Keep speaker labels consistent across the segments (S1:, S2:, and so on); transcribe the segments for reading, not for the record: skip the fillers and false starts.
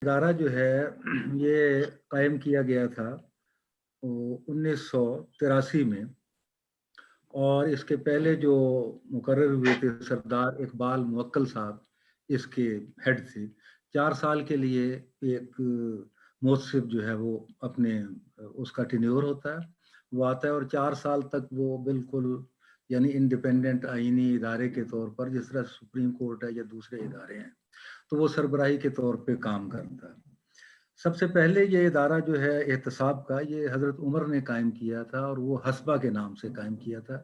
S1: इदारा जो है ये कायम किया गया था 1983 में। और इसके पहले जो मुकर्रर हुए थे सरदार इकबाल मुवक्कल साहब इसके हेड थे। 4 साल के लिए एक मोहसिब जो है वो अपने उसका टेन्योर होता है, वो आता है और 4 साल तक वो बिल्कुल यानी इंडिपेंडेंट आईनी इदारे के तौर पर, जिस तरह सुप्रीम कोर्ट है या दूसरे इदारे हैं, तो वो सरबराही के तौर पे काम करता है। सबसे पहले ये इदारा जो है एहतसाब का, ये हज़रत उमर ने कायम किया था और वो हस्बा के नाम से कायम किया था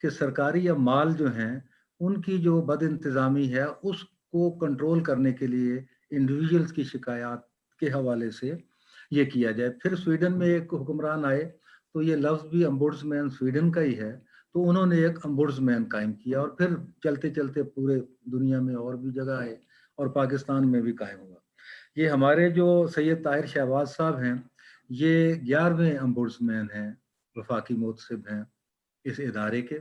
S1: कि सरकारी या माल जो हैं उनकी जो बद इंतज़ामी है उसको कंट्रोल करने के लिए इंडिविजुअल्स की शिकायत के हवाले से ये किया जाए। फिर स्वीडन में एक हुक्मरान आए, तो ये लफ्ज़ भी अम्बुड्समैन स्वीडन का ही है, तो उन्होंने एक अम्बुड्समैन कायम किया और फिर चलते चलते पूरे दुनिया में और भी जगह आए और पाकिस्तान में भी कायम हुआ। ये हमारे जो सैयद ताहिर शहबाज साहब हैं, ये 11वें अम्बुड्समैन हैं, वफाकी मोहतसिब हैं इस इदारे के।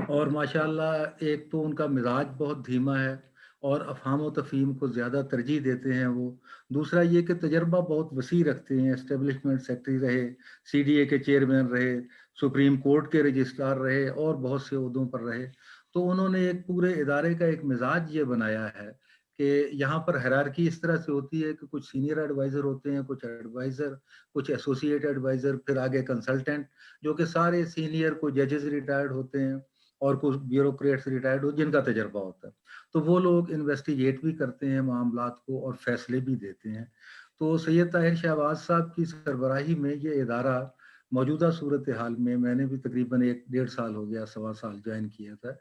S1: और माशाल्लाह एक तो उनका मिजाज बहुत धीमा है और अफ़हाम व तफ़हीम को ज़्यादा तरजीह देते हैं वो। दूसरा ये कि तजर्बा बहुत वसी रखते हैं, एस्टेब्लिशमेंट सेक्रेटरी रहे, सीडीए के चेयरमैन रहे, सुप्रीम कोर्ट के रजिस्ट्रार रहे और बहुत से ओहदों पर रहे। तो उन्होंने एक पूरे इदारे का एक मिजाज ये बनाया है कि यहाँ पर हायरार्की इस तरह से होती है कि कुछ सीनियर एडवाइज़र होते हैं, कुछ एडवाइज़र, कुछ एसोसिएट एडवाइज़र, फिर आगे कंसल्टेंट, जो कि सारे सीनियर, कोई जजेस रिटायर्ड होते हैं और कुछ ब्यूरोक्रेट्स रिटायर्ड हो जिनका तजर्बा होता है। तो वो लोग इन्वेस्टिगेट भी करते हैं मामलात को और फैसले भी देते हैं। तो सैयद ताहिर शहबाज साहब की सरबराही में ये इदारा मौजूदा सूरत हाल में, मैंने भी तकरीबन 1 डेढ़ साल हो गया, 1.25 साल ज्वाइन किया था,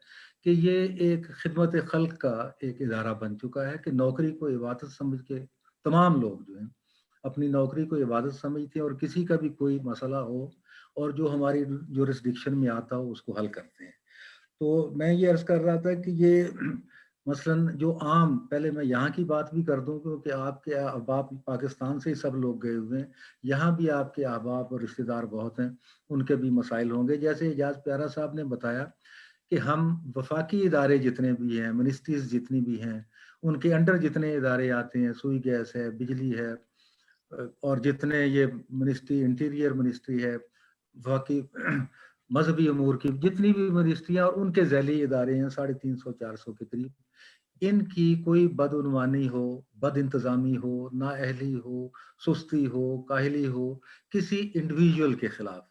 S1: कि ये एक खिदमत खल्क का एक इदारा बन चुका है कि नौकरी को इबादत समझ के तमाम लोग जो हैं अपनी नौकरी को इबादत समझते हैं और किसी का भी कोई मसला हो और जो हमारी जुरिस्डिक्शन में आता हो उसको हल करते हैं। तो मैं ये अर्ज़ कर रहा था कि ये मसलन जो आम, पहले मैं यहाँ की बात भी कर दूँ क्योंकि आपके अहबाब पाकिस्तान से ही सब लोग गए हुए हैं, यहाँ भी आपके अहबाब और रिश्तेदार बहुत हैं, उनके भी मसाइल होंगे। जैसे एजाज प्यारा साहब ने बताया कि हम वफाकी इदारे जितने भी हैं, मिनिस्ट्रीज जितनी भी हैं, उनके अंडर जितने इदारे आते हैं, सुई गैस है, बिजली है, और जितने ये मिनिस्ट्री, इंटीरियर मिनिस्ट्री है, बाकी मजहबी अमूर की जितनी भी मिनिस्ट्रियाँ और उनके झैली इदारे हैं 350-400 के करीब, इनकी कोई बदउनवानी हो, बद इंतज़ामी हो, नाअहली हो, सुस्ती हो, काहली हो, किसी इंडिविजुअल के खिलाफ,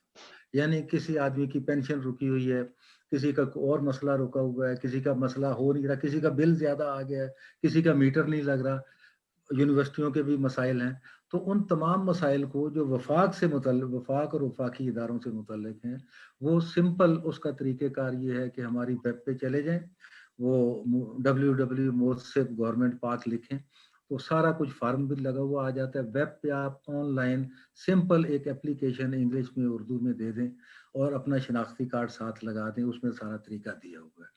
S1: यानी किसी आदमी की पेंशन रुकी हुई है, किसी का और मसला रुका हुआ है, किसी का मसला हो नहीं रहा, किसी का बिल ज़्यादा आ गया है, किसी का मीटर नहीं लग रहा, यूनिवर्सिटियों के भी मसाइल हैं। तो उन तमाम मसाइल को जो वफाक से वफाक और वफाकी इदारों से मुतल्लिक हैं, वो सिंपल उसका तरीक़ेकार ये है कि हमारी वेब पे चले जाएँ, वो www मोहसिब गवर्नमेंट पाथ लिखें, तो सारा कुछ फॉर्म भी लगा हुआ आ जाता है। वेब पे आप ऑनलाइन सिंपल एक एप्लीकेशन इंग्लिश में, उर्दू में दे दें और अपना शनाख्ती कार्ड साथ लगा दें, उसमें सारा तरीका दिया हुआ है।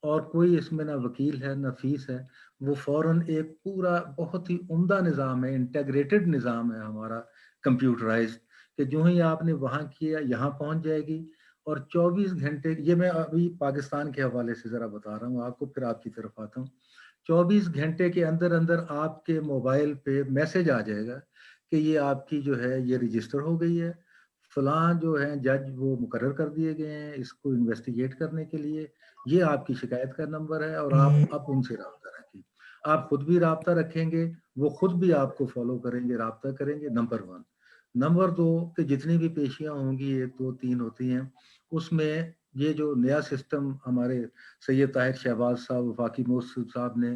S1: और कोई इसमें ना वकील है, ना फीस है, वो फ़ौरन एक पूरा बहुत ही उम्दा निज़ाम है, इंटीग्रेटेड निज़ाम है हमारा, कंप्यूटराइज़्ड, कि जो ही आपने वहाँ किया यहाँ पहुँच जाएगी। और 24 घंटे, ये मैं अभी पाकिस्तान के हवाले से ज़रा बता रहा हूँ आपको, फिर आपकी तरफ आता हूँ। 24 घंटे के अंदर-अंदर आपके मोबाइल पे मैसेज आ जाएगा कि ये आपकी जो है ये रजिस्टर हो गई है, फलाँ जो है जज वो मुकर्रर कर दिए गए हैं इसको इन्वेस्टिगेट करने के लिए, ये आपकी शिकायत का नंबर है और आप अब उनसे राब्ता रखें। आप खुद भी राब्ता रखेंगे, वो खुद भी आपको फ़ॉलो करेंगे, राब्ता करेंगे, नंबर 1। नंबर 2 कि जितनी भी पेशियाँ होंगी, 1, 2, 3 होती हैं, उसमें ये जो नया सिस्टम हमारे सैयद ताहिर शहबाज साहब, वफाकी मोहसिब साहब ने,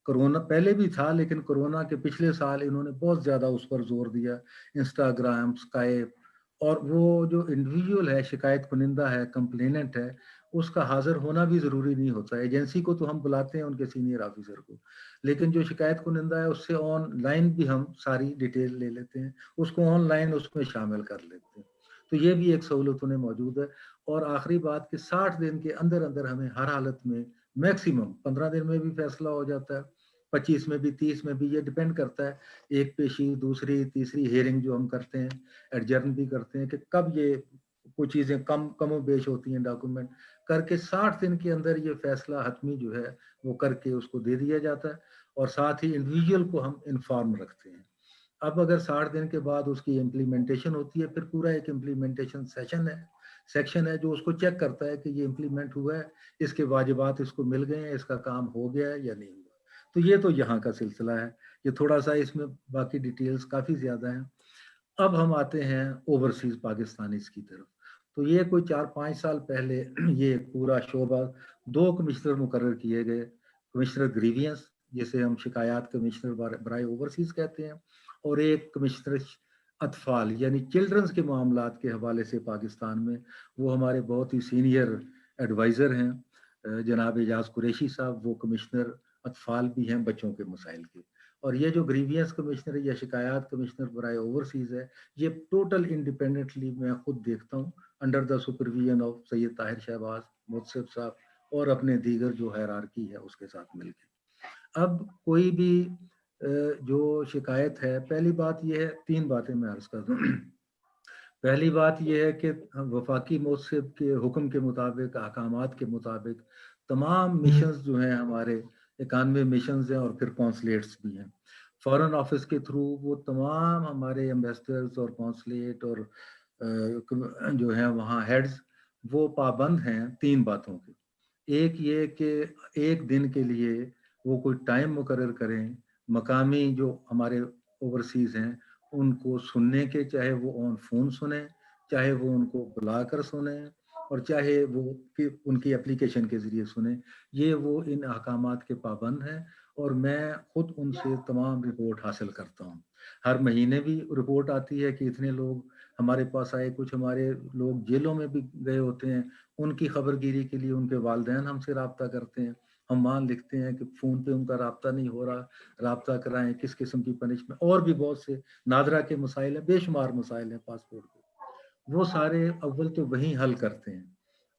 S1: कोरोना पहले भी था लेकिन कोरोना के पिछले साल इन्होंने बहुत ज़्यादा उस पर ज़ोर दिया, इंस्टाग्राम, स्काइप, और वो जो इंडिविजुअल है, शिकायत कुनिंदा है, कंप्लेनेंट है, उसका हाज़िर होना भी ज़रूरी नहीं होता है। एजेंसी को तो हम बुलाते हैं, उनके सीनियर ऑफिसर को, लेकिन जो शिकायत कुनिंदा है उससे ऑनलाइन भी हम सारी डिटेल ले लेते हैं, उसको ऑनलाइन उसमें शामिल कर लेते हैं। तो ये भी एक सहूलत उन्हें मौजूद है। और आखिरी बात कि 60 दिन के अंदर-अंदर हमें हर हालत में, मैक्सिमम 15 दिन में भी फैसला हो जाता है, 25 में भी, 30 में भी, ये डिपेंड करता है एक पेशी, दूसरी, तीसरी हियरिंग जो हम करते हैं, एडजर्न भी करते हैं कि कब ये कुछ चीज़ें कमोबेश होती हैं, डॉक्यूमेंट करके 60 दिन के अंदर ये फैसला हतमी जो है वो करके उसको दे दिया जाता है। اور ساتھ ہی انڈیویجول کو ہم انفارم رکھتے ہیں. اب اگر 60 دن کے بعد اس کی امپلیمنٹیشن ہوتی ہے، پھر پورا ایک امپلیمنٹیشن سیکشن ہے جو اس کو چیک کرتا ہے کہ یہ امپلیمنٹ ہوا ہے، اس کے واجبات اس کو مل گئے ہیں، اس کا کام ہو گیا ہے یا نہیں ہوا. تو یہ تو یہاں کا سلسلہ ہے. یہ تھوڑا سا اس میں باقی ڈیٹیلز کافی زیادہ ہیں. اب ہم آتے ہیں اوورسیز پاکستانیز کی طرف. تو یہ کوئی 4-5 سال پہلے یہ پورا شعبہ 2 کمشنر مقرر کیے گئے. کمشنر گریوینس جسے ہم شکایات کمشنر برائے اوورسیز کہتے ہیں، اور ایک کمشنر اطفال یعنی چلڈرنز کے معاملات کے حوالے سے پاکستان میں. وہ ہمارے بہت ہی سینئر ایڈوائزر ہیں جناب اعجاز قریشی صاحب، وہ کمشنر اطفال بھی ہیں بچوں کے مسائل کے. اور یہ جو گریوینس کمشنر یا شکایات کمشنر برائے اوورسیز ہے، یہ ٹوٹل انڈیپینڈنٹلی میں خود دیکھتا ہوں انڈر دا سپرویژن آف سید طاہر شہباز محتسب صاحب اور اپنے دیگر جو ہیرارکی ہے اس کے ساتھ مل کے. اب کوئی بھی جو شکایت ہے، پہلی بات یہ ہے، 3 باتیں میں عرض کر دوں. پہلی بات یہ ہے کہ وفاقی محتسب کے حکم کے مطابق، احکامات کے مطابق تمام مشنز جو ہیں ہمارے 91 مشنز ہیں اور پھر کونسلیٹس بھی ہیں. فارن آفس کے تھرو وہ تمام ہمارے ایمبیسڈرز اور کونسلیٹ اور جو ہیں وہاں ہیڈز وہ پابند ہیں 3 باتوں کے. ایک یہ کہ ایک دن کے لیے وہ کوئی ٹائم مقرر کریں مقامی جو ہمارے اوورسیز ہیں ان کو سننے کے، چاہے وہ آن فون سنیں، چاہے وہ ان کو بلا کر سنیں، اور چاہے وہ ان کی اپلیکیشن کے ذریعے سنیں. یہ وہ ان احکامات کے پابند ہیں اور میں خود ان سے تمام رپورٹ حاصل کرتا ہوں. ہر مہینے بھی رپورٹ آتی ہے کہ اتنے لوگ ہمارے پاس آئے. کچھ ہمارے لوگ جیلوں میں بھی گئے ہوتے ہیں، ان کی خبر گیری کے لیے ان کے والدین ہم سے رابطہ کرتے ہیں. ہم وہاں لکھتے ہیں کہ فون پہ ان کا رابطہ نہیں ہو رہا، رابطہ کرائیں، کس قسم کی پنشمنٹ. اور بھی بہت سے نادرا کے مسائل ہیں، بے شمار مسائل ہیں پاسپورٹ کے. وہ سارے اول تو وہیں حل کرتے ہیں،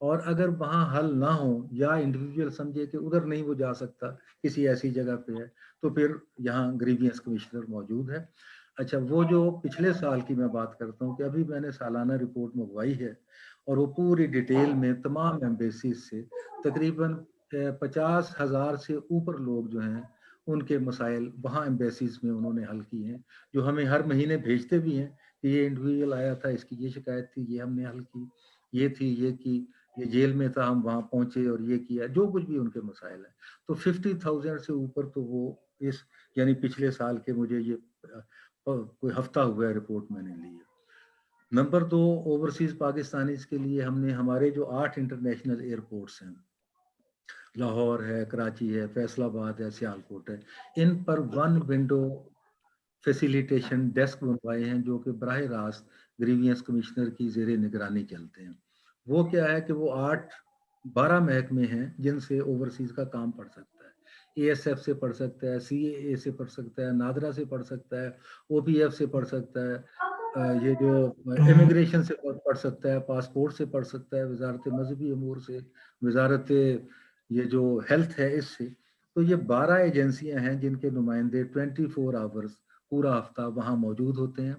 S1: اور اگر وہاں حل نہ ہو یا انڈیویجول سمجھے کہ ادھر نہیں وہ جا سکتا، کسی ایسی جگہ پہ ہے، تو پھر یہاں گریوینس کمشنر موجود ہے. اچھا، وہ جو پچھلے سال کی میں بات کرتا ہوں کہ ابھی میں نے سالانہ رپورٹ منگوائی ہے اور وہ پوری ڈیٹیل میں تمام ایمبیسیز سے تقریباً 50,000 سے اوپر لوگ جو ہیں ان کے مسائل وہاں ایمبیسیز میں انہوں نے حل کی ہیں، جو ہمیں ہر مہینے بھیجتے بھی ہیں کہ یہ انڈیویجول آیا تھا، اس کی یہ شکایت تھی، یہ ہم نے حل کی، یہ تھی، یہ کی، یہ جیل میں تھا، ہم وہاں پہنچے اور یہ کیا، جو کچھ بھی ان کے مسائل ہیں. تو 50,000 سے اوپر تو وہ اس یعنی پچھلے سال کے مجھے یہ کوئی ہفتہ ہوا ہے رپورٹ میں نے لی ہے. نمبر 2، اوورسیز پاکستانیز کے لیے ہم نے ہمارے جو 8 انٹرنیشنل ایئرپورٹس ہیں، لاہور ہے، کراچی ہے، فیصل آباد ہے، سیالکوٹ ہے، ان پر 1 ونڈو فیسیلیٹیشن ڈیسک بنوائے ہیں جو کہ براہ راست گریوینس کمشنر کی زیر نگرانی چلتے ہیں. وہ کیا ہے کہ وہ 12 محکمے ہیں جن سے اوورسیز کا کام پڑ سکتا ہے. اے ایس ایف سے پڑھ سکتا ہے، سی اے اے سے پڑھ سکتا ہے، نادرا سے پڑھ سکتا ہے، او پی ایف سے پڑھ سکتا ہے، یہ جو امیگریشن سے پڑھ سکتا ہے، پاسپورٹ سے پڑھ سکتا ہے، وزارت مذہبی امور سے، وزارت یہ جو ہیلتھ ہے اس سے. تو یہ 12 ایجنسیاں ہیں جن کے نمائندے 24 آورز پورا ہفتہ وہاں موجود ہوتے ہیں.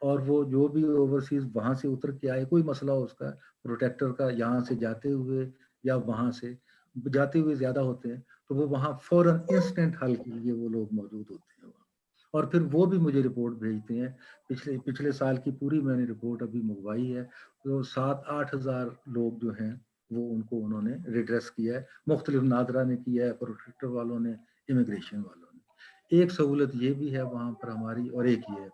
S1: اور وہ جو بھی اوورسیز وہاں سے اتر کے آئے، کوئی مسئلہ اس کا پروٹیکٹر کا یہاں سے جاتے ہوئے یا وہاں سے جاتے ہوئے زیادہ ہوتے ہیں، تو وہ وہاں فوراً انسٹنٹ حل کے لیے وہ لوگ موجود ہوتے ہیں. اور پھر وہ بھی مجھے رپورٹ بھیجتے ہیں. پچھلے سال کی پوری میں نے رپورٹ ابھی منگوائی ہے. تو 7-8 ہزار لوگ جو ہیں وہ ان کو انہوں نے ریڈریس کیا ہے. مختلف نادرا نے کیا ہے، پروٹیکٹر والوں نے، امیگریشن والوں نے. ایک سہولت یہ بھی ہے وہاں پر ہماری، اور ایک یہ ہے.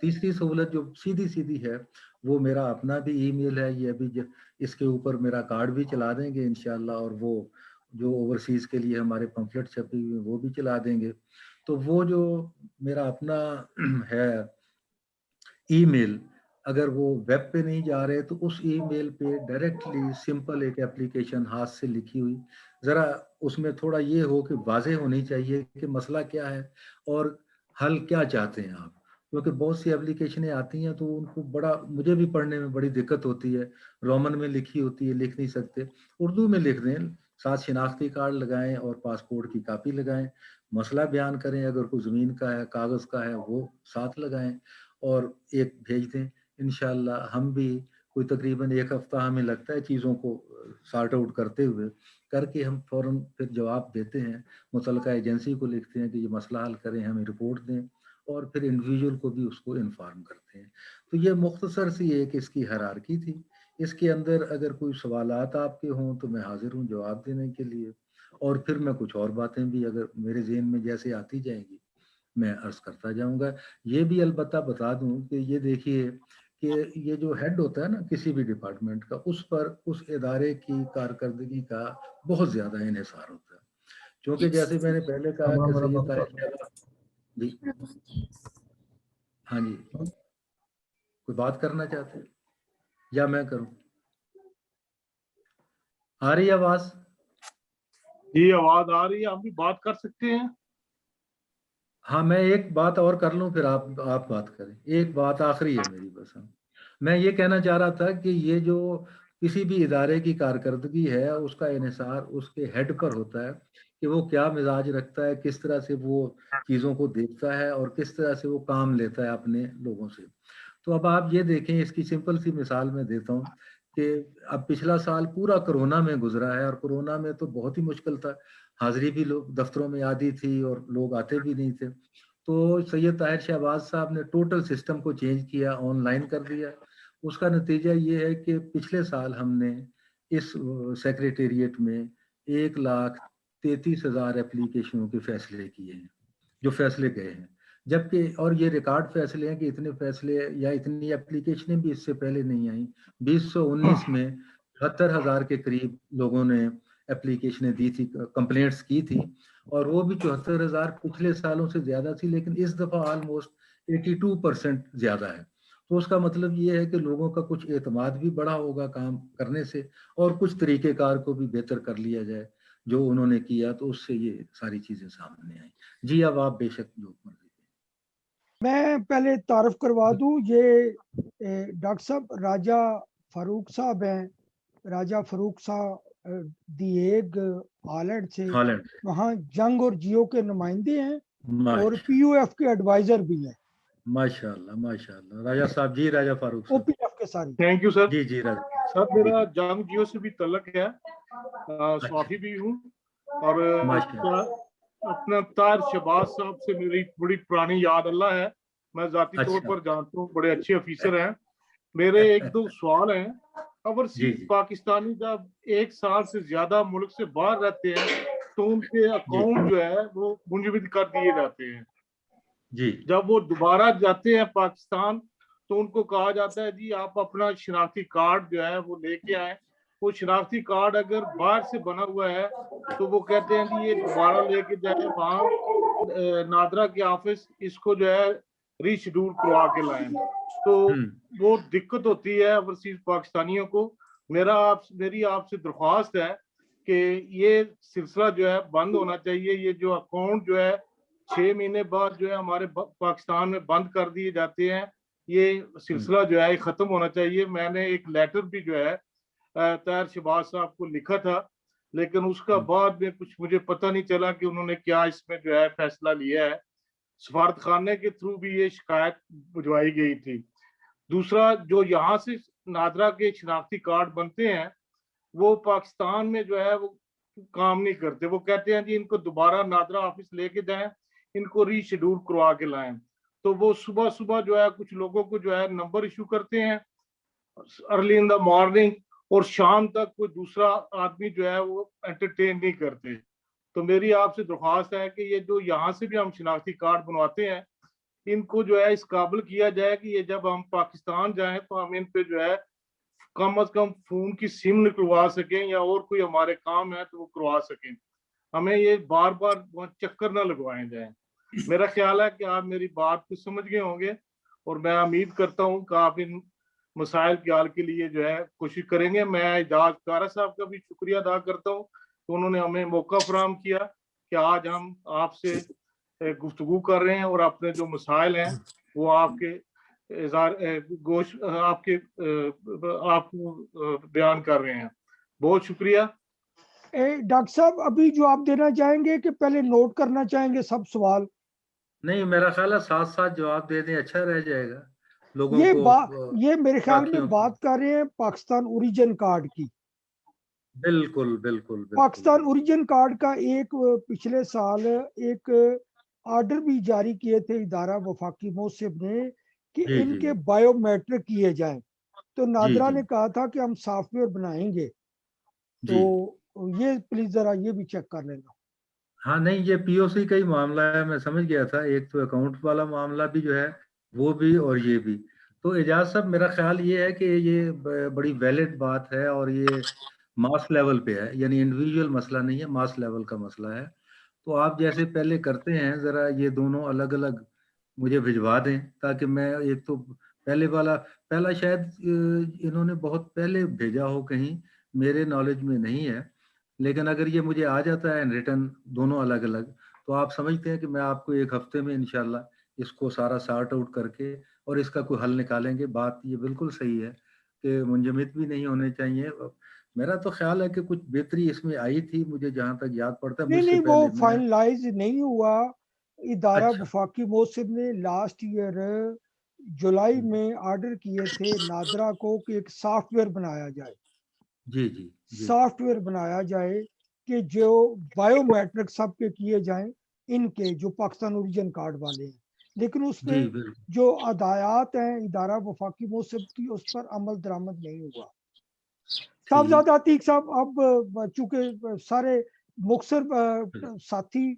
S1: تیسری سہولت جو سیدھی ہے وہ میرا اپنا بھی ای میل ہے. یہ ابھی اس کے اوپر میرا کارڈ بھی چلا دیں گے انشاءاللہ، اور وہ جو اوورسیز کے لیے ہمارے پمفلٹ چھپی ہوئی وہ بھی چلا دیں گے. تو وہ جو میرا اپنا ہے ای میل، اگر وہ ویب پہ نہیں جا رہے تو اس ای میل پہ ڈائریکٹلی سمپل ایک اپلیکیشن ہاتھ سے لکھی ہوئی، ذرا اس میں تھوڑا یہ ہو کہ واضح ہونی چاہیے کہ مسئلہ کیا ہے اور حل کیا چاہتے ہیں آپ. کیونکہ بہت سی اپلیکیشنیں آتی ہیں تو ان کو مجھے بھی پڑھنے میں بڑی دقت ہوتی ہے. رومن میں لکھی ہوتی ہے، لکھ نہیں سکتے. اردو میں لکھ دیں، ساتھ شناختی کارڈ لگائیں اور پاسپورٹ کی کاپی لگائیں، مسئلہ بیان کریں، اگر کوئی زمین کا ہے، کاغذ کا ہے، وہ ساتھ لگائیں اور ایک بھیج دیں. انشاءاللہ ہم بھی کوئی تقریباً 1 ہفتہ ہمیں لگتا ہے چیزوں کو سارٹ آؤٹ کرتے ہوئے. کر کے ہم فوراً پھر جواب دیتے ہیں، متعلقہ ایجنسی کو لکھتے ہیں کہ یہ مسئلہ حل کریں، ہمیں رپورٹ دیں، اور پھر انڈیویجول کو بھی اس کو انفارم کرتے ہیں۔ تو یہ مختصر سی ایک اس کی ہیرارکی تھی۔ اس کے اندر اگر کوئی سوالات آپ کے ہوں تو میں حاضر ہوں جواب دینے کے لیے، اور پھر میں کچھ اور باتیں بھی اگر میرے ذہن میں جیسے آتی جائیں گی میں عرض کرتا جاؤں گا۔ یہ بھی البتہ بتا دوں کہ یہ دیکھیے کہ یہ جو ہیڈ ہوتا ہے نا کسی بھی ڈپارٹمنٹ کا، اس پر اس ادارے کی کارکردگی کا بہت زیادہ انحصار ہوتا ہے، کیونکہ جیسے میں نے پہلے کہا کہ سید طاہر شہباز جی ہاں جی کوئی بات کرنا چاہتے ہیں یا میں کروں؟ آ رہی آواز؟
S2: جی آواز آ رہی ہے، ہم بھی بات کر سکتے ہیں۔
S1: ہاں میں ایک بات اور کر لوں پھر آپ بات کریں، ایک بات آخری ہے میری بس۔ میں یہ کہنا چاہ رہا تھا کہ یہ جو کسی بھی ادارے کی کارکردگی ہے اس کا انحصار اس کے ہیڈ پر ہوتا ہے کہ وہ کیا مزاج رکھتا ہے، کس طرح سے وہ چیزوں کو دیکھتا ہے اور کس طرح سے وہ کام لیتا ہے اپنے لوگوں سے۔ تو اب آپ یہ دیکھیں، اس کی سمپل سی مثال میں دیتا ہوں کہ اب پچھلا سال پورا کرونا میں گزرا ہے، اور کرونا میں تو بہت ہی مشکل تھا، حاضری بھی لوگ دفتروں میں آدھی تھی اور لوگ آتے بھی نہیں تھے۔ تو سید طاہر شہباز صاحب نے ٹوٹل سسٹم کو چینج کیا، آن لائن کر دیا۔ اس کا نتیجہ یہ ہے کہ پچھلے سال ہم نے اس سیکریٹریٹ میں 1,33,000 ایپلیکیشنوں کے فیصلے کیے ہیں، جو فیصلے گئے ہیں، جبکہ اور یہ ریکارڈ فیصلے ہیں کہ اتنے فیصلے یا اتنی ایپلیکیشنیں بھی اس سے پہلے نہیں آئیں۔ 2019 میں 74,000 کے قریب لوگوں نے ایپلیکیشنیں دی تھی، کمپلینٹس کی تھی، اور وہ بھی 74,000 پچھلے سالوں سے زیادہ تھی، لیکن اس دفعہ آلموسٹ 82% زیادہ ہے۔ تو اس کا مطلب یہ ہے کہ لوگوں کا کچھ اعتماد بھی بڑا ہوگا کام کرنے سے، اور کچھ طریقہ کار کو بھی بہتر کر لیا جائے جو انہوں نے کیا، تو اس سے یہ ساری چیزیں سامنے آئیں۔ جی اب آپ بے شک جو مرضی۔
S3: میں پہلے تعارف کروا دوں، یہ ڈاکٹر صاحب راجہ فاروق صاحب ہیں، راجہ فاروق صاحب دی ایگ ہالینڈ سے، وہاں جنگ اور جیو کے نمائندے ہیں اور پی یو ایف کے ایڈوائزر بھی ہیں۔
S1: ماشاءاللہ ماشاءاللہ راجہ صاحب جی، راجہ فاروق
S3: او
S1: صاحب
S3: پی ایف کے ساری۔
S2: Thank you sir.
S1: جی جی راجہ
S2: سر میرا جنگ جیو سے بھی تعلق ہے، صحافی بھی ہوں، اور اپنا طاہر شہباز صاحب سے میری بڑی پرانی یاد اللہ ہے، میں ذاتی طور پر جانتا ہوں، بڑے اچھے افیسر ہیں۔ میرے ایک دو سوال ہیں۔ اوورسیز پاکستانی جب 1 سال سے زیادہ ملک سے باہر رہتے ہیں تو ان کے اکاؤنٹ جو ہے وہ منجمد کر دیے جاتے ہیں۔ جب وہ دوبارہ جاتے ہیں پاکستان تو ان کو کہا جاتا ہے جی آپ اپنا شناختی کارڈ جو ہے وہ لے کے آئیں۔ وہ شناختی کارڈ اگر باہر سے بنا ہوا ہے تو وہ کہتے ہیں جی یہ دوبارہ لے کے جائیں وہاں نادرا کے آفس، اس کو جو ہے ری شیڈول کروا کے لائیں۔ تو وہ دقت ہوتی ہے اوورسیز پاکستانیوں کو۔ میری آپ سے درخواست ہے کہ یہ سلسلہ جو ہے بند ہونا چاہیے۔ یہ جو اکاؤنٹ جو ہے 6 مہینے بعد جو ہے ہمارے پاکستان میں بند کر دیے جاتے ہیں، یہ سلسلہ جو ہے ختم ہونا چاہیے۔ میں نے ایک لیٹر بھی جو ہے طاہر شہباز صاحب کو لکھا تھا، لیکن اس کا بعد میں کچھ مجھے پتہ نہیں چلا کہ انہوں نے کیا اس میں جو ہے فیصلہ لیا ہے۔ سفارت خانے کے تھرو بھی یہ شکایت بھجوائی گئی تھی۔ دوسرا، جو یہاں سے نادرا کے شناختی کارڈ بنتے ہیں وہ پاکستان میں جو ہے وہ کام نہیں کرتے۔ وہ کہتے ہیں جی ان کو دوبارہ نادرا آفس لے کے جائیں، ان کو ری شیڈول کروا کے لائیں۔ تو وہ صبح صبح جو ہے کچھ لوگوں کو جو ہے نمبر ایشو کرتے ہیں ارلی ان دا مارننگ، اور شام تک کوئی دوسرا آدمی جو ہے وہ انٹرٹین نہیں کرتے۔ تو میری آپ سے درخواست ہے کہ یہ جو یہاں سے بھی ہم شناختی کارڈ بنواتے ہیں ان کو جو ہے اس قابل کیا جائے کہ یہ جب ہم پاکستان جائیں تو ہم ان پہ جو ہے کم از کم فون کی سم نکلوا سکیں، یا اور کوئی ہمارے کام ہے تو وہ کروا سکیں۔ ہمیں یہ بار بار چکر نہ لگوائے جائیں۔ میرا خیال ہے کہ آپ میری بات کو سمجھ گئے ہوں گے، اور میں امید کرتا ہوں کہ آپ ان مسائل کے حل کے لیے جو ہے کوشش کریں گے۔ میں اعجاز کارا صاحب کا بھی شکریہ ادا کرتا ہوں کہ انہوں نے ہمیں موقع فراہم کیا کہ آج ہم آپ سے گفتگو کر رہے ہیں اور اپنے جو مسائل ہیں وہ آپ کے آپ بیان کر رہے ہیں۔ بہت شکریہ۔
S3: ڈاکٹر صاحب ابھی جو آپ دینا چاہیں گے کہ پہلے نوٹ کرنا چاہیں گے سب سوال؟
S1: نہیں، میرا خیال ہے ساتھ ساتھ جواب دے دیں، اچھا رہ جائے گا لوگوں کو۔
S3: یہ میرے خیال میں بات کر رہے ہیں پاکستان اوریجن کارڈ کی۔
S1: बिल्कुल बिल्कुल
S3: पाकिस्तान
S1: बिल्कुल।
S3: ओरिजिन कार्ड का एक पिछले साल एक आर्डर भी जारी किए थे इदारा वफाकी मोहसिब ने कि
S1: जी जी
S3: इनके बायोमेट्रिक किए जाएं, तो
S1: जी
S3: नादरा
S1: जी
S3: ने कहा था कि हम सॉफ्टवेयर बनाएंगे,
S1: जी।
S3: तो ये प्लीज जरा ये भी चेक कर लेना।
S1: हाँ नहीं, ये पीओसी का ही मामला है, मैं समझ गया था। एक तो अकाउंट वाला मामला भी जो है वो भी, और ये भी। तो एजाज साहब, मेरा ख्याल ये है कि ये बड़ी वैलिड बात है, और ये मास लेवल पे है, यानी इंडिविजुअल मसला नहीं है, मास लेवल का मसला है। तो आप जैसे पहले करते हैं, जरा ये दोनों अलग अलग मुझे भिजवा दें, ताकि मैं एक तो पहला शायद इन्होंने बहुत पहले भेजा हो कहीं, मेरे नॉलेज में नहीं है। लेकिन अगर ये मुझे आ जाता है रिटर्न दोनों अलग अलग, तो आप समझते हैं कि मैं आपको एक हफ्ते में इंशाल्लाह इसको सारा सॉर्ट आउट करके और इसका कोई हल निकालेंगे। बात ये बिल्कुल सही है कि मुंजमद भी नहीं होने चाहिए। मेरा तो ख्याल है कि कुछ बेहतरी इसमें आई थी, मुझे जहां तक याद पड़ता है,
S3: नहीं
S1: मुझसे
S3: नहीं, वो
S1: पहले मैं।
S3: फाइनलाइज नहीं हुआ। इदारा
S1: अच्छा।
S3: वफाकी मोहसिब ने लास्ट ईयर जुलाई में ऑर्डर किए थे नादरा को कि एक सॉफ्टवेयर बनाया जाए,
S1: जी जी जी
S3: सॉफ्टवेयर बनाया जाए कि जो बायोमेट्रिक सबके किए जाएं, इनके जो पाकिस्तान ओरिजिन कार्ड वाले हैं। लेकिन उस
S1: जी
S3: पर
S1: बिल्कुल।
S3: जो अदायात हैं इदारा वफाकी मोहसिब की, उस पर अमल दरामद नहीं हुआ।
S1: ठीक।
S3: साहबजादा अतीक साहब, अब चूंकि सारे मुखसर साथी,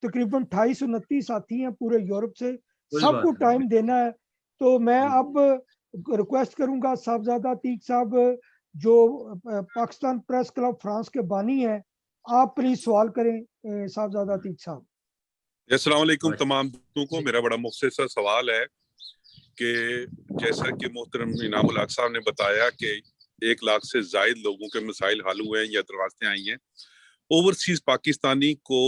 S3: तकरीबन 28-29 साथी हैं पूरे यूरोप से,
S1: कोई
S3: सबको
S1: बात नहीं।
S3: टाइम देना है, तो मैं
S1: जी
S3: अब रिक्वेस्ट करूंगा साहबजादा अतीक साहब, जो पाकिस्तान प्रेस क्लब फ्रांस के बानी हैं, आप प्लीज सवाल करें साहबजादा अतीक साहब।
S4: अस्सलाम वालेकुम
S1: माशा-
S4: तमाम दोस्तों को। मेरा बड़ा मुख्तसर सवाल है कि जैसा कि मोहतरम इनामुल हक साहब ने बताया कि 1 लाख से जायद लोगों के मसाइल हल हुए हैं या दरखास्तें आई हैं। ओवरसीज पाकिस्तानी को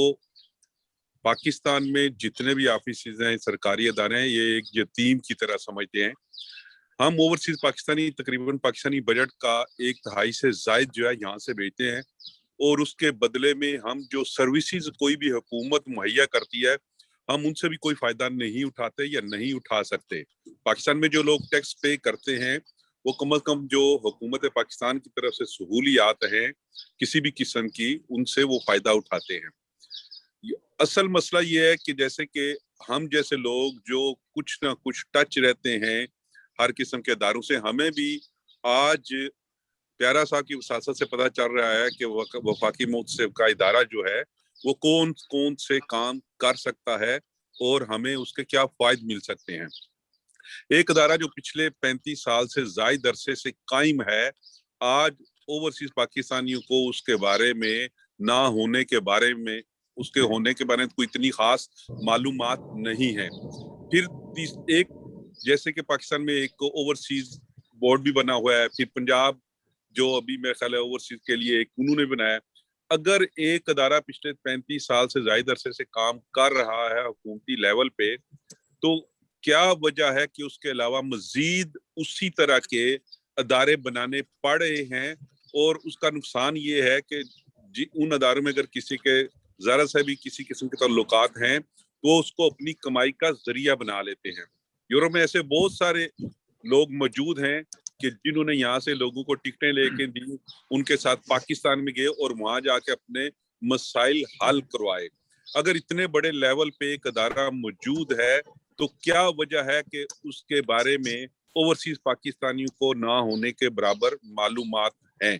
S4: पाकिस्तान में जितने भी ऑफिस हैं, सरकारी अदारे हैं, ये एक यतीम की तरह समझते हैं। हम ओवरसीज पाकिस्तानी तकरीबन पाकिस्तानी बजट का 1/3 से जायद जो है यहाँ से भेजते हैं, और उसके बदले में हम जो सर्विसेज कोई भी हुकूमत मुहैया करती है, हम उनसे भी कोई फायदा नहीं उठाते या नहीं उठा सकते। पाकिस्तान में जो लोग टैक्स पे करते हैं, वो कम अज कम जो हुकूमत पाकिस्तान की तरफ से सहूलियात हैं किसी भी किस्म की, उनसे वो फायदा उठाते हैं। असल मसला ये है कि जैसे कि हम जैसे लोग जो कुछ ना कुछ टच रहते हैं हर किस्म के इदारों से, हमें भी आज प्यारा साहब की वसासत से पता चल रहा है कि वफाकी मोहतसिब का इदारा जो है वो कौन कौन से काम कर सकता है और हमें उसके क्या फायदे मिल सकते हैं। एक अदारा जो पिछले 35 साल से जायद अरसे से कायम है, आज ओवरसीज पाकिस्तानियों को उसके बारे में ना होने के बारे में, उसके होने के बारे में कोई इतनी खास मालूमात नहीं है। फिर एक जैसे कि पाकिस्तान में एक ओवरसीज बोर्ड भी बना हुआ है, फिर पंजाब जो अभी मेरे ख्याल है ओवरसीज के लिए एक उन्होंने बनाया। अगर एक अदारा पिछले 35 साल से जायद अरसे से काम कर रहा है हुकूमती लेवल पे, तो क्या वजह है कि उसके अलावा मजीद उसी तरह के अदारे बनाने पड़ रहे हैं। और उसका नुकसान ये है कि उन अदारों में अगर किसी के जरा से भी किसी किस्म के ताल्लुकात हैं, तो उसको अपनी कमाई का जरिया बना लेते हैं। यूरोप में ऐसे बहुत सारे लोग मौजूद हैं कि जिन्होंने यहाँ से लोगों को टिकटें लेके दी, उनके साथ पाकिस्तान में गए और वहां जाके अपने मसाइल हल करवाए। अगर इतने बड़े लेवल पे एक अदारा मौजूद है, तो क्या वजह है कि उसके बारे में ओवरसीज पाकिस्तानियों को ना होने के बराबर मालूमात हैं।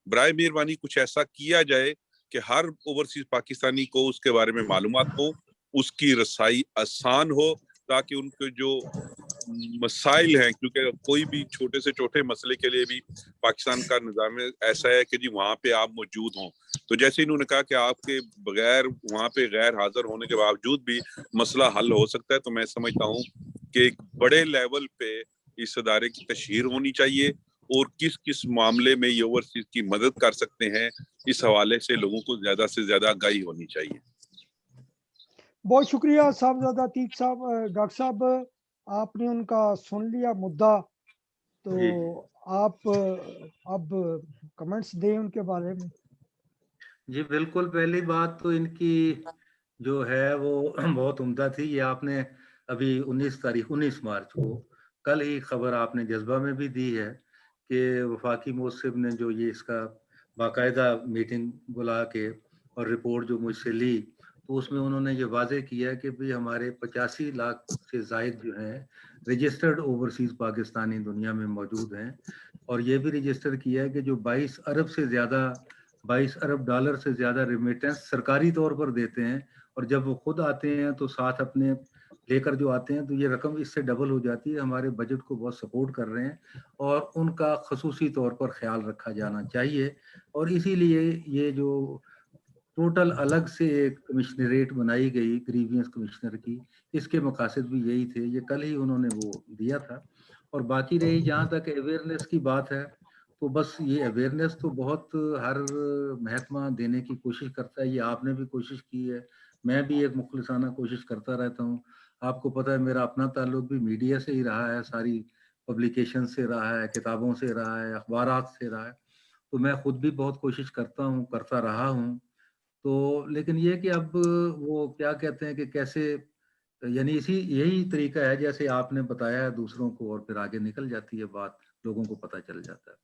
S4: बराए मेहरबानी कुछ ऐसा किया जाए कि हर ओवरसीज पाकिस्तानी को उसके बारे में मालूमात हो, उसकी रसाई आसान हो, ताकि उनके जो मसाइल हैं, क्योंकि कोई भी छोटे से छोटे मसले के लिए भी पाकिस्तान का निज़ाम ऐसा है कि जी वहां पे आप मौजूद हों। तो जैसे इन्होंने कहा कि आपके बगैर वहां पे गैर हाजिर होने के बावजूद भी मसला हल हो सकता है, तो मैं समझता हूँ कि एक बड़े लेवल पे इस अदारे की तशहीर होनी चाहिए, और किस किस मामले में ये ओवरसीज की मदद कर सकते हैं, इस हवाले से लोगों को ज्यादा से ज्यादा आगाही होनी चाहिए।
S3: बहुत शुक्रिया साहबजादा अतीक साहब। डॉक्टर साहब, आपने उनका सुन लिया मुद्दा, तो
S1: जी जी
S3: आप अब कमेंट्स दें उनके बारे में।
S1: जी बिल्कुल। पहली बात तो इनकी जो है वो बहुत उम्दा थी। ये आपने अभी 19 मार्च को, कल ही खबर आपने जज्बा में भी दी है कि वफाकी मोहसिब ने जो ये इसका बाकायदा मीटिंग बुला के और रिपोर्ट जो मुझसे ली, तो उसमें उन्होंने ये वाजे किया कि भाई हमारे 85 लाख से ज़ायद जो हैं रजिस्टर्ड ओवरसीज़ पाकिस्तानी दुनिया में मौजूद हैं, और ये भी रजिस्टर किया है कि जो 22 अरब डॉलर से ज़्यादा रिमिटेंस सरकारी तौर पर देते हैं, और जब वो खुद आते हैं तो साथ अपने लेकर जो आते हैं तो ये रकम इससे डबल हो जाती है। हमारे बजट को बहुत सपोर्ट कर रहे हैं और उनका खसूसी तौर पर ख्याल रखा जाना चाहिए, और इसीलिए ये जो टोटल अलग से एक कमिश्नरेट बनाई गई ग्रीवियंस कमिश्नर की, इसके मकासद भी यही थे। ये कल ही उन्होंने वो दिया था। और बाकी रही जहाँ तक अवेयरनेस की बात है, तो बस ये अवेयरनेस तो बहुत हर महकमा देने की कोशिश करता है। ये आपने भी कोशिश की है, मैं भी एक मुखलिसाना कोशिश करता रहता हूँ। आपको पता है मेरा अपना ताल्लुक भी मीडिया से ही रहा है, सारी पब्लिकेशन से रहा है, किताबों से रहा है, अखबारात से रहा है, तो मैं खुद भी बहुत कोशिश करता हूँ, करता रहा हूँ। तो लेकिन ये कि अब वो क्या कहते हैं कि कैसे, यानी यही तरीका है जैसे आपने बताया है दूसरों को, और फिर आगे निकल जाती है बात, लोगों को पता चल जाता है।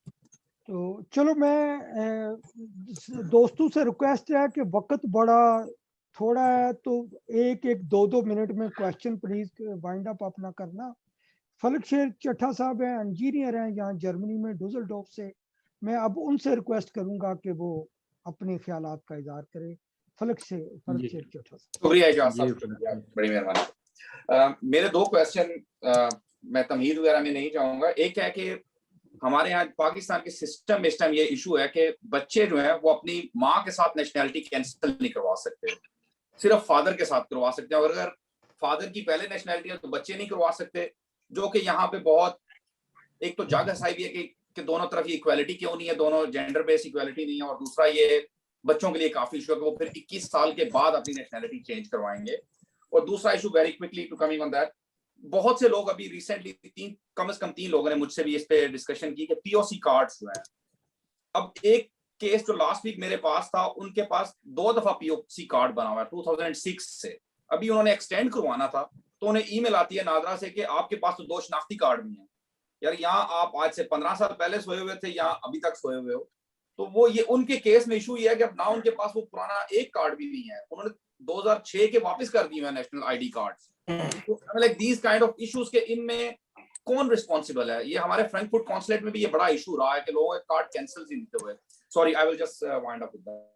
S3: तो चलो, मैं दोस्तों से रिक्वेस्ट है कि वक्त बड़ा थोड़ा है, तो एक 2 मिनट में क्वेश्चन प्लीज वाइंड अप अपना करना। फलक शेर चट्ठा साहब हैं, इंजीनियर हैं यहाँ जर्मनी में डुसलडोर्फ से। मैं अब उनसे रिक्वेस्ट करूंगा कि वो अपने ख्यालात का इज़हार करें। फलक शेर चट्ठा साहब।
S5: शुक्रिया एजाज साहब, बड़ी मेहरबानी। मेरे 2 क्वेश्चन, मैं तमहीद वगैरह में नहीं जाऊंगा। एक है कि हमारे यहाँ पाकिस्तान के सिस्टम में इस टाइम ये इशू है कि बच्चे जो हैं वो अपनी माँ के साथ नेशनैलिटी कैंसिल नहीं करवा सकते, सिर्फ फादर के साथ करवा सकते हैं। और अगर फादर की पहले नेशनैलिटी है तो बच्चे नहीं करवा सकते, जो कि यहाँ पे बहुत एक तो जग हसाई भी है कि दोनों तरफ ये इक्वालिटी क्यों नहीं है, दोनों जेंडर बेस इक्वालिटी नहीं है। और दूसरा ये बच्चों के लिए काफी इशू है कि वो फिर 21 साल के बाद अपनी नेशनैलिटी चेंज करवाएंगे। और दूसरा issue, very quickly to coming on that, बहुत से लोग अभी रिसेंटली कम से कम 3 लोगों ने मुझसे भी इस पे डिस्कशन की कि पीओसी कार्ड्स जो है, अब एक केस जो लास्ट वीक मेरे पास था, उनके पास 2 दफा पीओसी कार्ड बना हुआ है 2006 से। अभी उन्होंने एक्सटेंड करवाना था तो उन्हें ईमेल आती है नादरा से कि आपके पास तो 2 शनाख्ती कार्ड भी हैं। यार यहाँ आप आज से 15 साल पहले सोए हुए थे, यहाँ अभी तक सोए हुए हो। तो वो ये उनके केस में इशू ये है कि अब ना उनके पास वो पुराना एक कार्ड भी नहीं है, उन्होंने 2006 के वापस कर दिए हैं नेशनल आईडी कार्ड्स। तो like these kind of issues के इनमें कौन रिस्पॉन्सिबल है? ये हमारे फ्रैंकफर्ट कॉन्सुलेट में भी ये बड़ा इशू रहा है कि लोगों के कार्ड कैंसिल ही नहीं हुए। Sorry, I will just wind up with that.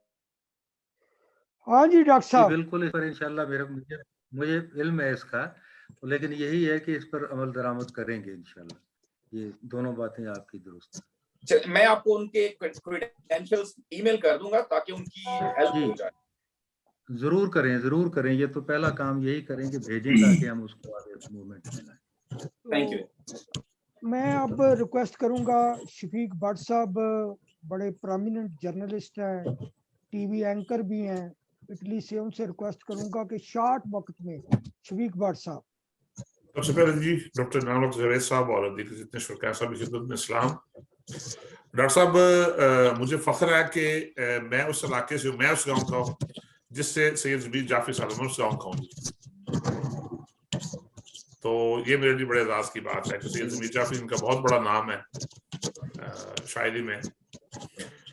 S3: हाँ जी डॉक्टर साहब।
S1: बिल्कुल, इस पर इंशाल्लाह मुझे इल्म है इसका, लेकिन यही है कि इस पर अमल दरामद करेंगे इंशाल्लाह। ये दोनों बातें आपकी दुरुस्त हैं।
S5: मैं आपको उनके क्रेडेंशियल्स ईमेल कर दूंगा ताकि उनकी हेल्प हो जाए।
S1: जरूर करें, ये तो पहला काम यही करेंगे, भेजें ताकि हम उसको आगे मूवमेंट में लाएं।
S5: Thank you.
S3: मैं अब रिक्वेस्ट करूंगा शफीक भट्ट साहब, बड़े प्रोमिनेंट जर्नलिस्ट हैं, टीवी एंकर भी हैं इटली से, उनसे रिक्वेस्ट करूंगा कि शॉर्ट वक्त में शफीक भट्ट साहब।
S6: सबसे पहले जी डॉक्टर नामक जवेद साहब और जितने शुरका साहब की खिदमत में सलाम। डॉक्टर साहब, मुझे फख्र है कि मैं उस इलाके से, मैं उस गाँव का हूँ जिससे सैयद ज़बीर जाफरी साहब, मैं उस गाँव का हूँ। तो ये मेरे लिए बड़े एजाज की बात है कि सैयद ज़बीर जाफरी, इनका बहुत बड़ा नाम है शायरी में।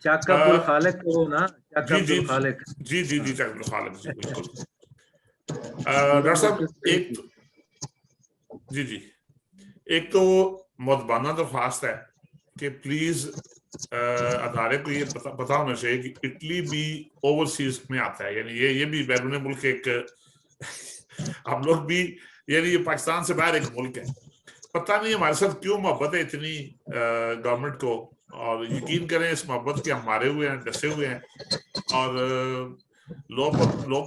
S1: चाक अब्दुल खालिक को ना, चाक अब्दुल खालिक,
S6: जी चाक अब्दुल खालिक जी, बिल्कुल। डॉक्टर साहब, एक तो मुतबाना दरख्वास्त है कि प्लीज अदारे को ये पता होना चाहिए कि इटली भी ओवरसीज में आता है, यानी ये भी बैरून मुल्क एक हम लोग भी, यानी ये पाकिस्तान से बाहर एक मुल्क है। पता नहीं हमारे साथ क्यों मोहब्बत है इतनी गवर्नमेंट को, और यकीन करें इस मोहब्बत के हम मारे हुए हैं, डसे हुए हैं। और लोग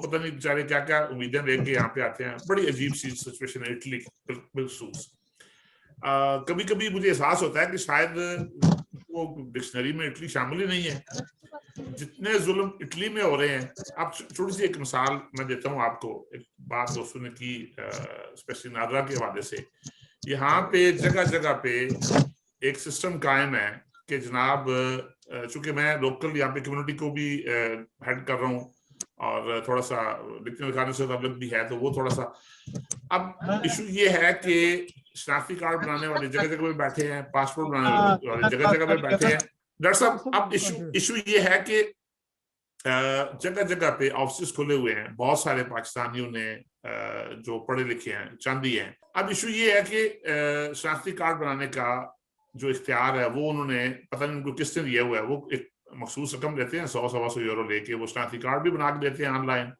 S6: पता नहीं बेचारे क्या क्या उम्मीदें लेके यहाँ पे आते हैं। बड़ी अजीब सी सिचुएशन है इटली बिलखसूस। कभी कभी मुझे एहसास होता है कि शायद वो डिक्शनरी में इटली शामिल ही नहीं है। जितने जुल्म इटली में हो रहे हैं, आप छोटी सी एक मिसाल मैं देता हूँ आपको। एक बात दोस्तों ने की स्पेशली नादरा के हवाले से, यहाँ पे जगह जगह पे एक सिस्टम कायम है कि जनाब, चूंकि मैं लोकल यहाँ पे कम्युनिटी को भी हेड कर रहा हूँ और थोड़ा सा लिखने लिखाने से ताल्लुक भी है, तो वो थोड़ा सा अब इशू ये है कि शनाख्ती कार्ड बनाने वाले जगह जगह पे बैठे हैं, पासपोर्ट बनाने वाले जगह जगह पे बैठे हैं, डॉक्टर साहब अब इशू ये है कि जगह जगह पे ऑफिस खुले हुए हैं, बहुत सारे पाकिस्तानियों ने जो पढ़े लिखे हैं चांदी हैं। अब इशू ये है कि शनाख्ती कार्ड बनाने का जो इख्तियार है वो उन्होंने पता नहीं उनको किसने दिया हुआ है, वो एक मखसूस रकम देते हैं 100-125 यूरो लेके, वो शनाख्ती कार्ड भी बना के देते हैं ऑनलाइन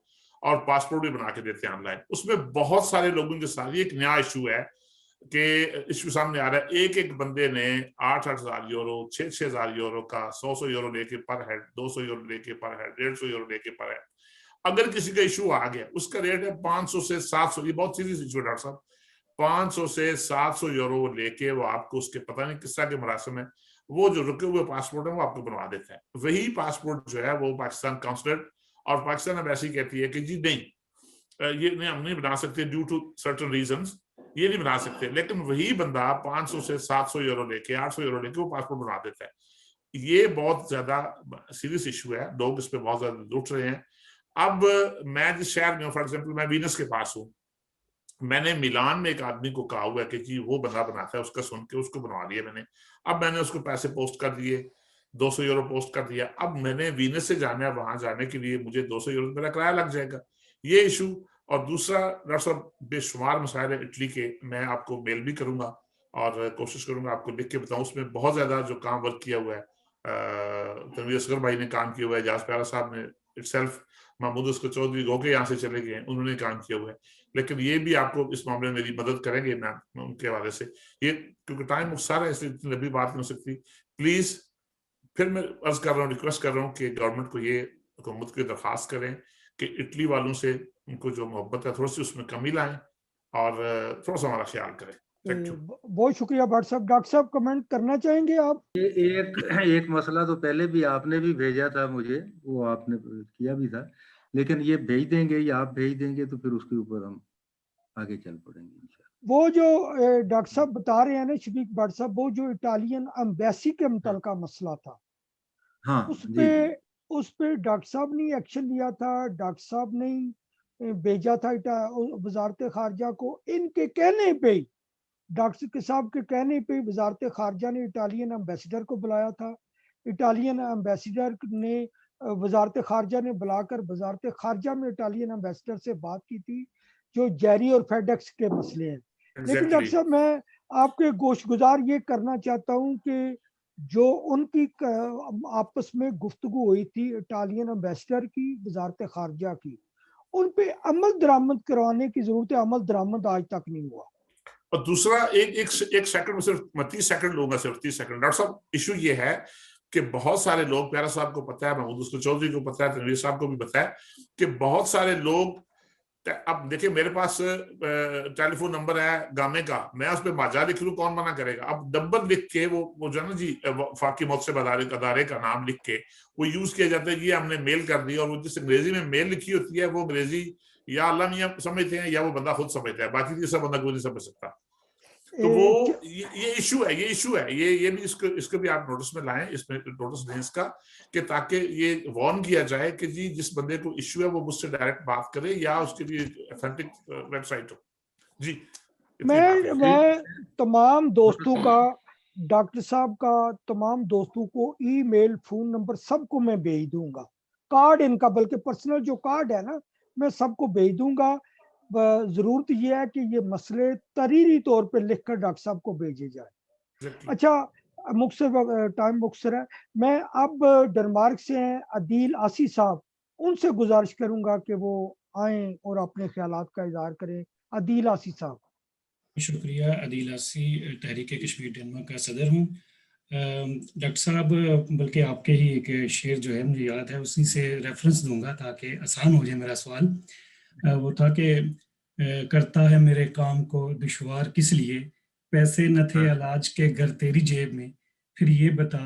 S6: और पासपोर्ट भी बना के देते हैं ऑनलाइन। उसमें बहुत सारे लोगों के साथ एक नया इशू है कि इशू सामने आ रहा है, एक एक बंदे ने 8-8 हज़ार यूरो 6-6 हज़ार यूरो का 100 यूरो लेके पर हेड, 200 यूरो लेके पर हेड, 150 यूरो लेके पर हेड। अगर किसी का इशू आ गया, उसका रेट है 500 से 700, ये बहुत सीरियस इशू है डॉक्टर साहब, 500 से 700 यूरो लेके वो आपको उसके पता नहीं किस तरह के मरासम है, वो जो रुके हुए पासपोर्ट है वो आपको बनवा देता है। वही पासपोर्ट जो है वो पाकिस्तान काउंसलेट और पाकिस्तान एम्बेसी कहती है कि जी नहीं, ये नहीं, हम नहीं बना सकते ड्यू टू सर्टेन रीजंस, ये नहीं बना सकते। लेकिन वही बंदा 500 से 700 यूरो लेके 800 यूरो लेके वो पासपोर्ट बना देता है। ये बहुत ज्यादा सीरियस इशू है, लोग इस पे बहुत ज्यादा लुट रहे हैं। अब मैं जिस शहर में हूँ, फॉर एग्जाम्पल मैं वीनस के पास हूँ, मैंने मिलान में एक आदमी को कहा हुआ है कि जी वो बंदा बनाता है, उसका सुन के उसको बनवा लिया मैंने। अब मैंने उसको पैसे पोस्ट कर दिए, 200 यूरो पोस्ट कर दिया। अब मैंने वीनस से जाना है, वहां जाने के लिए मुझे 200 यूरो मेरा किराया लग जाएगा, ये इशू। और दूसरा डॉक्टर साहब बेशुमार मसाइल है इटली के, मैं आपको मेल भी करूंगा और कोशिश करूंगा आपको लिख के बताऊं। उसमें बहुत ज्यादा जो काम वर्क किया हुआ है, तनवीर असगर भाई ने काम किया हुआ है, जास प्यारा साहब ने इटसेल्फ, महमूद उसको चौधरी गो के यहाँ से चले गए, उन्होंने काम किया हुआ है। लेकिन ये भी आपको इस मामले में मेरी मदद करेंगे मैं उनके हवाले से, ये क्योंकि टाइम मुख्तार है इसलिए इतनी लंबी बात नहीं हो सकती। प्लीज फिर मैं अर्ज कर रहा हूँ, रिक्वेस्ट कर रहा हूँ कि गवर्नमेंट को ये हुकूमत को दरखास्त करें कि इटली वालों से उनको जो मोहब्बत है थोड़ी सी उसमें कमी लाएं और थोड़ा सा हमारा ख्याल करें।
S3: बहुत शुक्रिया भट्ट साहब। डॉक्टर साहब कमेंट करना चाहेंगे आप?
S1: एक मसला तो पहले भी आपने भी भेजा था मुझे, वो आपने किया भी था, लेकिन ये भेज देंगे या आप भेज देंगे तो फिर उसके ऊपर हम आगे चल पड़ेंगे।
S3: वो जो डॉक्टर साहब बता रहे हैं ना शफीक भट्ट साहब, वो जो इटालियन एम्बेसी के मुतल्लिका मसला था,
S1: हाँ,
S3: उस पे डॉक्टर साहब ने एक्शन लिया था, डॉक्टर साहब ने भेजा था वजारत खारजा को। इनके कहने पे, डॉक्टर साहब के कहने पे वजारत खारजा ने इटालियन एम्बेसडर को बुलाया था। इटालियन एम्बेसडर ने वजारत खारजा ने बुलाकर वजारत खारजा में इटालियन एम्बेसडर से बात की थी जो जेरी और फेडेक्स के मसले हैं। लेकिन डॉक्टर साहब मैं आपके गोशगुजार ये करना चाहता हूँ कि जो उनकी आपस में गुफ्तगू हुई थी इटालियन एम्बेसडर की वजारत खारजा की, उन पे अमल दरामद करवाने की जरूरत है। अमल दरामद आज तक नहीं हुआ।
S6: और दूसरा एक सेकंड में सिर्फ 30 सेकंड लूंगा, सिर्फ 30 सेकंड। डॉक्टर साहब इशू ये है कि बहुत सारे लोग, प्यारा साहब को पता है, महमूद उसको चौधरी को पता है, तनवीर साहब को भी पता है कि बहुत सारे लोग, अब देखिए मेरे पास टेलीफोन नंबर है गामे का, मैं उस पर माजा लिख लूं, कौन मना करेगा। अब नंबर लिख के वो जो है ना जी फाकी मौसम अदारे का नाम लिख के वो यूज किया जाता है, ये हमने मेल कर दी, और वो जिस अंग्रेजी में मेल लिखी होती है वो अंग्रेजी या अल्लाह मियां समझते हैं या वो बंदा खुद समझता है, बाकी तीसरा बंदा कोई नहीं समझ सकता। तो वो ये इशू है, ये भी इसको भी आप नोटिस में लाएं, इसमें नोटिस दें इसका, कि ताकि ये वार्न किया जाए कि जी जिस बंदे को इशू है वो मुझसे डायरेक्ट बात करे या उसके लिए ऑथेंटिक वेबसाइट हो। जी
S3: मैं तमाम दोस्तों का, डॉक्टर साहब का तमाम दोस्तों को ईमेल, फोन नंबर सबको मैं भेज दूंगा, कार्ड इनका, बल्कि पर्सनल जो कार्ड है ना मैं सबको भेज दूंगा। जरूरत यह है कि ये मसले तरीरी तौर पे लिखकर डॉक्टर साहब को भेजे जाए। अच्छा, मुख्तर टाइम मुख्तर है, मैं अब डेनमार्क से हैं अदील आसी साहब, उनसे गुजारिश करूंगा कि वो आए और अपने ख्यालात का इजहार करें। अदील आसी साहब।
S7: शुक्रिया। अदील आसी तहरीक कश्मीर डेनमार्क का सदर हूँ। डॉक्टर साहब, बल्कि आपके ही एक शेर जो है मुझे याद है, उसी से रेफरेंस दूंगा ताकि आसान हो जाए मेरा सवाल। वो था कि करता है मेरे काम को दुश्वार किस लिए, पैसे न थे इलाज के घर तेरी जेब में, फिर ये बता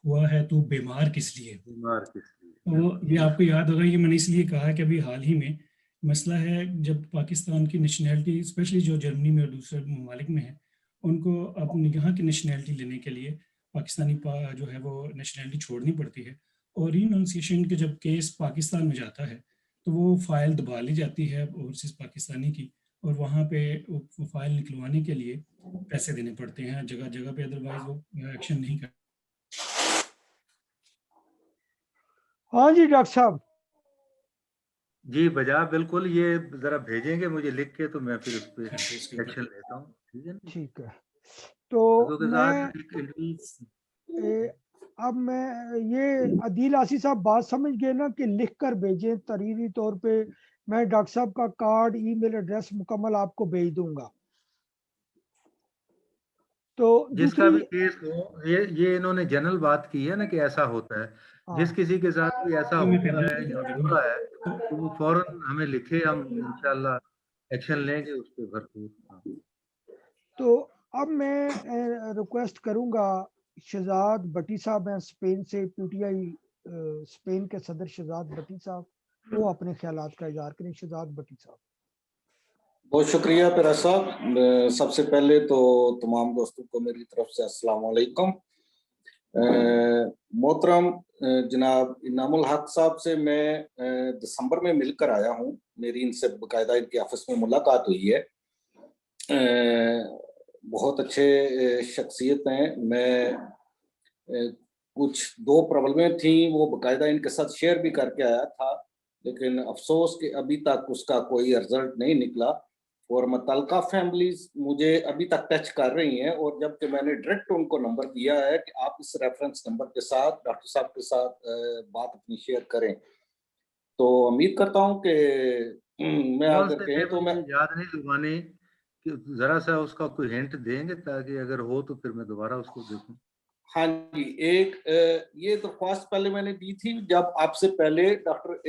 S7: हुआ है तू बीमार किस लिए। तो ये आपको याद होगा, ये मैंने इसलिए कहा कि अभी हाल ही में मसला है, जब पाकिस्तान की नेशनैलिटी, स्पेशली जो जर्मनी में और दूसरे ममालिक में है, उनको अपनी यहाँ की नेशनैलिटी लेने के लिए पाकिस्तानी जो है वो नेशनैलिटी छोड़नी पड़ती है। और रिनाउंसिएशन के जब केस पाकिस्तान में जाता है तो वो फाइल दबा ली जाती है ओवरसीज पाकिस्तानी की, और वहाँ पे वो फाइल निकलवाने के लिए पैसे देने पड़ते हैं जगह जगह पे, अदरवाइज वो एक्शन नहीं कर।
S3: हाँ जी डॉक्टर साहब।
S1: जी बजा, बिल्कुल, ये जरा भेजेंगे मुझे लिख के, तो मैं फिर उस पे एक्शन लेता हूँ, ठीक है ना?
S3: ठीक है, तो
S1: क्योंकि आज
S3: अब मैं ये अदील आसी साहब बात समझ गए ना कि लिख कर भेजें तहरीरी तौर पे। मैं डॉक्टर साहब का कार्ड, ईमेल एड्रेस मुकम्मल आपको भेज दूंगा। तो
S1: जिसका भी
S3: दूसरी,
S1: केस हो, ये इन्होंने जनरल बात की है ना कि ऐसा होता है, जिस किसी के साथ भी ऐसा हुआ है या हो रहा है तो वो फौरन हमें लिखे, हम इंशाल्लाह एक्शन लेंगे उस पर भरपूर।
S3: तो अब मैं रिक्वेस्ट करूंगा, शहजाद भट्टी साहब हैं स्पेन से, पीटीआई स्पेन के सदर शहजाद भट्टी साहब, वो अपने ख्यालात का इजहार करें। शहजाद भट्टी साहब।
S8: बहुत शुक्रिया पिरा साहब। सबसे पहले तो तमाम दोस्तों को मेरी तरफ से अस्सलाम वालेकुम। मोहतरम जनाब इनामुल हक साहब से मैं दिसंबर में मिलकर आया हूँ, मेरी इनसे बाकायदा इनके ऑफिस में मुलाकात हुई है। बहुत अच्छे शख्सियत हैं। मैं कुछ 2 प्रॉब्लमें थी वो बाकायदा इनके साथ शेयर भी करके आया था, लेकिन अफसोस कि अभी तक उसका कोई रिजल्ट नहीं निकला और मुतल्लिका फैमिलीज मुझे अभी तक टच कर रही हैं, और जबकि मैंने डायरेक्ट उनको नंबर दिया है कि आप इस रेफरेंस नंबर के साथ डॉक्टर साहब के साथ बात अपनी शेयर करें। तो उम्मीद करता हूं कि मैं अगर कहें तो मैं
S1: याद नहीं जुबानी कि जरा सा उसका कोई हिंट देंगे ताकि अगर हो तो फिर मैं दोबारा उसको देखूं।
S8: हाँ जी, एक ये दरख्वास्त पहले मैंने दी थी जब आपसे पहले डॉक्टर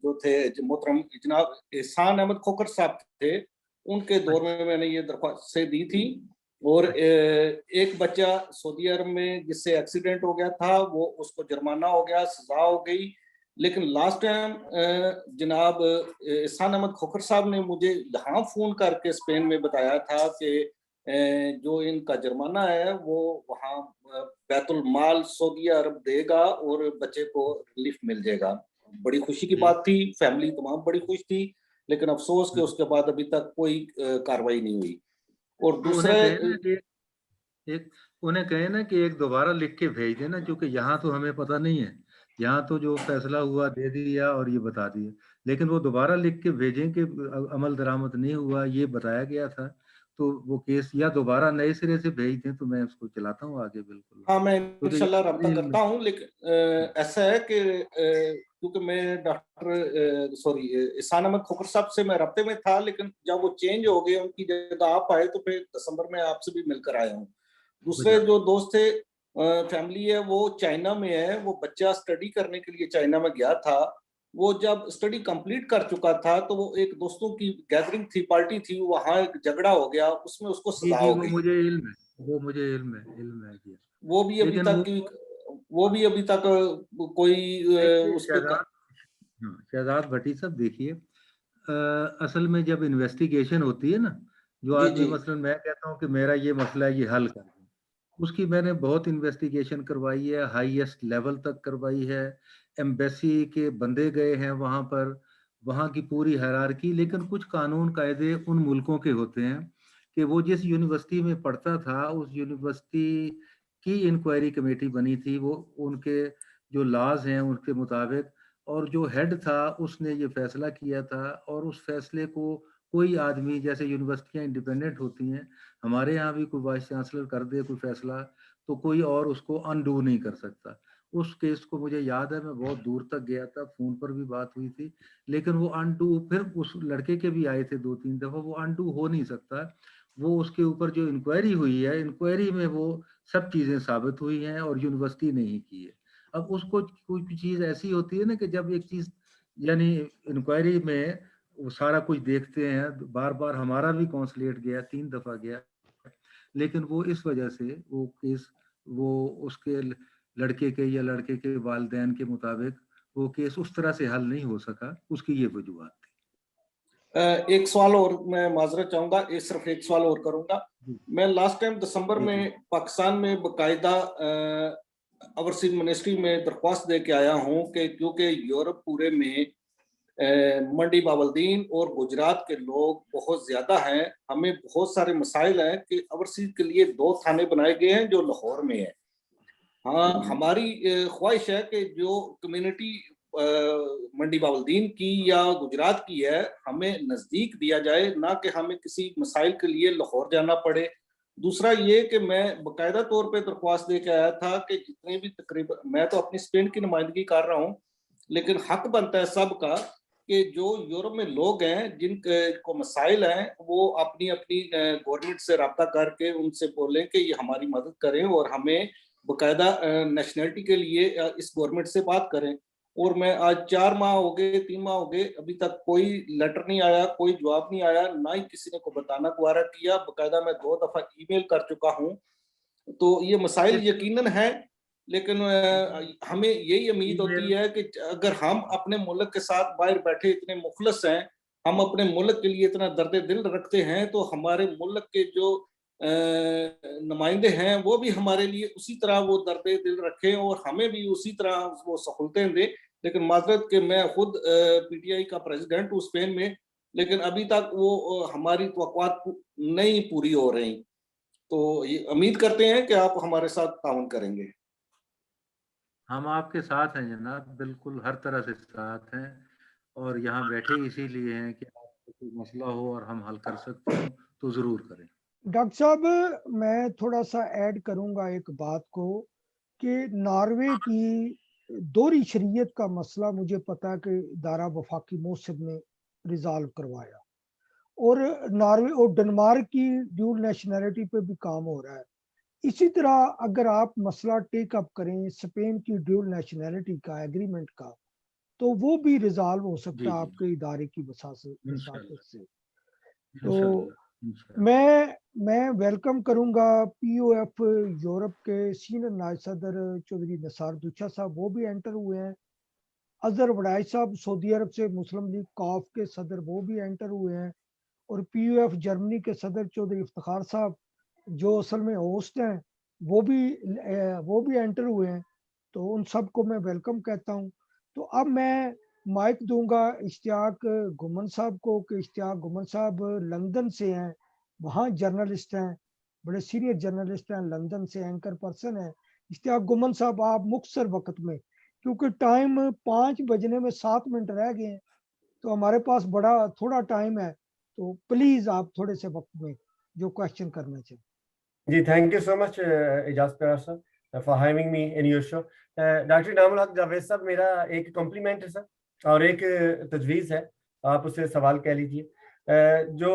S8: जो थे मोहतरम जनाब एहसान अहमद खोखर साहब थे, उनके दौर में मैंने ये दरख्वास्त से दी थी। और एक बच्चा सऊदी अरब में जिससे एक्सीडेंट हो गया था, वो उसको जुर्माना हो गया, सजा हो गई। लेकिन लास्ट टाइम जनाब एहसान अहमद खोखर साहब ने मुझे यहाँ फोन करके स्पेन में बताया था कि जो इनका जुर्माना है वो वहाँ बैतुल माल सऊदी अरब देगा और बच्चे को रिलीफ मिल जाएगा। बड़ी खुशी की बात थी, फैमिली तमाम बड़ी खुश थी, लेकिन अफसोस कि उसके बाद अभी तक कोई कार्रवाई नहीं हुई। और दूसरे
S1: उन्हें कहे ना कि एक दोबारा लिख के भेज देना, क्योंकि यहाँ तो हमें पता नहीं है, यहाँ तो जो फैसला हुआ दे दिया और ये बता दिया, लेकिन वो दोबारा लिख के भेजें कि अमल दरामद नहीं हुआ, ये बताया गया था, तो वो केस या दोबारा नए सिरे से भेज दें तो मैं उसको चलाता हूँ आगे। बिल्कुल
S8: हाँ, मैं इंशाल्लाह रब्ता करता हूँ। लेकिन ऐसा है कि क्योंकि मैं डॉक्टर एहसान अहमद खोखर साहब से मैं रब्ते में था, लेकिन जब वो चेंज हो गए, उनकी जगह आप आए, तो फिर दिसंबर में आपसे भी मिलकर आया हूँ। दूसरे जो दोस्त थे फैमिली है, वो चाइना में है, वो बच्चा स्टडी करने के लिए चाइना में गया था। वो जब स्टडी कंप्लीट कर चुका था तो वो एक दोस्तों की गैदरिंग थी, पार्टी थी, वहां एक झगड़ा हो गया, उसमें उसको सजा हो गई।
S1: मुझे इल्म है जी।
S8: वो भी अभी तक कोई उस पे
S1: शहजाद भट्टी साहब देखिए, असल में जब इन्वेस्टिगेशन होती है ना, जो आदमी मसलन मैं कहता हूँ कि मेरा ये मसला है, ये हल कर दूं, उसकी मैंने बहुत इन्वेस्टिगेशन करवाई है, हाईएस्ट लेवल तक करवाई है, एम्बेसी के बंदे गए हैं वहां पर, वहां की पूरी हायरार्की। लेकिन कुछ कानून कायदे उन मुल्कों के होते हैं कि वो जिस यूनिवर्सिटी में पढ़ता था, उस यूनिवर्सिटी की इंक्वायरी कमेटी बनी थी, वो उनके जो लॉज हैं उनके मुताबिक, और जो हेड था उसने ये फैसला किया था, और उस फैसले को कोई आदमी, जैसे यूनिवर्सिटियां इंडिपेंडेंट होती हैं, हमारे यहाँ भी कोई वाइस चांसलर कर दे कोई फैसला तो कोई और उसको अनडू नहीं कर सकता। उस केस को मुझे याद है, मैं बहुत दूर तक गया था, फोन पर भी बात हुई थी, लेकिन वो अनडू, फिर उस लड़के के भी आए थे 2-3 दफा, वो अनडू हो नहीं सकता। वो उसके ऊपर जो इंक्वायरी हुई है, इंक्वायरी में वो सब चीजें साबित हुई हैं और यूनिवर्सिटी ने ही की है। अब उसको कोई चीज ऐसी होती है ना कि जब एक चीज यानी इंक्वायरी में वो सारा कुछ देखते हैं, बार बार हमारा भी कौंसलेट गया, 3 दफा गया, लेकिन वो इस वजह से वो केस, वो उसके लड़के के या लड़के के वालिदैन के मुताबिक वो केस उस तरह से हल नहीं हो सका, उसकी ये वजूहत थी।
S8: एक सवाल और मैं माजरत चाहूंगा, सिर्फ एक सवाल और करूंगा। मैं लास्ट टाइम दिसंबर में पाकिस्तान में बाकायदा ओवरसीज मिनिस्ट्री में दरख्वास्त दे के आया हूं कि क्योंकि यूरोप पूरे में मंडी बावलदीन और गुजरात के लोग बहुत ज्यादा हैं, हमें बहुत सारे मसाइल हैं कि ओवरसीज के लिए 2 थाने बनाए गए हैं जो लाहौर में है। हाँ, हमारी ख्वाहिश है कि जो कम्युनिटी मंडी बाउलदीन की या गुजरात की है, हमें नज़दीक दिया जाए, ना कि हमें किसी मसाइल के लिए लाहौर जाना पड़े। दूसरा ये कि मैं बाकायदा तौर पे दरख्वास्त दे के आया था कि जितने भी तकरीबन, मैं तो अपनी स्पेन की नुमाइंदगी कर रहा हूँ, लेकिन हक बनता है सबका कि जो यूरोप में लोग हैं जिन को मसाइल हैं, वो अपनी अपनी गवर्नमेंट से रब्ता करके उनसे बोलें कि ये हमारी मदद करें और हमें बाकायदा नेशनलिटी के लिए इस गवर्नमेंट से बात करें। और मैं आज 4 माह हो गए, 3 माह हो गए, अभी तक कोई लेटर नहीं आया, कोई जवाब नहीं आया, ना ही किसी ने को बताना गुवारा किया। बाकायदा मैं 2 दफा ईमेल कर चुका हूँ। तो ये मसाइल यकीनन है, लेकिन हमें यही उम्मीद होती है कि अगर हम अपने मुल्क के साथ बाहर बैठे इतने मुखलस हैं, हम अपने मुल्क के लिए इतना दर्द दिल रखते हैं, तो हमारे मुल्क के जो नुमाइंदे हैं वो भी हमारे लिए उसी तरह वो दर्द दिल रखें और हमें भी उसी तरह वो सहूलतें दें। लेकिन माजरत कि मैं खुद पीटीआई का प्रेसिडेंट हूँ स्पेन में, लेकिन अभी तक वो हमारी तवक्कुआत नहीं पूरी हो रही। तो ये उम्मीद करते हैं कि आप हमारे साथ ताउन करेंगे।
S1: हम आपके साथ हैं जनाब, बिल्कुल हर तरह से साथ हैं, और यहाँ बैठे इसीलिए हैं कि आपको कोई मसला हो और हम हल कर सकते हो तो ज़रूर करें।
S3: डॉक्टर साहब, मैं थोड़ा सा ऐड करूंगा एक बात को कि नॉर्वे की दोहरी शरीयत का मसला मुझे पता है कि दारा वफाकी मोहसिब ने रिजॉल्व करवाया, और नॉर्वे और डेनमार्क की ड्यूल नेशनैलिटी पे भी काम हो रहा है। इसी तरह अगर आप मसला टेक अप करें स्पेन की ड्यूल नेशनैलिटी का एग्रीमेंट का, तो वो भी रिजॉल्व हो सकता है आपके इदारे की वसातत से। तो मैं वेलकम करूंगा पीओएफ यूरोप के सीनियर नायब सदर चौधरी निसार दुच्छा साहब, वो भी एंटर हुए हैं। अजहर वड़ाई साहब सऊदी अरब से मुस्लिम लीग कॉफ के सदर, वो भी एंटर हुए हैं। और पीओएफ जर्मनी के सदर चौधरी इफ्तिखार साहब जो असल में होस्ट हैं, वो भी एंटर हुए हैं। तो उन सबको मैं वेलकम कहता हूं। तो अब मैं माइक दूंगा इश्तियाक गुमन साहब को कि इश्तियाक गुमन साहब लंदन से हैं, वहाँ जर्नलिस्ट हैं, बड़े सीनियर जर्नलिस्ट हैं, लंदन से एंकर पर्सन है। इश्तियाक गुमन साहब, आप मुख्तसर वक्त में, क्योंकि टाइम 5 बजने में 7 मिनट रह गए हैं, तो हमारे पास बड़ा थोड़ा टाइम है, तो प्लीज आप थोड़े से वक्त में जो क्वेश्चन करना चाहिए।
S9: जी, thank you so much Ijaz प्यार sir for having me in your show. Doctor Inamul Haq Javed साहब, मेरा एक कॉम्प्लीमेंट है सर और एक तजवीज़ है, आप उसे सवाल कह लीजिए। जो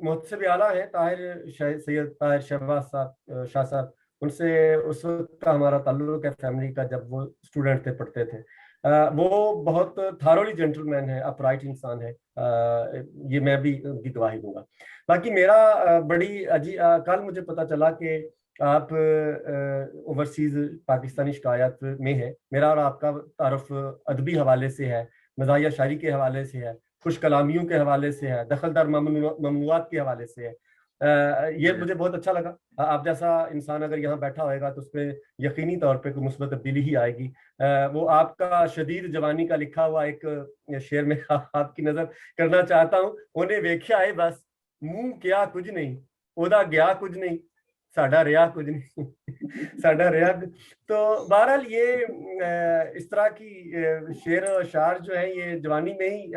S9: मुहतसिब आला है सैयद ताहिर शहबाज साहब शाह साहब, उनसे उस वक्त का हमारा ताल्लुक है फैमिली का, जब वो स्टूडेंट थे, पढ़ते थे। वो बहुत थारोली जेंटलमैन है, अपराइट इंसान है, ये मैं भी उनकी गवाही दूंगा। बाकी मेरा बड़ी कल मुझे पता चला कि आप ओवरसीज पाकिस्तानी शिकायत में है। मेरा और आपका तारुफ अदबी हवाले से है, मज़ाहिया शायरी के हवाले से है, खुश कलामियों के हवाले से है, दखलदार ममनुआत के हवाले से है। ये मुझे बहुत अच्छा लगा। आप जैसा इंसान अगर यहाँ बैठा होएगा तो उसमें यकीनी तौर पे कोई मुस्बत तब्दीली ही आएगी। वो आपका शदीद जवानी का लिखा हुआ एक शेर में आपकी नजर करना चाहता हूँ। उन्हें वेख्या है बस मुंह क्या कुछ नहीं, ओदा गया कुछ नहीं, साडा रिया कुछ नहीं साडा रिया। तो बहरहाल ये इस तरह की शेर और शार जो है ये जवानी में ही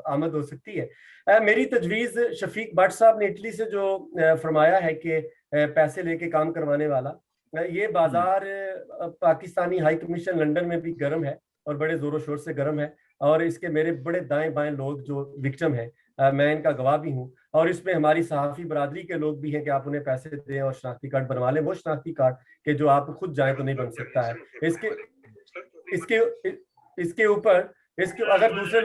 S9: आमद हो सकती है। मेरी तजवीज़ शफीक भट्ट साहब ने इटली से जो फरमाया है कि पैसे लेके काम करवाने वाला, ये बाजार पाकिस्तानी हाई कमीशन लंदन में भी गर्म है और बड़े जोरों शोर से गर्म है, और इसके मेरे बड़े दाएं बाएं लोग जो विक्टिम है, मैं इनका गवाह भी हूँ। और इसमें हमारी सहाफ़ी बरादरी के लोग भी हैं कि आप उन्हें पैसे दें और शनाख्ती कार्ड बनवा लें, वो शनाख्ती कार्ड के जो आप खुद जाएं तो नहीं बन सकता है। इसके ऊपर अगर दूसरे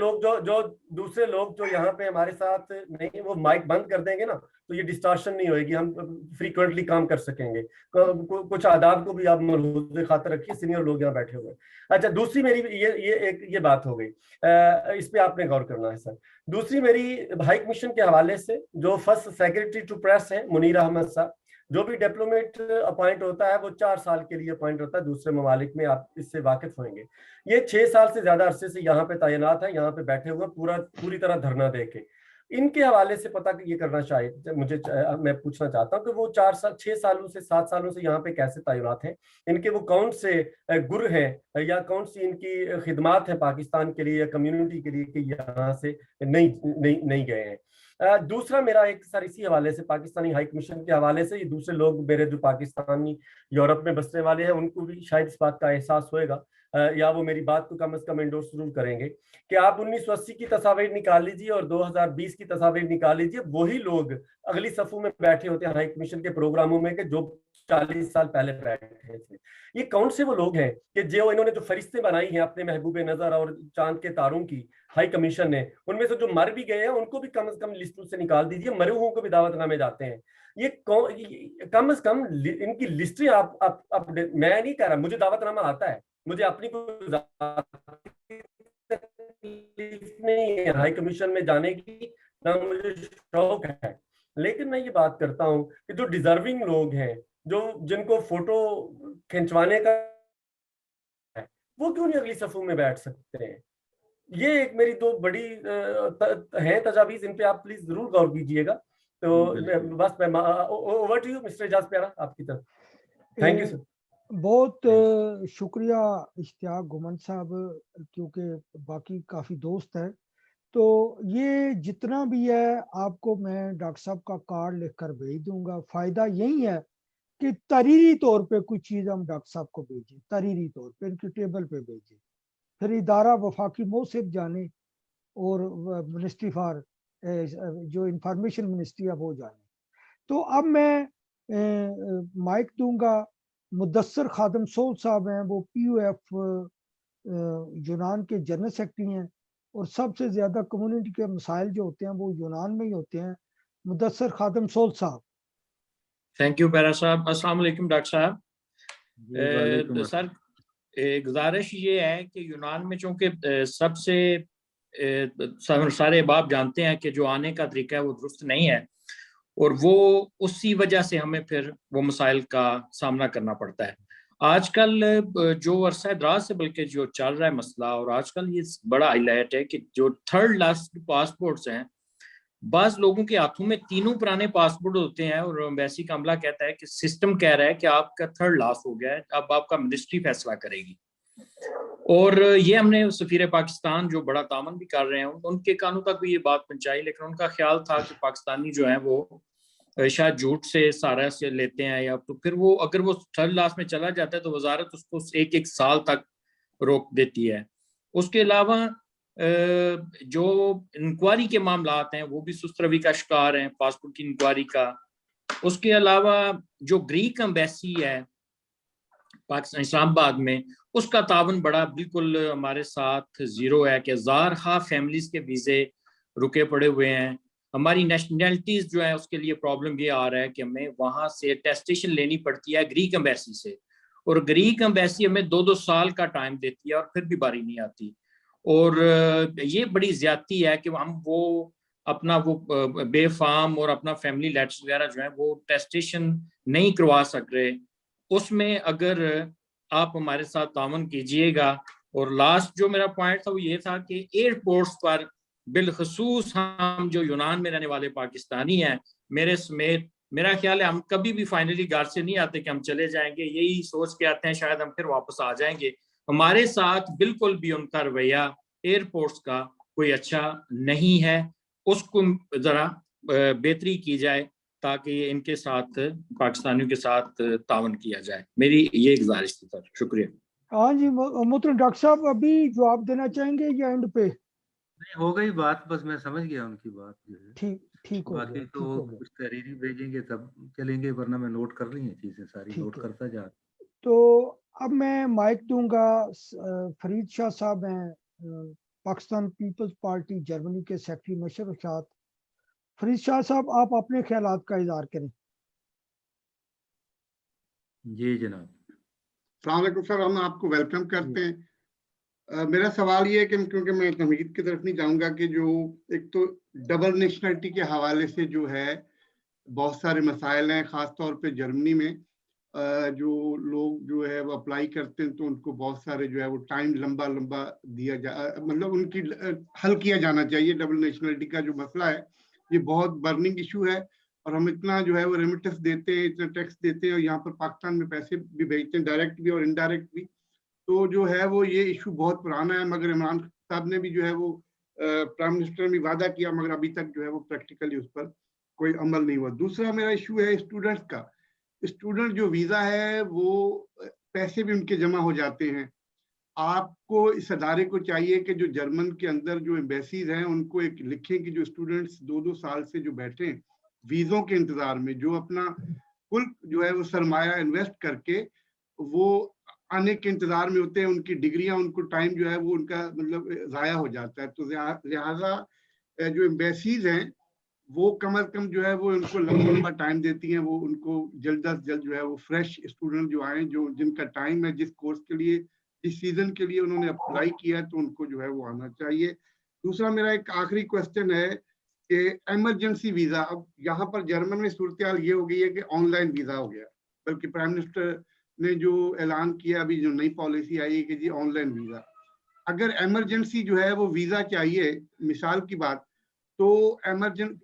S9: लोग जो यहाँ पे हमारे साथ नहीं, वो माइक बंद कर देंगे ना, तो ये डिस्टॉर्शन नहीं होएगी, हम फ्रीक्वेंटली काम कर सकेंगे। कुछ आदाब को भी आप मलहूज़ खातर रखिए, सीनियर लोग यहाँ बैठे हुए। अच्छा, दूसरी मेरी ये बात हो गई, इस पे आपने गौर करना है सर। दूसरी मेरी हाई कमीशन के हवाले से जो फर्स्ट सेक्रेटरी टू प्रेस है मुनीर अहमद साहब, जो भी डिप्लोमेट अपॉइंट होता है वो 4 साल के लिए अपॉइंट होता है दूसरे ममालिक में, आप इससे वाकिफ होंगे। ये 6 साल से ज्यादा अरसे से यहाँ पे तैनात है, यहाँ पे बैठे हुए पूरी तरह धरना दे के। इनके हवाले से पता ये करना चाहिए, मैं पूछना चाहता हूँ कि वो 6 सालों से 7 सालों से यहाँ पे कैसे तैनात हैं, इनके वो कौन से गुर हैं या कौन सी इनकी खिदमात है पाकिस्तान के लिए या कम्युनिटी के लिए कि यहाँ से नहीं गए हैं। दूसरा मेरा एक सर इसी हवाले से पाकिस्तानी हाई कमीशन के हवाले से, ये दूसरे लोग मेरे जो पाकिस्तानी यूरोप में बसने वाले हैं उनको भी शायद इस बात का एहसास होएगा या वो मेरी बात को कम से कम इंडोर्स जरूर करेंगे कि आप 1980 की तस्वीर निकाल लीजिए और 2020 की तस्वीर निकाल लीजिए, वही लोग अगली सफों में बैठे होते हैं हाई कमीशन के प्रोग्रामों में कि जो 40 साल पहले बैठे थे। ये कौन से वो लोग हैं कि जो इन्होंने जो फरिश्ते बनाई हैं अपने महबूब नजर और चांद के तारों की हाई कमीशन ने, उनमें से जो मर भी गए हैं उनको भी कम से कम लिस्ट से निकाल दीजिए, मरे हुओं को भी दावतनामे जाते हैं। ये कम से कम इनकी लिस्टें आप मैं नहीं कह रहा, मुझे दावतनामा आता है, मुझे अपनी नहीं है हाई कमीशन में जाने की, ना मुझे शौक है, लेकिन मैं ये बात करता हूं कि जो डिजर्विंग लोग हैं, जो जिनको फोटो खिंचवाने का है, वो क्यों नहीं अगली सफों में बैठ सकते हैं? ये एक मेरी दो बड़ी है तजावीज, इन पे आप प्लीज जरूर गौर कीजिएगा। तो बस मैं over to you mister Ejaz प्यारा, आपकी तरफ। Thank you sir.
S3: बहुत शुक्रिया इश्तियाक गुमन साहब, क्योंकि बाकी काफ़ी दोस्त हैं। तो ये जितना भी है आपको मैं डॉक्टर साहब का कार्ड लिखकर भेज दूंगा। फ़ायदा यही है कि तहरीरी तौर पे कुछ चीज़ हम डॉक्टर साहब को भेजें, तहरीरी तौर पे इनकी टेबल पे भेजें, फिर इदारा वफाकी मोहसिब जाने और मिनिस्ट्री फॉर जो इंफॉर्मेशन मिनिस्ट्री है वो जाने। तो अब मैं माइक दूंगा मुदस्सर खादम सोल साहब हैं, वो POF यूनान के जनरल सेक्रेटरी हैं और सबसे ज्यादा कम्युनिटी के मसाइल जो होते हैं वो यूनान में ही होते हैं। मुदस्सर खादम सोल साहब।
S10: थैंक यू पैरा साहब। अस्सलाम वालेकुम डॉक्टर साहब। सर गुजारिश ये है कि यूनान में चूंकि सबसे सारे बाप जानते हैं कि जो आने का तरीका है वो दुरुस्त नहीं है और वो उसी वजह से हमें फिर वो मसाइल का सामना करना पड़ता है। आजकल जो अरसा दराज से बल्कि जो चल रहा है मसला, और आजकल ये बड़ा हाईलाइट है कि जो थर्ड लास्ट पासपोर्ट्स हैं, बाज लोगों के हाथों में तीनों पुराने पासपोर्ट होते हैं और एम्बेसी का अमला कहता है कि सिस्टम कह रहा है कि आपका थर्ड लास्ट हो गया है, अब आपका मिनिस्ट्री फैसला करेगी। और ये हमने सफीर पाकिस्तान जो बड़ा तामन भी कर रहे हैं उनके कानों तक भी ये बात पहुंचाई, लेकिन उनका ख्याल था कि पाकिस्तानी जो है वो शायद झूठ से सहारा से लेते हैं, या तो फिर वो अगर वो थर्ड लास्ट में चला जाता है तो वजारत उसको 1-1 साल तक रोक देती है। उसके अलावा जो इंक्वायरी के मामलात हैं वो भी सुस्त रवि का शिकार हैं, पासपोर्ट की इंक्वायरी का। उसके अलावा जो ग्रीक एम्बेसी है पाकिस्तान इस्लामाबाद में, उसका तावन बड़ा बिल्कुल हमारे साथ जीरो है कि ज़ार खा फैमिलीज के वीज़े रुके पड़े हुए हैं। हमारी नेशनैलिटीज जो है उसके लिए प्रॉब्लम ये आ रहा है कि हमें वहाँ से टेस्टेशन लेनी पड़ती है ग्रीक एम्बेसी से, और ग्रीक एम्बेसी हमें 2-2 साल का टाइम देती है और फिर भी बारी नहीं आती। और ये बड़ी ज्यादती है कि हम वो अपना वो बेफाम और अपना फैमिली लेटर्स वगैरह जो है वो टेस्टेशन नहीं करवा सक रहे। उसमें अगर आप हमारे साथ तावन कीजिएगा। और लास्ट जो मेरा पॉइंट था वो ये था कि एयरपोर्ट्स पर बिलखसूस हम जो यूनान में रहने वाले पाकिस्तानी हैं, मेरे समेत, मेरा ख्याल है हम कभी भी फाइनली घर से नहीं आते कि हम चले जाएंगे, यही सोच के आते हैं शायद हम फिर वापस आ जाएंगे। हमारे साथ बिल्कुल भी उनका रवैया एयरपोर्ट्स का कोई अच्छा नहीं है, उसको जरा बेहतरी की जाए ताकि इनके साथ पाकिस्तानियों के साथ तावन किया जाए। मेरी ये गुजारिश थी सर। शुक्रिया।
S3: हाँ जी मोहतरम डॉक्टर साहब, अभी जवाब देना चाहेंगे या एंड पे?
S1: नहीं, हो गई बात, बस मैं समझ गया उनकी बात जो है।
S3: ठीक हो
S1: बाकी
S3: गया,
S1: तो कुछ तहरीरी भेजेंगे तब चलेंगे, वरना मैं नोट कर रही है चीजें सारी, नोट करता जा।
S3: तो अब मैं माइक दूंगा फरीद शाह साहब हैं, पाकिस्तान पीपल्स पार्टी जर्मनी के सेक्रेटरी नशर इरशाद। फरीद शाह साहब, आप अपने ख्यालात का इज़हार करें।
S1: जी जनाब।
S11: अस्सलाम वालेकुम सर, हम आपको वेलकम करते हैं। मेरा सवाल ये है कि क्योंकि मैं तमहीद की तरफ नहीं जाऊंगा कि जो एक तो डबल नेशनलिटी के हवाले से जो है बहुत सारे मसाइल हैं, ख़ास तौर पे जर्मनी में जो लोग जो है वो अप्लाई करते हैं तो उनको बहुत सारे जो है वो टाइम लंबा दिया जा, मतलब उनकी हल किया जाना चाहिए डबल नेशनलिटी का जो मसला है। ये बहुत बर्निंग इशू है, और हम इतना जो है वो रेमिटेंस देते हैं, इतना टैक्स देते हैं, और यहाँ पर पाकिस्तान में पैसे भी भेजते हैं, डायरेक्ट भी और इनडायरेक्ट भी। तो जो है वो ये इशू बहुत पुराना है, मगर इमरान साहब ने भी जो है वो प्राइम मिनिस्टर ने भी वादा किया, मगर अभी तक जो है वो प्रैक्टिकली उस पर कोई अमल नहीं हुआ। दूसरा मेरा इशू है स्टूडेंट्स का। स्टूडेंट जो वीजा है वो पैसे भी उनके जमा हो जाते हैं। आपको इस अदारे को चाहिए कि जो जर्मन के अंदर जो एम्बेसीज हैं उनको एक लिखें कि जो स्टूडेंट्स 2-2 साल से जो बैठे हैं वीजों के इंतजार में, जो अपना फुल जो है वो सरमाया इन्वेस्ट करके वो आने के इंतजार में होते हैं, उनकी डिग्रियां, उनको टाइम जो है वो उनका मतलब ज़ाया हो जाता है। तो लिहाजा जो एम्बेसीज हैं वो कम अज कम जो है वो उनको लंबा टाइम देती हैं, वो उनको जल्द अज जल्द जो है वो फ्रेश स्टूडेंट जो आए, जो जिनका टाइम है, जिस कोर्स के लिए, जिस सीजन के लिए उन्होंने अप्लाई किया, तो उनको जो है वो आना चाहिए। दूसरा मेरा एक आखिरी क्वेश्चन है कि इमरजेंसी वीजा, अब यहाँ पर जर्मन में सूरत हाल ये हो गई है कि ऑनलाइन वीजा हो गया, बल्कि प्राइम मिनिस्टर ने जो ऐलान किया, अभी जो नई पॉलिसी आई है कि जी ऑनलाइन वीजा, अगर इमरजेंसी जो है वो वीजा चाहिए, मिसाल की बात, तो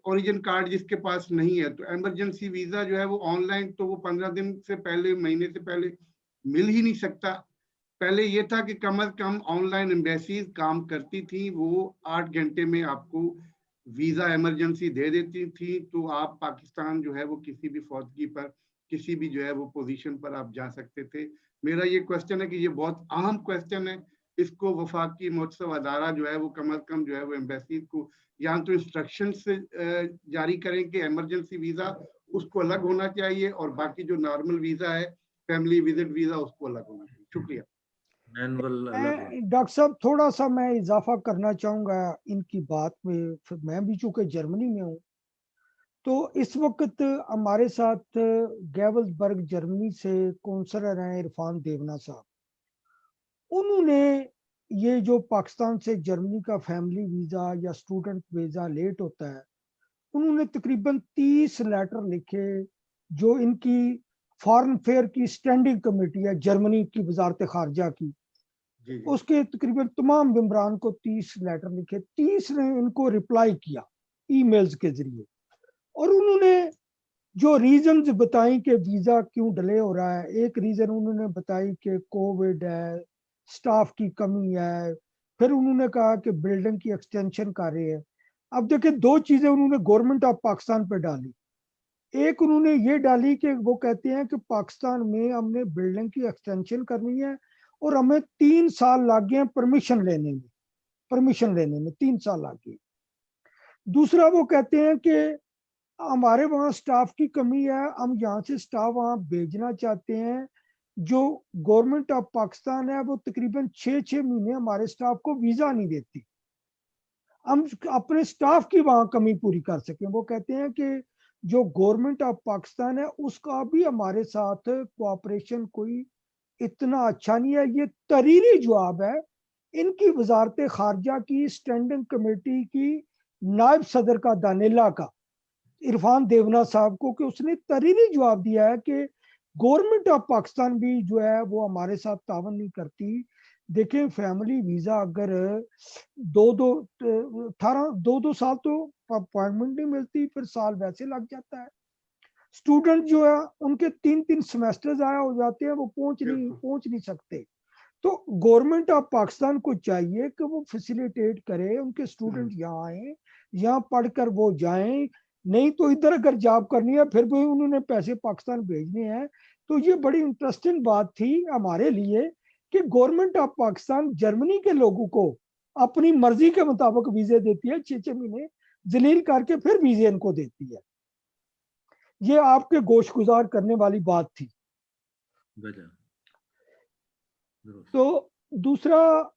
S11: ओरिजिन कार्ड जिसके पास नहीं है, तो इमरजेंसी वीजा जो है वो ऑनलाइन, तो वो 15 दिन से पहले, महीने से पहले मिल ही नहीं सकता। पहले ये था कि कम अज कम ऑनलाइन एम्बेसीज काम करती थी, वो 8 घंटे में आपको वीजा इमरजेंसी दे देती थी, तो आप पाकिस्तान जो है वो किसी भी फौजगी पर, किसी भी जो है वो पोजीशन पर आप जा सकते थे। मेरा ये क्वेश्चन है कि ये बहुत अहम क्वेश्चन है, इसको वफाकी मुतसब अदारा जो है वो कम अज कम जो है वो एम्बेसी को या तो इंस्ट्रक्शन से जारी करें कि इमरजेंसी वीजा उसको अलग होना चाहिए, और बाकी जो नॉर्मल वीजा है, फैमिली विजिट वीजा, उसको अलग होना चाहिए। शुक्रिया।
S3: डॉक्टर साहब थोड़ा सा मैं इजाफा करना चाहूंगा इनकी बात में, फिर मैं भी चूंकि जर्मनी में हूँ, तो इस वक्त हमारे साथ गैवल्सबर्ग जर्मनी से काउंसलर हैं इरफान देवना साहब। उन्होंने ये जो पाकिस्तान से जर्मनी का फैमिली वीजा या स्टूडेंट वीजा लेट होता है, उन्होंने तकरीबन 30 लेटर लिखे, जो इनकी फॉरेन अफेयर की स्टैंडिंग कमेटी है जर्मनी की वजारत खारजा की, उसके तकरीबन तमाम मेंबरान को 30 लेटर लिखे, 30 ने इनको रिप्लाई किया ईमेल्स के जरिए, और उन्होंने जो रीजंस बताई कि वीजा क्यों डिले हो रहा है। एक रीजन उन्होंने बताई कि कोविड है, स्टाफ की कमी है, फिर उन्होंने कहा कि बिल्डिंग की एक्सटेंशन कर रहे हैं। अब देखिए, दो चीजें उन्होंने गवर्नमेंट ऑफ पाकिस्तान पे डाली। एक उन्होंने ये डाली कि वो कहते हैं कि पाकिस्तान में हमने बिल्डिंग की एक्सटेंशन करनी है और हमें 3 साल लग गए परमिशन लेने में 3 साल लग गए। दूसरा वो कहते हैं कि हमारे वहाँ स्टाफ की कमी है, हम यहाँ से स्टाफ वहाँ भेजना चाहते हैं। जो गवर्नमेंट ऑफ पाकिस्तान है वो तकरीबन 6-6 महीने हमारे स्टाफ को वीजा नहीं देती, हम अपने स्टाफ की वहाँ कमी पूरी कर सकें। वो कहते हैं कि जो गवर्नमेंट ऑफ पाकिस्तान है उसका भी हमारे साथ कोऑपरेशन कोई इतना अच्छा नहीं है। ये तहरीरी जवाब है इनकी वजारत खारजा की स्टैंडिंग कमेटी की नायब सदर का, दानिला का, इरफान देवना साहब को, कि उसने तहरीरी जवाब दिया है कि गवर्नमेंट ऑफ पाकिस्तान भी जो है वो हमारे साथ तावन नहीं करती। देखें, फैमिली वीजा अगर 2-2 साल तो अपॉइंटमेंट नहीं मिलती, फिर साल वैसे लग जाता है। स्टूडेंट जो है उनके 3-3 सेमेस्टर ज़ाया हो जाते हैं, वो पहुंच नहीं सकते। तो गवर्नमेंट ऑफ पाकिस्तान को चाहिए कि वो फैसिलिटेट करे, उनके स्टूडेंट यहाँ आए, यहाँ पढ़कर वो जाएं। नहीं तो इधर अगर जॉब करनी है फिर भी उन्होंने पैसे पाकिस्तान भेजने हैं। तो ये बड़ी इंटरेस्टिंग बात थी हमारे लिए कि गवर्नमेंट ऑफ पाकिस्तान जर्मनी के लोगों को अपनी मर्जी के मुताबिक वीजे देती है, 6-6 महीने जलील करके फिर वीजे इनको देती है। ये आपके गोशगुजार करने वाली बात थी। तो दूसरा,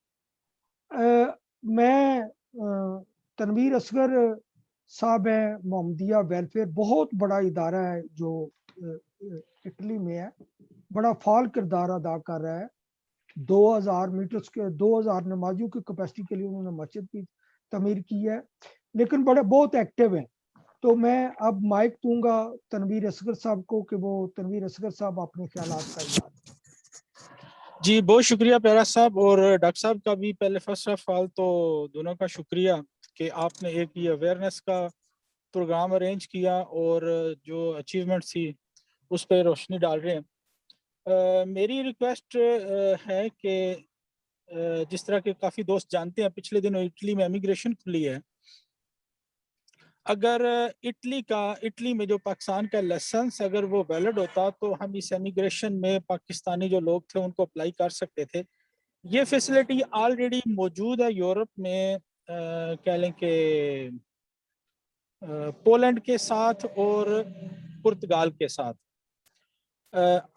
S3: मैं तनवीर असगर साहब हैं, मोहम्मदिया वेलफेयर बहुत बड़ा इदारा है जो इटली में है, बड़ा फाल किरदार अदा कर रहा है। 2000 मीटर्स के 2000 नमाजियों की कैपेसिटी के लिए उन्होंने मस्जिद की तमीर की है, लेकिन बहुत एक्टिव है। तो मैं अब माइक दूंगा तनवीर असगर साहब को कि वो तनवीर असगर साहब अपने ख्यालात का इज़हार।
S12: जी बहुत शुक्रिया प्यारा साहब, और डॉक्टर साहब का भी पहले फर्स्ट ऑफ ऑल तो दोनों का शुक्रिया कि आपने एक ये अवेयरनेस का प्रोग्राम अरेंज किया और जो अचीवमेंट थी उस पर रोशनी डाल रहे हैं। मेरी रिक्वेस्ट है कि जिस तरह के काफ़ी दोस्त जानते हैं, पिछले दिनों इटली में इमिग्रेशन खुली है। अगर इटली में जो पाकिस्तान का लाइसेंस अगर वो वैलिड होता तो हम इस इमिग्रेशन में पाकिस्तानी जो लोग थे उनको अप्लाई कर सकते थे। ये फैसिलिटी ऑलरेडी मौजूद है यूरोप में, कह लें कि पोलैंड के साथ और पुर्तगाल के साथ।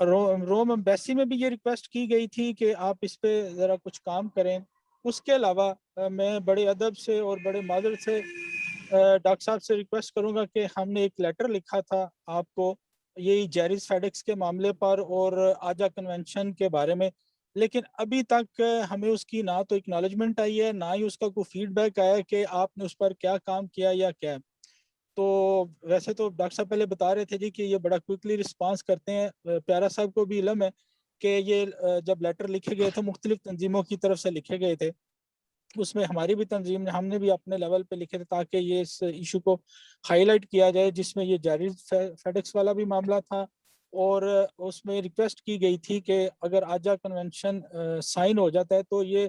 S12: रोम एम्बेसी में भी ये रिक्वेस्ट की गई थी कि आप इस पे ज़रा कुछ काम करें। उसके अलावा मैं बड़े अदब से और बड़े मादर से डॉक्टर साहब से रिक्वेस्ट करूंगा कि हमने एक लेटर लिखा था आपको यही जेरिस फेडेक्स के मामले पर और आजा कन्वेंशन के बारे में, लेकिन अभी तक हमें उसकी ना तो एक्नॉलेजमेंट आई है, ना ही उसका कोई फीडबैक आया कि आपने उस पर क्या काम किया या क्या। तो वैसे तो डॉक्टर साहब पहले बता रहे थे जी कि ये बड़ा क्विकली रिस्पांस करते हैं। प्यारा साहब को भी इल्म है कि ये जब लेटर लिखे गए थे मुख्तलिफ तंजीमों की तरफ से लिखे गए थे, उसमें हमारी भी तंजीम ने, हमने भी अपने लेवल पे लिखे थे ताकि ये इस इशू को हाईलाइट किया जाए, जिसमें ये जारी फेडेक्स वाला भी मामला था और उसमें रिक्वेस्ट की गई थी कि अगर आजा कन्वेंशन साइन हो जाता है तो ये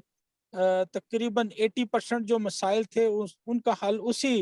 S12: तकरीबन 80% जो मसाइल थे उनका हल उसी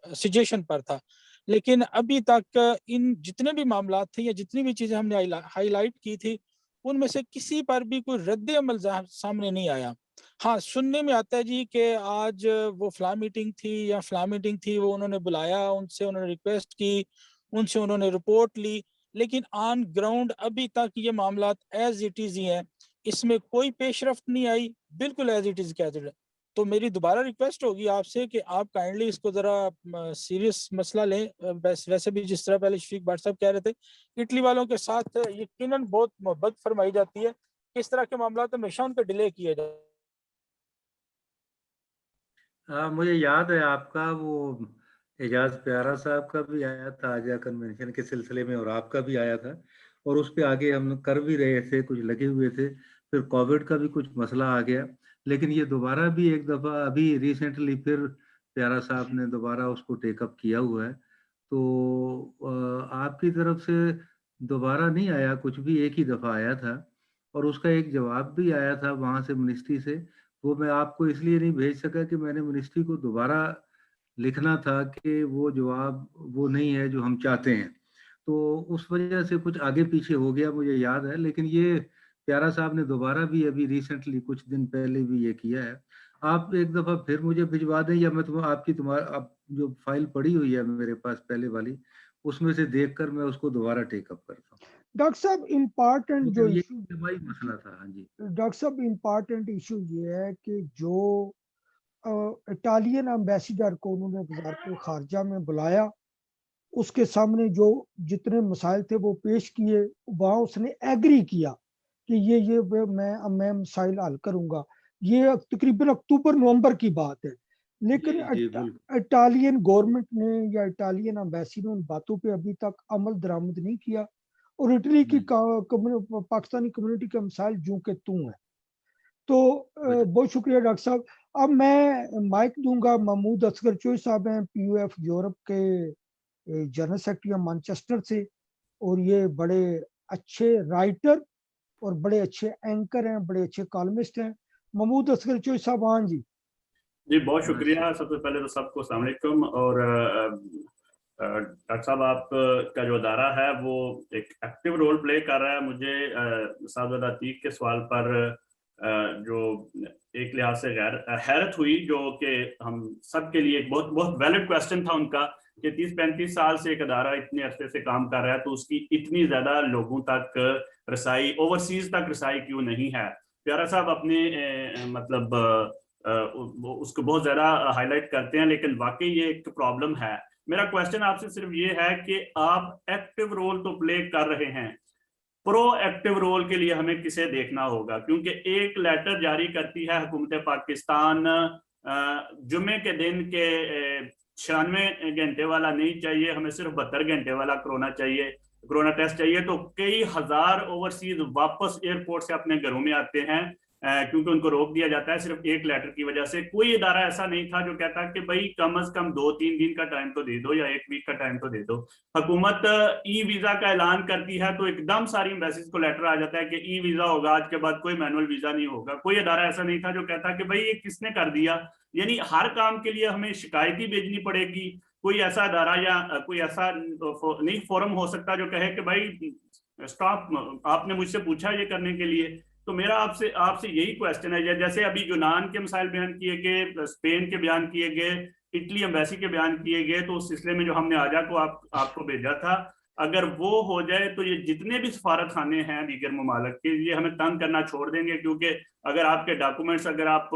S12: सिचुएशन पर था। लेकिन अभी तक इन जितने भी मामला थे या जितनी भी चीज़ें हमने हाईलाइट की थी उनमें से किसी पर भी कोई रद्द अमल सामने नहीं आया। हाँ, सुनने में आता है जी कि आज वो फला मीटिंग थी या फला मीटिंग थी, वो उन्होंने बुलाया, उनसे उन्होंने रिक्वेस्ट की, उनसे उन्होंने रिपोर्ट ली, लेकिन ऑन ग्राउंड अभी तक ये मामला एज इट इज़ ही हैं, इसमें कोई पेशरफ्त नहीं आई, बिल्कुल एज इट इज़ कहते हैं। तो मेरी दोबारा रिक्वेस्ट होगी आपसे कि आप काइंडली इसको ज़रा सीरियस मसला लें। वैसे भी जिस तरह पहले शफीक भाट साहब कह रहे थे, इटली वालों के साथ यकीनन बहुत मोहब्बत फरमाई जाती है, इस तरह के मामला तो हमेशा उनके डिले किए जाए।
S1: मुझे याद है आपका वो एजाज प्यारा साहब का भी आया था आजा कन्वेंशन के सिलसिले में और आपका भी आया था और उस पे आगे हम कर भी रहे थे, कुछ लगे हुए थे। फिर कोविड का भी कुछ मसला आ गया, लेकिन ये दोबारा भी एक दफ़ा अभी रिसेंटली फिर प्यारा साहब ने दोबारा उसको टेकअप किया हुआ है। तो आपकी तरफ से दोबारा नहीं आया कुछ भी, एक ही दफ़ा आया था और उसका एक जवाब भी आया था वहाँ से मिनिस्ट्री से। वो मैं आपको इसलिए नहीं भेज सका कि मैंने मिनिस्ट्री को दोबारा लिखना था कि वो जवाब वो नहीं है जो हम चाहते हैं, तो उस वजह से कुछ आगे पीछे हो गया, मुझे याद है। लेकिन ये प्यारा साहब ने दोबारा भी अभी रिसेंटली कुछ दिन पहले भी ये किया है। आप एक दफ़ा फिर मुझे भिजवा दें या मैं तुम्हारा जो फाइल पड़ी हुई है मेरे पास पहले वाली, उसमें से देखकर मैं उसको दोबारा टेकअप करता हूँ।
S3: डॉक्टर साहब इम्पॉर्टेंट जो इशू
S1: मसला था। हाँ जी
S3: डॉक्टर साहब, इम्पॉर्टेंट इशू ये है कि जो इटालियन एम्बेसडर को उन्होंने वजारत खारजा में बुलाया, उसके सामने जो जितने मसाइल थे वो पेश किए, वहाँ उसने एग्री किया कि ये मैं मसाइल हल करूंगा। ये तकरीबन अक्टूबर नवंबर की बात है, लेकिन इटालियन गवर्नमेंट ने या इटालियन एम्बेसी ने उन बातों पे अभी तक अमल दरामद नहीं किया और इटली की पाकिस्तानी कम्युनिटी के मसाइल जूं के तू हैं। तो बहुत शुक्रिया डॉक्टर साहब। अब मैं माइक दूंगा, महमूद असगर चोई साहब हैं, PUF यूरोप के जनरल सेक्रेटरी मैनचेस्टर से, और ये बड़े अच्छे राइटर और बड़े अच्छे एंकर हैं, बड़े अच्छे कॉलमिस्ट हैं। महमूद असगर चोई साहब, हाँ जी
S13: बहुत शुक्रिया। सबसे पहले तो सबको अस्सलाम वालेकुम। और डॉक्टर साहब, आप का जो अदारा है वो एक एक्टिव रोल प्ले कर रहा है। मुझे साद अतीक के सवाल पर जो एक लिहाज से हैरत हुई, जो कि हम सब के लिए एक बहुत बहुत वैलिड क्वेश्चन था उनका, कि 30-35 साल से एक अदारा इतने अरसे से काम कर रहा है तो उसकी इतनी ज़्यादा लोगों तक रसाई, ओवरसीज तक रसाई क्यों नहीं है। प्यारा साहब अपने मतलब उसको बहुत ज़्यादा हाईलाइट करते हैं, लेकिन वाकई ये एक प्रॉब्लम है। मेरा क्वेश्चन आपसे सिर्फ ये है कि आप एक्टिव रोल तो प्ले कर रहे हैं, प्रो एक्टिव रोल के लिए हमें किसे देखना होगा? क्योंकि एक लेटर जारी करती है हुकूमत पाकिस्तान, जुमे के दिन के 96 घंटे वाला नहीं चाहिए, हमें सिर्फ 72 घंटे वाला कोरोना टेस्ट चाहिए। तो कई हजार ओवरसीज वापस एयरपोर्ट से अपने घरों में आते हैं क्योंकि उनको रोक दिया जाता है सिर्फ एक लेटर की वजह से। कोई इदारा ऐसा नहीं था जो कहता कि भाई कम अज कम 2-3 दिन का टाइम तो दे दो या 1 वीक का टाइम तो दे दो। हुकूमत ई वीजा का ऐलान करती है तो एकदम सारी एम्बेसीज को लेटर आ जाता है कि ई वीजा होगा, आज के बाद कोई मैनुअल वीजा नहीं होगा। कोई इदारा ऐसा नहीं था जो कहता कि भाई ये किसने कर दिया। यानी हर काम के लिए हमें शिकायत ही भेजनी पड़ेगी। कोई ऐसा इदारा या कोई ऐसा नहीं फोरम हो सकता जो कहे कि भाई स्टॉप, आपने मुझसे पूछा ये करने के लिए। तो मेरा आपसे यही क्वेश्चन है, जैसे अभी यूनान के मसाइल बयान किए गए, स्पेन के बयान किए गए, इटली एम्बेसी के बयान किए गए, तो उस सिलसिले में जो हमने आजा को आपको भेजा था, अगर वो हो जाए तो ये जितने भी सफारत खाने हैं दीगर ममालिक के, ये हमें तंग करना छोड़ देंगे। क्योंकि अगर आपके डॉक्यूमेंट्स अगर आप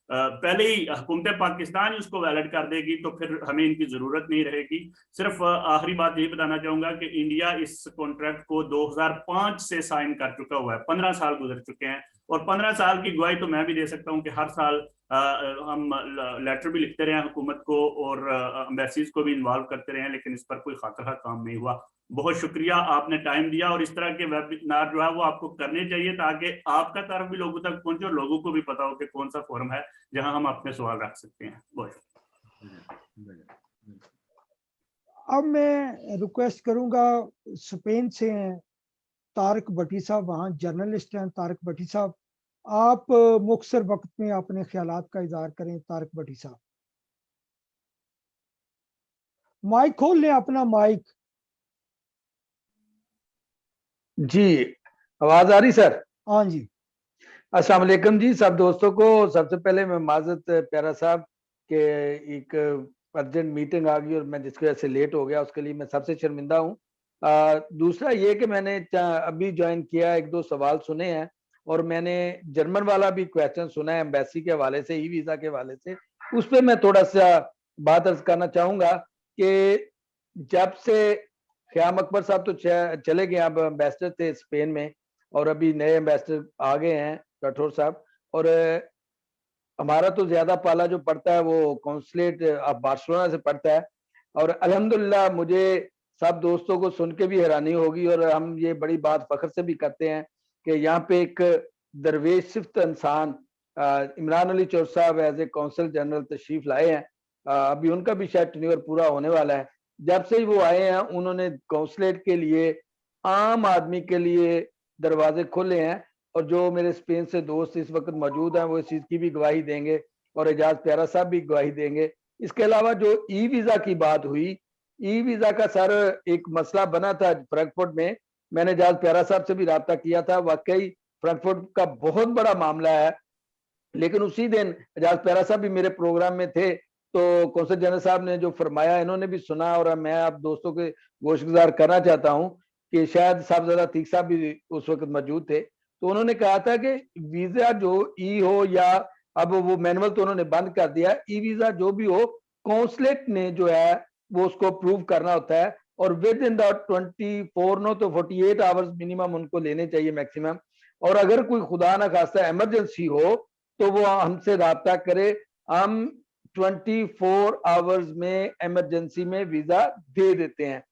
S13: पहले ही हुकूमत पाकिस्तान ही उसको वैलिड कर देगी तो फिर हमें इनकी जरूरत नहीं रहेगी। सिर्फ आखिरी बात यही बताना चाहूंगा कि इंडिया इस कॉन्ट्रैक्ट को 2005 से साइन कर चुका हुआ है, 15 साल गुजर चुके हैं, और 15 साल की गवाही तो मैं भी दे सकता हूं कि हर साल हम लेटर भी लिखते रहे हैं हुकूमत को और एम्बेसीज को भी इन्वॉल्व करते रहे हैं, लेकिन इस पर कोई खातिर काम नहीं हुआ। बहुत शुक्रिया, आपने टाइम दिया, और इस तरह के वेबिनार जो है वो आपको करने चाहिए ताकि आपका तरफ भी लोगों तक पहुंचे और लोगों को भी पता हो कि कौन सा फोरम है जहां हम अपने सवाल रख सकते हैं। बहुत
S3: अब मैं रिक्वेस्ट करूंगा, स्पेन से हैं तारिक भट्टी साहब, वहाँ जर्नलिस्ट हैं। तारिक भट्टी साहब, आप मुख्तसर वक्त में अपने ख्यालात का इजहार करें। तारिक भट्टी साहब, माइक खोल लें अपना माइक।
S14: जी, आवाज आ रही सर?
S3: हाँ जी।
S14: अस्सलाम वालेकुम जी सब दोस्तों को। सबसे पहले मैं माजरत प्यारा साहब के एक अर्जेंट मीटिंग आ गई और मैं जिसकी वजह से लेट हो गया, उसके लिए मैं सबसे शर्मिंदा हूँ। दूसरा ये कि मैंने अभी ज्वाइन किया, 1-2 सवाल सुने हैं और मैंने जर्मन वाला भी क्वेश्चन सुना है एम्बेसी के हवाले से, ई वीज़ा के हवाले से। उस पर मैं थोड़ा सा बात अर्ज करना चाहूँगा कि जब से ख्याम अकबर साहब तो चले गए, अब एम्बेसडर थे स्पेन में, और अभी नए एम्बेसडर आ गए हैं राठौर साहब, और हमारा तो ज्यादा पाला जो पड़ता है वो कॉन्सुलेट ऑफ बार्सिलोना से पड़ता है। और अल्हम्दुलिल्लाह मुझे सब दोस्तों को सुन के भी हैरानी होगी, और हम ये बड़ी बात फख्र से भी करते हैं कि यहाँ पे एक दरवेश सिफ्त इंसान इमरान अली चौर साहब एज ए कौंसल जनरल तशरीफ लाए हैं। अभी उनका भी शायद टेन्योर पूरा होने वाला है। जब से ही वो आए हैं उन्होंने कौंसलेट के लिए, आम आदमी के लिए दरवाजे खोले हैं, और जो मेरे स्पेन से दोस्त इस वक्त मौजूद हैं वो इस चीज़ की भी गवाही देंगे, और एजाज प्यारा साहब भी गवाही देंगे। इसके अलावा जो ई वीज़ा की बात हुई, ई वीज़ा का सर एक मसला बना था फ्रैंकफर्ट में, मैंने एजाज प्यारा साहब से भी रब्ता किया था। वाकई फ्रैंकफर्ट का बहुत बड़ा मामला है, लेकिन उसी दिन एजाज प्यारा साहब भी मेरे प्रोग्राम में थे, तो कौंसल जनरल साहब ने जो फरमाया इन्होंने भी सुना, और मैं आप दोस्तों के गोशगुजार करना चाहता हूँ कि शायद साहबजादा तीक साहब भी उस वक्त मौजूद थे। तो उन्होंने कहा था कि वीजा जो ई हो, या अब वो मैनुअल तो उन्होंने बंद कर दिया, ई वीजा जो भी हो कौंसलेट ने जो है वो उसको अप्रूव करना होता है, और विद इन द 24 नो तो 48 आवर्स मिनिमम उनको लेने चाहिए मैक्सिमम। और अगर कोई खुदा ना खास्ता इमरजेंसी हो तो वो हमसे रब्ता करे, हम 24 आवर्स में इमरजेंसी में वीजा दे देते हैं।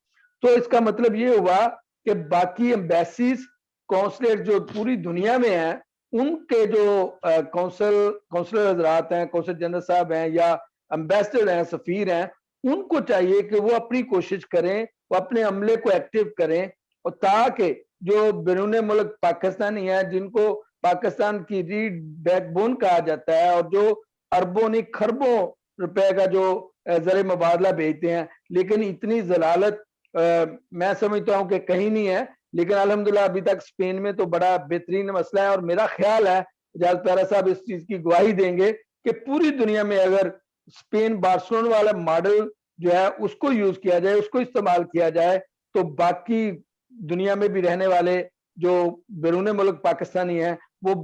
S14: तो इसका मतलब ये हुआ कि बाकी एम्बेसीज कौंसलेट जो पूरी दुनिया में हैं, उनके जो कौंसलर हजरात हैं, कौंसल जनरल साहब हैं या एम्बेसडर हैं, सफीर हैं, उनको चाहिए कि वो अपनी कोशिश करें, वो अपने अमले को एक्टिव करें, और ताकि जो बैरून मुल्क पाकिस्तानी हैं, जिनको पाकिस्तान की रीड बैकबोन कहा जाता है, और जो अरबों नहीं खरबों रुपए का जो ज़र मुबादला भेजते हैं, लेकिन इतनी जलालत मैं समझता हूँ कि कहीं नहीं है। लेकिन अल्हम्दुलिल्लाह अभी तक स्पेन में तो बड़ा बेहतरीन मसला है, और मेरा ख्याल है एजाज प्यारा साहब इस चीज की गवाही देंगे कि पूरी दुनिया में अगर स्पेन बार्सिलोना वाला मॉडल जो है उसको यूज किया जाए, उसको इस्तेमाल किया जाए, तो बाकी दुनिया में भी रहने वाले जो बैरून मुल्क पाकिस्तानी हैं वो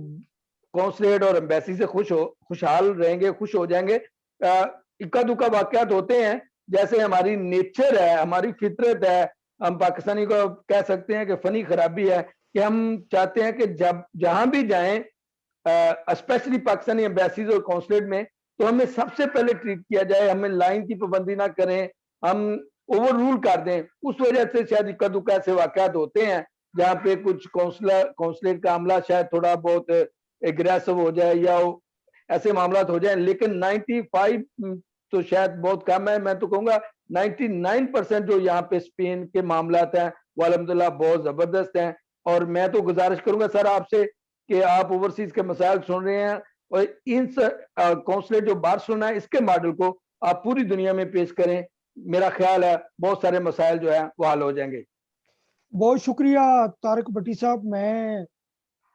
S14: कौंसलेट और एम्बेसी से खुशहाल रहेंगे, खुश हो जाएंगे। इक्का दुक्का वाकयात होते हैं, जैसे हमारी नेचर है, हमारी फितरत है, हम पाकिस्तानी को कह सकते हैं कि फनी खराबी है कि हम चाहते हैं कि जब जहां भी जाएं, स्पेशली पाकिस्तानी एम्बेसीज और कौंसलेट में, तो हमें सबसे पहले ट्रीट किया जाए, हमें लाइन की पाबंदी ना करें, हम ओवर रूल कर दें। उस वजह से शायद इक्का दुक्का ऐसे वाकयात होते हैं जहाँ पे कुछ कौंसलेट का अमला शायद थोड़ा बहुत एग्रेसिव हो जाए या ऐसे मामला हो जाए, लेकिन 95 तो शायद बहुत कम है, मैं तो कहूँगा 99% जो यहाँ पे स्पेन के मामलात हैं वो अल्हम्दुलिल्लाह बहुत जबरदस्त हैं। और मैं तो गुजारिश करूंगा सर आपसे कि आप ओवरसीज के मसाइल सुन रहे हैं और इन कौंसलेट जो बार्सिलोना है इसके मॉडल को आप पूरी दुनिया में पेश करें, मेरा ख्याल है बहुत सारे मसाइल जो है वो हल हो जाएंगे।
S3: बहुत शुक्रिया तारिक भट्टी साहब। मैं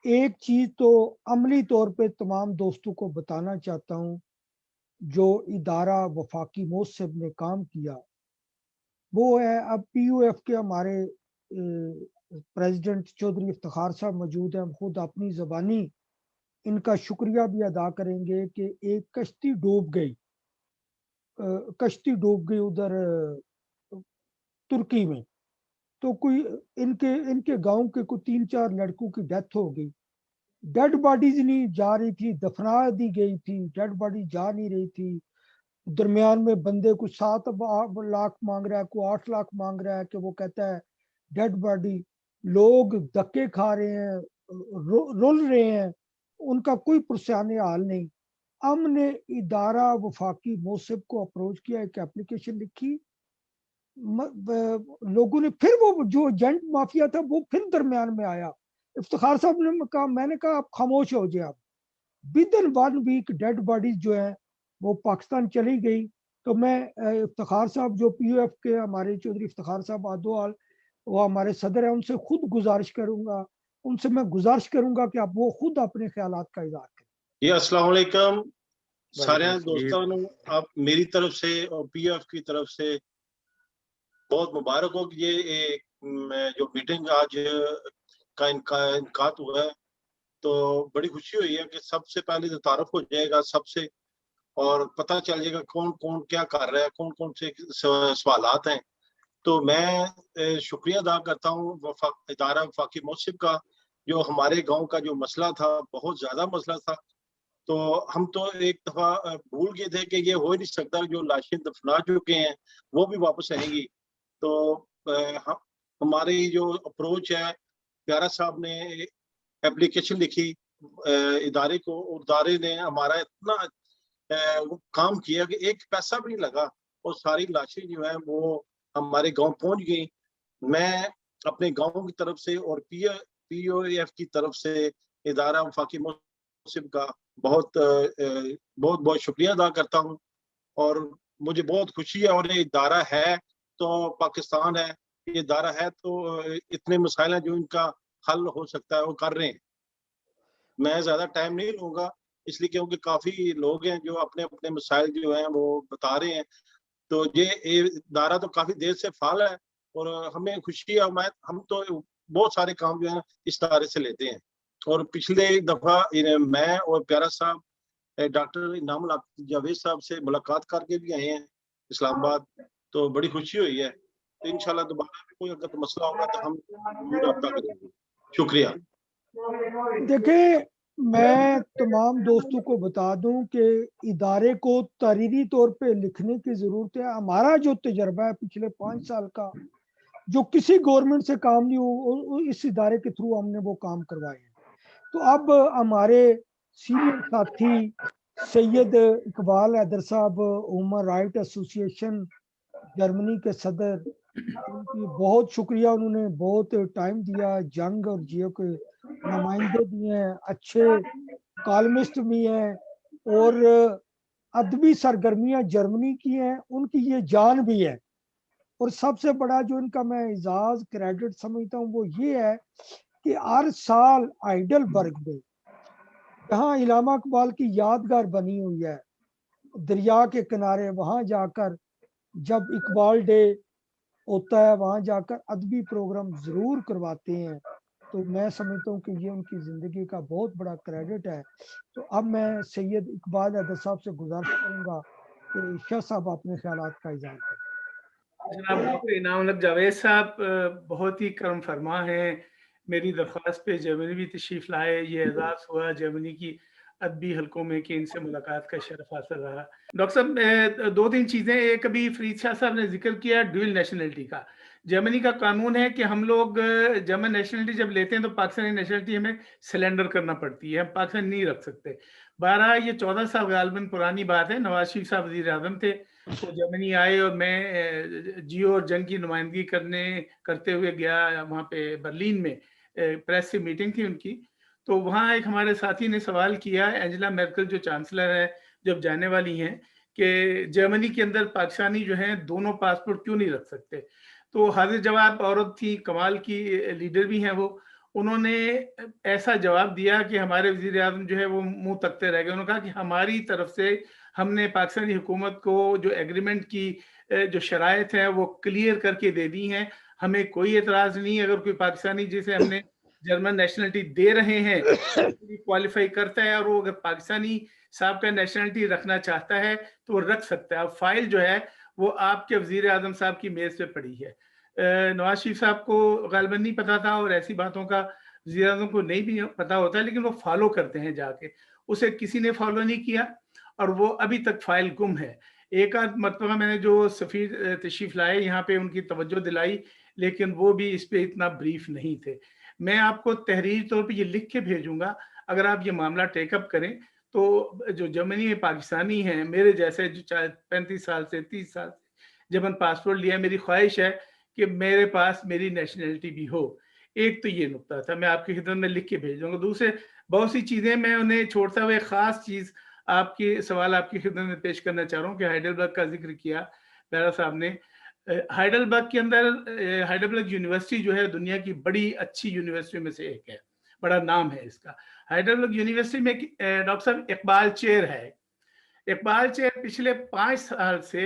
S3: एक चीज तो अमली तौर पे तमाम दोस्तों को बताना चाहता हूँ, जो इदारा वफाकी मोहसिब ने काम किया वो है, अब PUF के हमारे प्रेसिडेंट चौधरी इफ्तिखार साहब मौजूद हैं, हम खुद अपनी ज़बानी इनका शुक्रिया भी अदा करेंगे कि एक कश्ती डूब गई उधर तुर्की में, तो कोई इनके गांव के कोई 3-4 लड़कों की डेथ हो गई, डेड बॉडीज नहीं जा रही थी, दफना दी गई थी, डेड बॉडी जा नहीं रही थी। दरमियान में बंदे को 7 लाख मांग रहा है, को 8 लाख मांग रहा है कि वो कहता है डेड बॉडी, लोग धक्के खा रहे हैं, रुल रहे हैं, उनका कोई पुरसाने हाल नहीं। हमने इदारा वफाकी मोहसिब को अप्रोच किया, एक एप्लीकेशन लिखी, लोगों ने फिर वो जो एजेंट माफिया था वो फिर दरमियान में आया। इफ्तिखार साहब ने कहा, मैंने कहा आप खामोश हो जाए, आप within 1 week dead bodies जो है वो पाकिस्तान चली गई। तो मैं इफ्तिखार साहब जो PUF के हमारे चौधरी इफ्तिखार साहब आदोआल वो हमारे सदर है, उनसे खुद गुजारिश करूंगा, उनसे मैं गुजारिश करूंगा कि आप वो खुद अपने ख्यालात का इज़हार करें।
S15: जी अस्सलाम वालेकुम सारे दोस्तों, आप मेरी तरफ से और PUF की तरफ से बहुत मुबारक हो कि ये जो मीटिंग आज का इनकात हुआ है, तो बड़ी खुशी हुई है कि सबसे पहले तो तारुफ हो जाएगा सबसे और पता चल जाएगा कौन कौन क्या कर रहा है, कौन कौन से सवालात हैं। तो मैं शुक्रिया अदा करता हूँ इदारा वफाकी मोहसिब का, जो हमारे गांव का जो मसला था बहुत ज़्यादा मसला था, तो हम तो एक दफ़ा भूल गए थे कि ये हो ही नहीं सकता, जो लाशें दफना चुके हैं वो भी वापस आएंगी। तो हमारी जो अप्रोच है, प्यारा साहब ने एप्लीकेशन लिखी इदारे को, और इदारे ने हमारा इतना काम किया कि एक पैसा भी नहीं लगा और सारी लाशें जो है वो हमारे गांव पहुंच गई। मैं अपने गांव की तरफ से और PUF की तरफ से इदारा वफाकी मोहसिब का बहुत शुक्रिया अदा करता हूं और मुझे बहुत खुशी है। और ये इदारा है तो पाकिस्तान है, ये इदारा है तो इतने मसाइल हैं जो इनका हल हो सकता है वो कर रहे हैं। मैं ज़्यादा टाइम नहीं लूँगा इसलिए क्योंकि काफ़ी लोग हैं जो अपने अपने मसाइल जो हैं वो बता रहे हैं। तो ये इदारा तो काफ़ी देर से फाल है और हमें खुशी है, हम तो बहुत सारे काम जो है इस इदारे से लेते हैं। और पिछले दफ़ा मैं और प्यारा साहब डॉक्टर इनामुल हक जावेद साहब से मुलाकात करके भी आए हैं इस्लामाबाद, तो बड़ी खुशी हुई है। तो इंशाल्लाह दोबारा भी कोई अगर मसला होगा तो हम जरूर रब्ता करेंगे। शुक्रिया।
S3: देखिए, मैं तमाम दोस्तों को बता दूं कि इदारे को तहरीरी तौर पे लिखने की ज़रूरत है। हमारा जो तजर्बा है पिछले 5 साल का, जो किसी गवर्नमेंट से काम नहीं हो, इस इदारे के थ्रू हमने वो काम करवाए हैं। तो अब हमारे सीनियर साथी सैयद इकबाल हैदर साहब, ह्यूमन राइट एसोसिएशन जर्मनी के सदर, उनकी बहुत शुक्रिया, उन्होंने बहुत टाइम दिया, जंग और जियो के नुमाइंदे भी हैं, अच्छे कॉलमिस्ट भी हैं और अदबी सरगर्मियां जर्मनी की हैं, उनकी ये जान भी है। और सबसे बड़ा जो इनका मैं एजाज क्रेडिट समझता हूँ वो ये है कि हर साल हाइडेलबर्ग में जहाँ इलामा इकबाल की यादगार बनी हुई है दरिया के किनारे, वहां जाकर जब इकबाल डे होता है वहां जाकर अदबी प्रोग्राम जरूर करवाते हैं। तो मैं समझता हूँ कि ये उनकी जिंदगी का बहुत बड़ा क्रेडिट है। तो अब मैं सैयद इकबाल हैदर साहब से गुजारिश करूंगा कि शाह साहब अपने ख्यालात का इज़हार करें।
S16: जनाब डॉक्टर इनामुल हक जावेद साहब बहुत ही करम फरमा हैं, मेरी दरख्वास्त पे जर्मनी भी तशरीफ लाए, ये एजाज़ हुआ जर्मनी की अदबी हलकों में कि इनसे मुलाकात का शरफ हासिल रहा। डॉक्टर साहब 2-3 चीज़ें, एक अभी फरीद शाह साहब ने जिक्र किया ड्यूल नेशनलिटी का। जर्मनी का कानून है कि हम लोग जर्मन नेशनलिटी जब लेते हैं तो पाकिस्तानी नेशनलिटी हमें सरेंडर करना पड़ती है, हम पाकिस्तान नहीं रख सकते। 12 ये 14 साल गालिबन पुरानी बात है, नवाज शरीफ साहब वज़ीर आज़म थे, तो जर्मनी आए और मैं जियो और जंग की नुमाइंदगी करते हुए गया वहाँ पे बर्लिन में, प्रेस से मीटिंग थी उनकी। तो वहाँ एक हमारे साथी ने सवाल किया, एंजेला मेर्केल जो चांसलर है जब जाने वाली हैं, कि जर्मनी के अंदर पाकिस्तानी जो हैं दोनों पासपोर्ट क्यों नहीं रख सकते। तो हाजिर जवाब औरत थी, कमाल की लीडर भी हैं वो, उन्होंने ऐसा जवाब दिया कि हमारे वज़ीर आज़म जो है वो मुंह तकते रह गए। उन्होंने कहा कि हमारी तरफ से हमने पाकिस्तानी हुकूमत को जो एग्रीमेंट की जो शराइत है वो क्लियर करके दे दी हैं, हमें कोई एतराज़ नहीं। अगर कोई पाकिस्तानी जिसे हमने जर्मन नेशनलिटी दे रहे हैं क्वालिफाई करता है और वो अगर पाकिस्तानी साहब का नेशनलिटी रखना चाहता है तो वो रख सकता है। अब फाइल जो है वो आपके वज़ीर आज़म साहब की मेज़ पे पड़ी है। नवाज शरीफ साहब को गालिबन नहीं पता था और ऐसी बातों का वज़ीर आज़म को नहीं भी पता होता है, लेकिन वो फॉलो करते हैं जाके। उसे किसी ने फॉलो नहीं किया और वो अभी तक फाइल गुम है। एक आध मरतबा मैंने जो सफ़ीर तशरीफ़ लाए यहाँ पे उनकी तवज्जो दिलाई, लेकिन वो भी इस पे इतना ब्रीफ नहीं थे। मैं आपको तहरीरी तौर पे ये लिख के भेजूंगा, अगर आप ये मामला टेकअप करें तो जो जर्मनी में पाकिस्तानी हैं मेरे जैसे जो 35 साल से 30 साल से जब मैंने पासपोर्ट लिया, मेरी ख्वाहिश है कि मेरे पास मेरी नेशनलिटी भी हो। एक तो ये नुकता था, मैं आपकी खिदमत में लिख के भेज दूंगा। दूसरे बहुत सी चीज़ें मैं उन्हें छोड़ता हुए ख़ास चीज़ आपकी सवाल आपकी खिदमत में पेश करना चाह रहा हूँ कि हाइडेलबर्ग का जिक्र किया प्यारा साहब ने। हाइडेलबर्ग के अंदर हाइडेलबर्ग यूनिवर्सिटी जो है दुनिया की बड़ी अच्छी यूनिवर्सिटी में से एक है, बड़ा नाम है इसका। हाइडेलबर्ग यूनिवर्सिटी में डॉक्टर साहब इकबाल चेयर है। इकबाल चेयर पिछले 5 साल से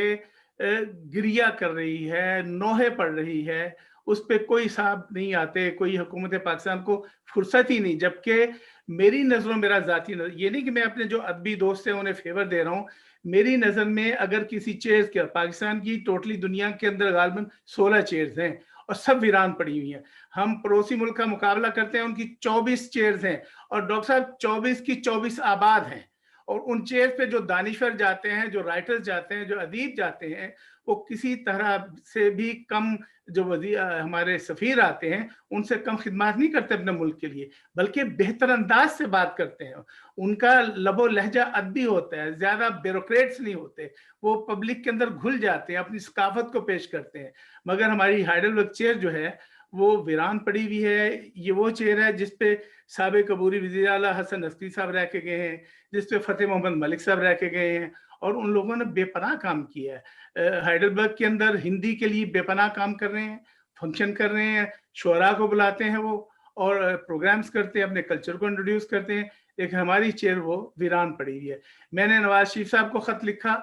S16: गिरिया कर रही है, नोहे पड़ रही है, उस पर कोई साहब नहीं आते, कोई हुकूमत पाकिस्तान को फुर्सत ही नहीं। जबकि मेरी नज़रों, मेरा ज़ाती नज़र, ये नहीं कि मैं अपने जो अदबी दोस्त हैं उन्हें फेवर दे रहा हूँ, मेरी नज़र में अगर किसी चेयर्स के, पाकिस्तान की टोटली दुनिया के अंदर गालिबन 16 चेयर्स हैं और सब वीरान पड़ी हुई हैं। हम पड़ोसी मुल्क का मुकाबला करते हैं, उनकी 24 चेयर्स हैं और डॉक्टर साहब 24 की 24 आबाद हैं। और उन चेयर्स पे जो दानिश्वर जाते हैं, जो राइटर्स जाते हैं, जो अदीब जाते हैं, वो किसी तरह से भी कम, जो हमारे सफ़ीर आते हैं उनसे कम खिदमत नहीं करते अपने मुल्क के लिए, बल्कि बेहतर अंदाज से बात करते हैं। उनका लबो लहजा अदबी होता है, ज़्यादा ब्यूरोक्रेट्स नहीं होते, वो पब्लिक के अंदर घुल जाते हैं, अपनी सकाफत को पेश करते हैं। मगर हमारी हाइडेलबर्ग चेयर जो है वो वीरान पड़ी हुई है। ये वो चेयर है जिसपे साबिक अबूरी वज़ीर आला हसन नकवी साहब रह के गए हैं, जिसपे फ़तेह मोहम्मद मलिक साहब रह के गए हैं, और उन लोगों ने बेपनाह काम किया है। हाइडेलबर्ग के अंदर हिंदी के लिए बेपनाह काम कर रहे हैं, फंक्शन कर रहे हैं, शुअरा को बुलाते हैं वो और प्रोग्राम्स करते हैं, अपने कल्चर को इंट्रोड्यूस करते हैं। लेकिन हमारी चेयर वो वीरान पड़ी हुई है। मैंने नवाज शरीफ साहब को ख़त लिखा,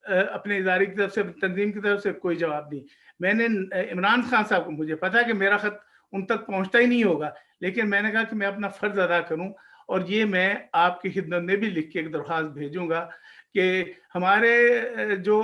S16: अपने इदारे की तरफ से, तंजीम की तरफ से कोई जवाब नहीं। मैंने इमरान खान साहब को, मुझे पता है कि मेरा ख़त उन तक पहुँचता ही नहीं होगा, लेकिन मैंने कहा कि मैं अपना फ़र्ज़ अदा करूँ, और ये मैं आपकी खिदमत में भी लिख के एक दरख्वास्त भेजूँगा कि हमारे जो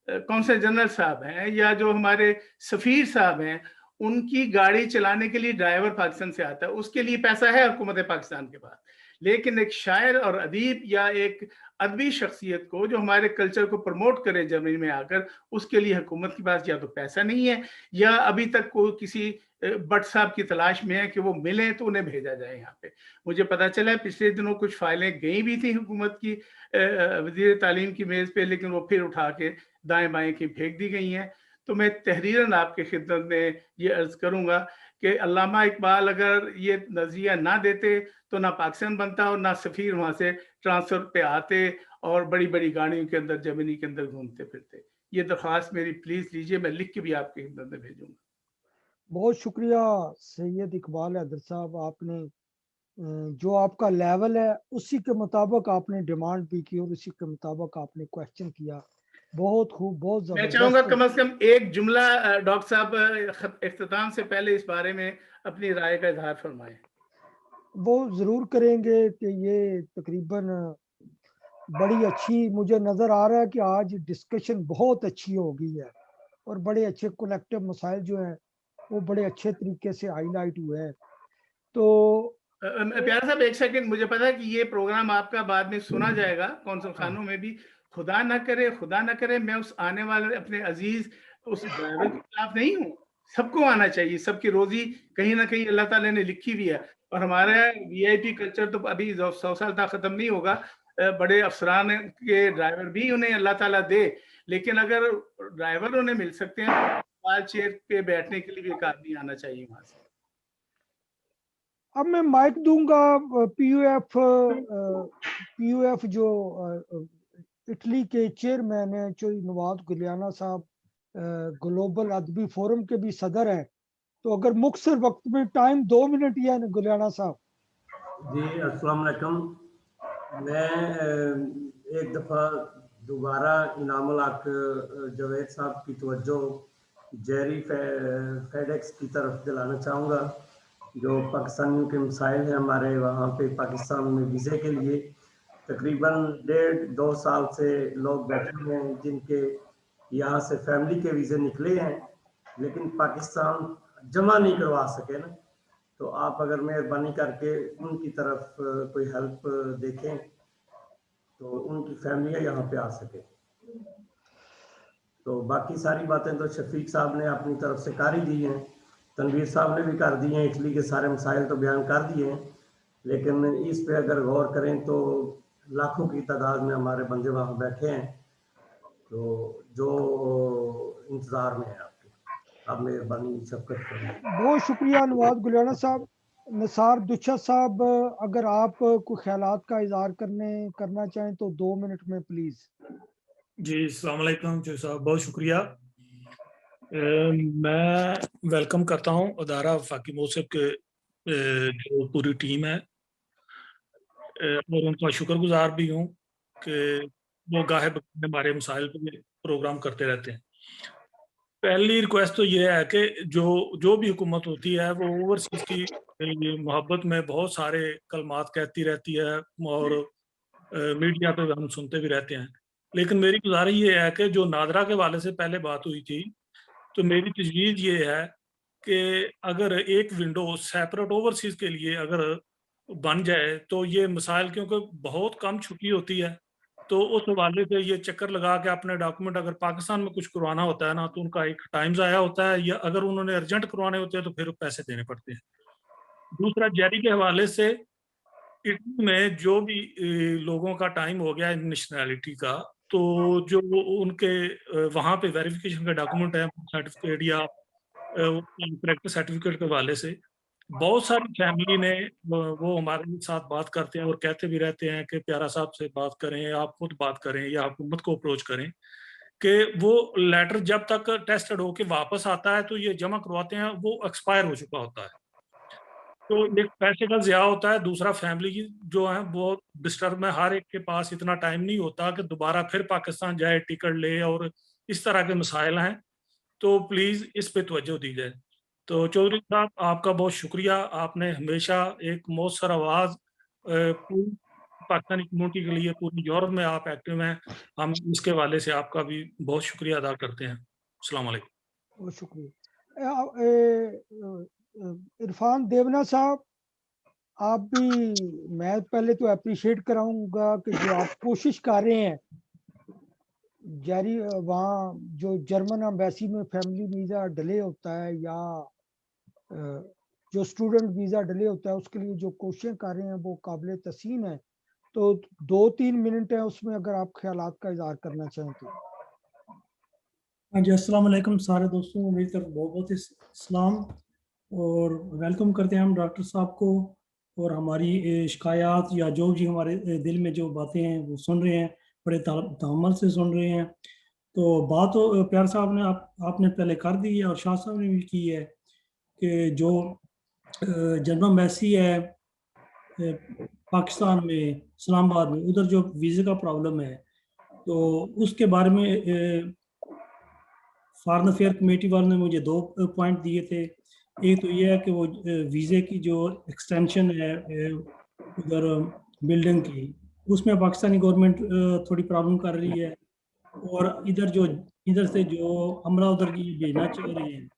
S16: कौंसल जनरल साहब हैं या जो हमारे सफ़ीर साहब हैं, उनकी गाड़ी चलाने के लिए ड्राइवर पाकिस्तान से आता है, उसके लिए पैसा है हुकूमत पाकिस्तान के पास, लेकिन एक शायर और अदीब या एक अदबी शख्सियत को जो हमारे कल्चर को प्रमोट करे जर्मनी में आकर, उसके लिए हुकूमत के पास या तो पैसा नहीं है या अभी तक कोई किसी भट्ट साहब की तलाश में है कि वो मिले तो उन्हें भेजा जाए यहाँ पे। मुझे पता चला है पिछले दिनों कुछ फाइलें गई भी थी हुकूमत की वज़ीर तालीम की मेज़ पे, लेकिन वो फिर उठा के दाएं बाएं की फेंक दी गई हैं। तो मैं तहरीरन आपके खिदमत में ये अर्ज़ करूँगा कि अल्लामा इकबाल अगर ये नज़रिया ना देते तो ना पाकिस्तान बनता और ना सफ़ीर वहाँ से ट्रांसफ़र पे आते और बड़ी बड़ी गाड़ियों के अंदर जर्मनी के अंदर घूमते फिरते। ये दरख्वास्त मेरी प्लीज़ लीजिए, मैं लिख के भी आपकी खिदमत में भेजूँगा।
S3: बहुत शुक्रिया सैयद इकबाल हैदर साहब, आपने जो आपका लेवल है उसी के मुताबिक आपने डिमांड भी की और उसी के मुताबिक आपने क्वेश्चन किया। बहुत खूब, बहुत
S16: मैं चाहूंगा कम से कम एक जुमला डॉक्टर साहब इख्तिताम से पहले इस बारे में अपनी राय का इजहार फरमाएं।
S3: वो जरूर करेंगे कि ये तकरीबन बड़ी अच्छी, मुझे नजर आ रहा है कि आज डिस्कशन बहुत अच्छी हो गई है और बड़े अच्छे कलेक्टिव मसाइल जो हैं वो बड़े अच्छे तरीके से हाईलाइट हुए हैं। तो
S16: प्यारा साहब एक सेकंड, मुझे पता है कि ये प्रोग्राम आपका बाद में सुना जाएगा कौंसल खानों में भी। खुदा ना करे मैं उस आने वाले अपने अजीज उस ड्राइवर के खिलाफ नहीं हूँ। सबको आना चाहिए, सबकी रोजी कहीं ना कहीं अल्लाह ताला ने लिखी हुई है। और हमारा वीआईपी कल्चर तो अभी 100 साल तक खत्म नहीं होगा। बड़े अफसरान के ड्राइवर भी उन्हें अल्लाह ताला दे, लेकिन अगर ड्राइवर उन्हें मिल सकते हैं तो चेयर पे बैठने के लिए भी एक आदमी आना चाहिए वहां से।
S3: अब मैं माइक दूंगा पीयूएफ जो इटली के चेयरमैन है चौधरी नवाज गुलियाना साहब, ग्लोबल अदबी फोरम के भी सदर हैं, तो अगर मुख्तसर वक्त में टाइम 2 मिनट ही है गुलियाना साहब।
S17: जी अस्सलाम वालेकुम। मैं एक दफ़ा दोबारा इनामुल हक जावेद साहब की तवज्जो जेरी फेडेक्स की तरफ दिलाना चाहूँगा। जो पाकिस्तानियों के मसाइल हैं हमारे वहाँ पे पाकिस्तान में वीज़े के लिए, तकरीबन 1.5-2 साल से लोग बैठे हुए हैं जिनके यहाँ से फैमिली के वीज़े निकले हैं लेकिन पाकिस्तान जमा नहीं करवा सके ना। तो आप अगर मेहरबानी करके उनकी तरफ कोई हेल्प देखें तो उनकी फैमिलियाँ यहाँ पे आ सके। तो बाकी सारी बातें तो शफीक साहब ने अपनी तरफ से कर ही दी हैं, तनवीर साहब ने भी कर दी हैं, इटली के सारे मसाइल तो बयान कर दिए हैं, लेकिन इस पे अगर गौर करें तो लाखों की तादाद में हमारे बंदे वहाँ बैठे हैं तो जो इंतज़ार में है आपके। आप मेहरबानी शफकत करें।
S3: बहुत शुक्रिया नवाज गुलियाना साहब। निसार दुच्छा साहब, अगर आप कोई ख्यालात का इजहार करना चाहें तो 2 मिनट में प्लीज।
S18: जी अस्सलाम वालेकुम जी साहब, बहुत शुक्रिया। मैं वेलकम करता हूं अदारा वफाकी मौसिफ के जो पूरी टीम है और उनका शुक्रगुजार भी हूं कि वो गाहे हमारे मसाइल पे प्रोग्राम करते रहते हैं। पहली रिक्वेस्ट तो ये है कि जो भी हुकूमत होती है वो ओवरसीज की मोहब्बत में बहुत सारे कलमात कहती रहती है और मीडिया पे हम सुनते भी रहते हैं, लेकिन मेरी गुजारिश ये है कि जो नादरा के वाले से पहले बात हुई थी तो मेरी तजवीज़ ये है कि अगर एक विंडो सेपरेट ओवरसीज के लिए अगर बन जाए तो ये मसाइल, क्योंकि बहुत कम छुट्टी होती है तो उस हवाले से ये चक्कर लगा के अपने डॉक्यूमेंट अगर पाकिस्तान में कुछ करवाना होता है ना तो उनका एक टाइम ज़ाया होता है, या अगर उन्होंने अर्जेंट करवाने होते हैं तो फिर पैसे देने पड़ते हैं। दूसरा, जेरी के हवाले से इटली में जो भी लोगों का टाइम हो गया नेशनैलिटी का, तो जो उनके वहाँ पे वेरिफिकेशन का डॉक्यूमेंट है सर्टिफिकेट या प्रैक्टिस सर्टिफिकेट के हवाले से बहुत सारी फैमिली ने वो हमारे साथ बात करते हैं और कहते भी रहते हैं कि प्यारा साहब से बात करें, आप खुद बात करें या हुकूमत को अप्रोच करें कि वो लेटर जब तक टेस्टेड होके वापस आता है तो ये जमा करवाते हैं वो एक्सपायर हो चुका होता है, तो एक पैसे का ज़िया होता है। दूसरा, फैमिली की जो है बहुत डिस्टर्ब है, हर एक के पास इतना टाइम नहीं होता कि दोबारा फिर पाकिस्तान जाए टिकट ले, और इस तरह के मसाइल हैं, तो प्लीज़ इस पे तवज्जो दी जाए। तो चौधरी साहब आपका बहुत शुक्रिया, आपने हमेशा एक मौसर आवाज़ पूरी पाकिस्तानी कम्युनिटी के लिए पूरी यूरोप में आप एक्टिव हैं, हम इसके हवाले से आपका भी बहुत शुक्रिया अदा करते हैं। अस्सलाम वालेकुम।
S3: बहुत शुक्रिया। इरफान देवना साहब, आप भी, मैं पहले तो अप्रिशिएट कराऊंगा कि जो आप कोशिश कर रहे हैं जारी वहाँ जो जर्मन एम्बेसी में फैमिली वीज़ा डिले होता है या जो स्टूडेंट वीज़ा डिले होता है उसके लिए जो कोशिशें कर रहे हैं वो काबिल तहसीन है। तो 2-3 मिनट है उसमें अगर आप ख्यालात का इजहार करना चाहें तो।
S19: हाँ जी, अस्सलाम वालेकुम सारे दोस्तों, मेरी तरफ बहुत बहुत सलाम और वेलकम करते हैं हम डॉक्टर साहब को, और हमारी शिकायत या जो भी हमारे दिल में जो बातें हैं वो सुन रहे हैं, बड़े तहम्मुल से सुन रहे हैं। तो बात तो प्यार साहब ने आपने पहले कर दी है और शाह साहब ने भी की है कि जो जनरल एम्बेसी है पाकिस्तान में इस्लामाबाद में, उधर जो वीज़े का प्रॉब्लम है तो उसके बारे में फॉरेन अफेयर कमेटी वालों ने मुझे 2 पॉइंट दिए थे। एक तो ये है कि वो वीज़े की जो एक्सटेंशन है उधर बिल्डिंग की, उसमें पाकिस्तानी गवर्नमेंट थोड़ी प्रॉब्लम कर रही है, और इधर से जो हमरा उधर की भेजना चाह रहे हैं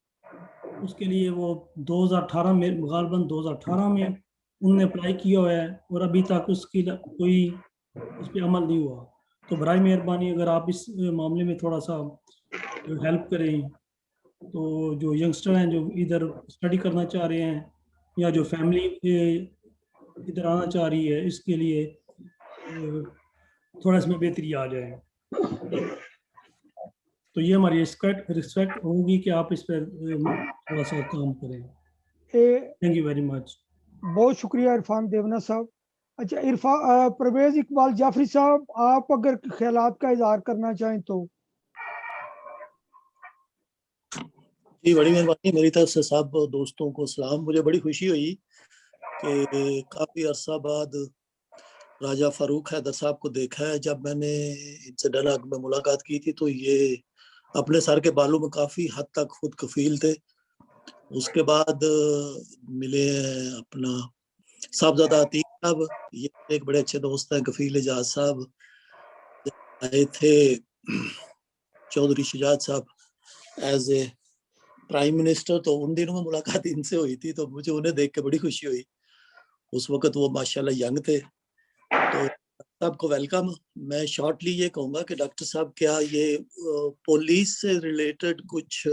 S19: उसके लिए वो 2018 में गालबन 2018 में उनने अप्लाई किया हुआ है और अभी तक उसकी कोई उस पर अमल नहीं हुआ। तो बराए मेहरबानी अगर आप इस मामले में थोड़ा सा हेल्प करें, तो जो यंगस्टर हैं जो इधर स्टडी करना चाह रहे हैं या जो फैमिली इधर आना चाह रही है, इसके लिए थोड़ा इसमें बेहतरी आ जाए। तो ये हमारी रिस्पेक्ट होगी कि आप इस पर थोड़ा सा काम करें। Thank you very much.
S3: बहुत शुक्रिया इरफान देवना साहब। अच्छा इरफान परवेज इकबाल जाफरी साहब, आप अगर ख्यालात का इजहार करना चाहें तो।
S20: जी बड़ी मेहरबानी मेरी तरफ से सब दोस्तों को सलाम। मुझे बड़ी खुशी हुई कि काफ़ी अरसा बाद राजा फारूक हैदर साहब को देखा है। जब मैंने इनसे डनाग में मुलाकात की थी तो ये अपने सर के बालों में काफ़ी हद तक खुद कफील थे। उसके बाद मिले अपना साहबजादा अतीक साहब, ये एक बड़े अच्छे दोस्त हैं। कफील एजाज साहब आए थे, चौधरी शुजात साहब एज ए प्राइम मिनिस्टर, तो उन दिनों में मुलाकात इनसे हुई थी, तो मुझे उन्हें देख के बड़ी खुशी हुई। उस वक्त वो माशाल्लाह यंग थे। तो सबको वेलकम। मैं शॉर्टली ये कहूँगा कि डॉक्टर साहब क्या ये पुलिस से रिलेटेड कुछ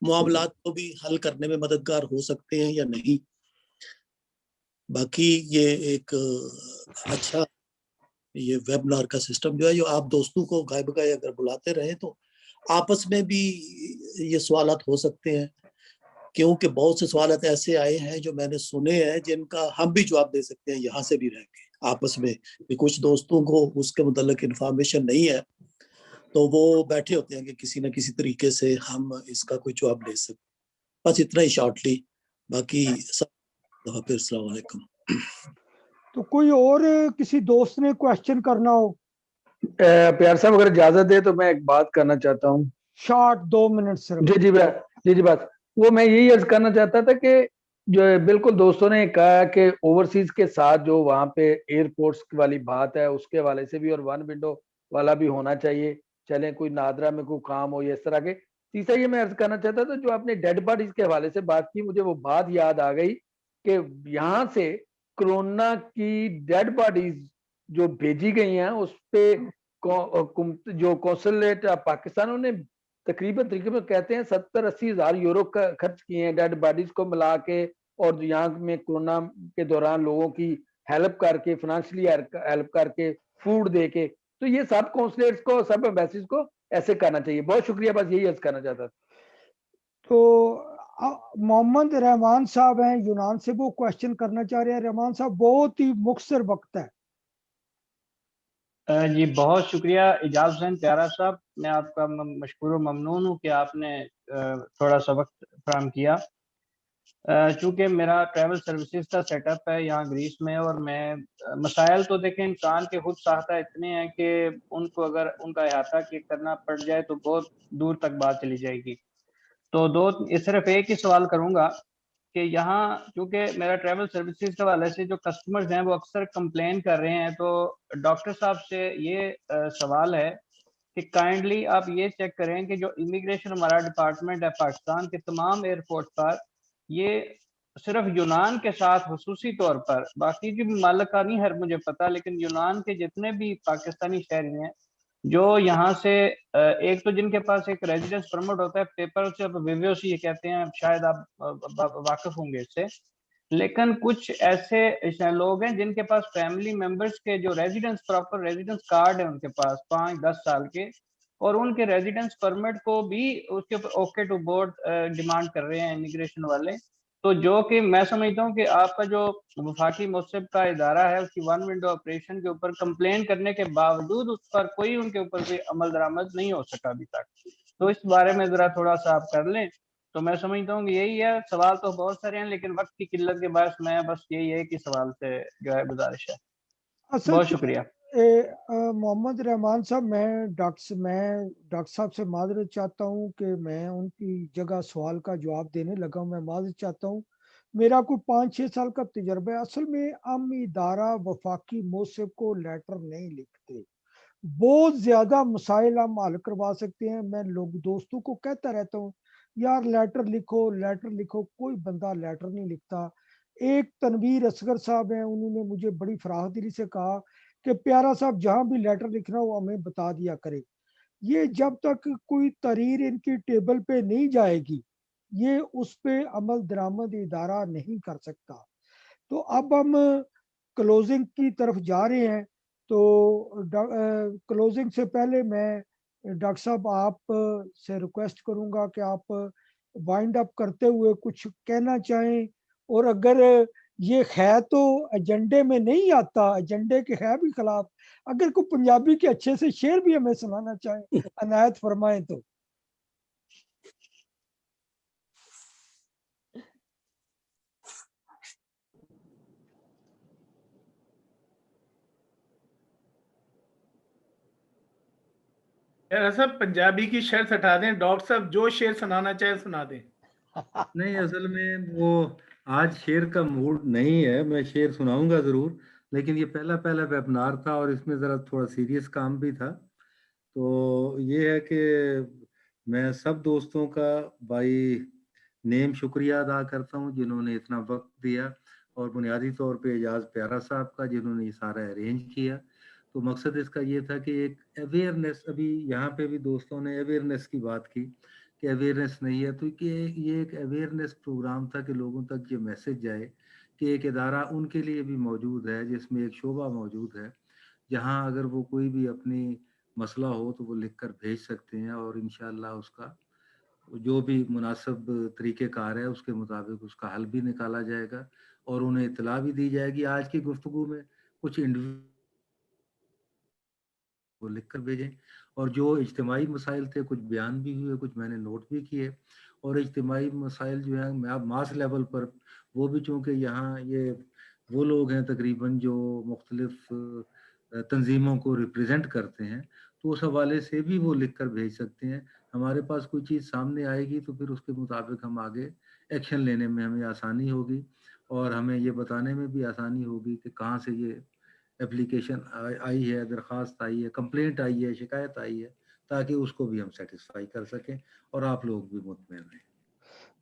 S20: मामलात को भी हल करने में मददगार हो सकते हैं या नहीं। बाकी ये एक अच्छा ये वेबिनार का सिस्टम जो है, जो आप दोस्तों को गाय बगाए अगर बुलाते रहे तो आपस में भी ये सवालात हो सकते हैं, क्योंकि बहुत से सवालात ऐसे आए हैं जो मैंने सुने हैं जिनका हम भी जवाब दे सकते हैं यहाँ से भी रह के आपस में। कुछ दोस्तों को उसके मुतल्लिक इन्फॉर्मेशन नहीं है तो वो बैठे होते हैं कि किसी न किसी तरीके से हम इसका कोई जवाब दे सकते। बस इतना ही शॉर्टली, बाकी सब फिर अस्सलाम वालेकुम।
S3: तो कोई और किसी दोस्त ने क्वेश्चन करना हो?
S14: प्यार साहब अगर इजाजत दे तो मैं एक बात करना चाहता हूँ।
S3: शॉर्ट 2 मिनट सिर्फ।
S14: जी बात वो मैं यही अर्ज करना चाहता था कि जो बिल्कुल दोस्तों ने कहा कि ओवरसीज के साथ जो वहाँ पे एयरपोर्ट्स वाली बात है उसके वाले से भी और वन विंडो वाला भी होना चाहिए। चलें कोई नादरा में कोई काम हो या इस तरह के। तीसरा ये मैं अर्ज करना चाहता था, जो आपने डेड बॉडीज के हवाले से बात की, मुझे वो बात याद आ गई कि यहाँ से कोरोना की डेड बॉडीज जो भेजी गई हैं उस पे जो कौंसलेट पाकिस्तान उन्होंने तकरीबन कहते हैं 70-80 हज़ार यूरो का खर्च किए हैं डेड बॉडीज को मिला के, और यहाँ में कोरोना के दौरान लोगों की हेल्प करके, फाइनेंशियली हेल्प करके, फूड दे के। तो ये सब कौंसलेट्स को, सब एम्बेसीज को ऐसे करना चाहिए। बहुत शुक्रिया, बस यही अर्ज करना चाहता था।
S3: तो मोहम्मद रहमान साहब हैं यूनान से, वो क्वेश्चन करना चाह रहे हैं। रहमान साहब बहुत ही मुख्तसर वक्त है।
S21: जी बहुत शुक्रिया इजाज़ हुसैन प्यारा साहब, मैं आपका मशकूर व ममनून हूँ कि आपने थोड़ा सा वक्त फराहम किया। चूँकि मेरा ट्रैवल सर्विसेज का सेटअप है यहाँ ग्रीस में, और मैं मसाइल तो देखें इंसान के खुद साख्ता इतने हैं कि उनको अगर उनका अहाता करना पड़ जाए तो बहुत दूर तक बात चली जाएगी। तो सिर्फ एक ही सवाल करूँगा कि यहाँ चूँकि मेरा ट्रैवल सर्विसेज के हवाले से जो कस्टमर्स हैं वो अक्सर कंप्लेन कर रहे हैं, तो डॉक्टर साहब से ये सवाल है कि काइंडली आप ये चेक करें कि जो इमिग्रेशन हमारा डिपार्टमेंट है पाकिस्तान के तमाम एयरपोर्ट पर, ये सिर्फ यूनान के साथ खुसूसी तौर पर, बाकी की ममालिक का नहीं है मुझे पता, लेकिन यूनान के जितने भी पाकिस्तानी शहरी हैं जो यहाँ से एक तो जिनके पास एक रेजिडेंस परमिट होता है, पेपर से विवेसी ये कहते हैं, शायद आप वाकिफ होंगे इससे, लेकिन कुछ ऐसे लोग हैं जिनके पास फैमिली मेंबर्स के जो रेजिडेंस, प्रॉपर रेजिडेंस कार्ड है उनके पास 5-10 साल के, और उनके रेजिडेंस परमिट को भी उसके ऊपर ओके टू बोर्ड डिमांड कर रहे हैं इमिग्रेशन वाले। तो जो कि मैं समझता हूँ कि आपका जो वफाकी मुसब का इदारा है उसकी वन विंडो ऑपरेशन के ऊपर कंप्लेन करने के बावजूद उस पर कोई उनके ऊपर भी अमल दरामद नहीं हो सका अभी तक। तो इस बारे में जरा थोड़ा सा आप कर लें। तो मैं समझता हूँ कि यही है, सवाल तो बहुत सारे हैं लेकिन वक्त की किल्लत के बायस मैं बस यही है कि सवाल से जो है गुजारिश है। बहुत शुक्रिया।
S3: मोहम्मद रहमान साहब, मैं डॉक्टर साहब से माजरत चाहता हूँ कि मैं उनकी जगह सवाल का जवाब देने लगा हूँ। मैं माजरत चाहता हूँ, मेरा कोई 5-6 साल का तजर्बा है। असल में हम इदारा वफाकी मोसब को लेटर नहीं लिखते, बहुत ज्यादा मसाइल हम हल करवा सकते हैं। मैं लोग दोस्तों को कहता रहता हूँ यार लेटर लिखो, लेटर लिखो, कोई बंदा लेटर नहीं लिखता। ایک تنویر اصغر صاحب ہیں, انہوں نے مجھے بڑی فراخ دلی سے کہا کہ پیارا صاحب جہاں بھی لیٹر لکھنا وہ ہمیں بتا دیا کرے. یہ جب تک کوئی تحریر ان کی ٹیبل پہ نہیں جائے گی یہ اس پہ عمل درآمد ادارہ نہیں کر سکتا. تو اب ہم کلوزنگ کی طرف جا رہے ہیں. تو کلوزنگ سے پہلے میں ڈاکٹر صاحب آپ سے ریکویسٹ کروں گا کہ آپ وائنڈ اپ کرتے ہوئے کچھ کہنا چاہیں, اور اگر یہ ہے تو ایجنڈے میں نہیں آتا, ایجنڈے کے ہے بھی خلاف, اگر کوئی پنجابی کے اچھے سے شعر بھی ہمیں سنانا چاہیں عنایت فرمائیں تو.
S16: صاحب پنجابی کی شعر ہٹا دیں, ڈاکٹر صاحب جو شعر سنانا چاہے سنا دیں.
S1: نہیں, اصل میں وہ آج شعر کا موڈ نہیں ہے. میں شعر سناؤں گا ضرور, لیکن یہ پہلا ویبنار تھا اور اس میں ذرا تھوڑا سیریس کام بھی تھا. تو یہ ہے کہ میں سب دوستوں کا بائی نیم شکریہ ادا کرتا ہوں جنہوں نے اتنا وقت دیا, اور بنیادی طور پہ اعجاز پیارا صاحب کا جنہوں نے یہ سارا ارینج کیا. تو مقصد اس کا یہ تھا کہ ایک اویئرنیس, ابھی یہاں پہ بھی دوستوں نے اویئرنیس کی بات کی کہ اویئرنیس نہیں ہے, تو کہ یہ ایک اویئرنیس پروگرام تھا کہ لوگوں تک یہ میسج جائے کہ ایک ادارہ ان کے لیے بھی موجود ہے جس میں ایک شعبہ موجود ہے جہاں اگر وہ کوئی بھی اپنی مسئلہ ہو تو وہ لکھ کر بھیج سکتے ہیں, اور انشاءاللہ اس کا جو بھی مناسب طریقہ کار ہے اس کے مطابق اس کا حل بھی نکالا جائے گا اور انہیں اطلاع بھی دی جائے گی. آج کی گفتگو میں کچھ وہ لکھ کر بھیجیں, اور جو اجتماعی مسائل تھے کچھ بیان بھی ہوئے, کچھ میں نے نوٹ بھی کیے. اور اجتماعی مسائل جو ہیں ماس لیول پر وہ بھی, چونکہ یہاں یہ وہ لوگ ہیں تقریباً جو مختلف تنظیموں کو ریپریزنٹ کرتے ہیں, تو اس حوالے سے بھی وہ لکھ کر بھیج سکتے ہیں. ہمارے پاس کوئی چیز سامنے آئے گی تو پھر اس کے مطابق ہم آگے ایکشن لینے میں ہمیں آسانی ہوگی, اور ہمیں یہ بتانے میں بھی آسانی ہوگی کہ کہاں سے یہ اپلیکیشن آئی ہے, درخواست آئی ہے, کمپلینٹ آئی ہے, شکایت آئی ہے, تاکہ اس کو بھی ہم سیٹسفائی کر سکیں اور آپ لوگ بھی مطمئن رہیں.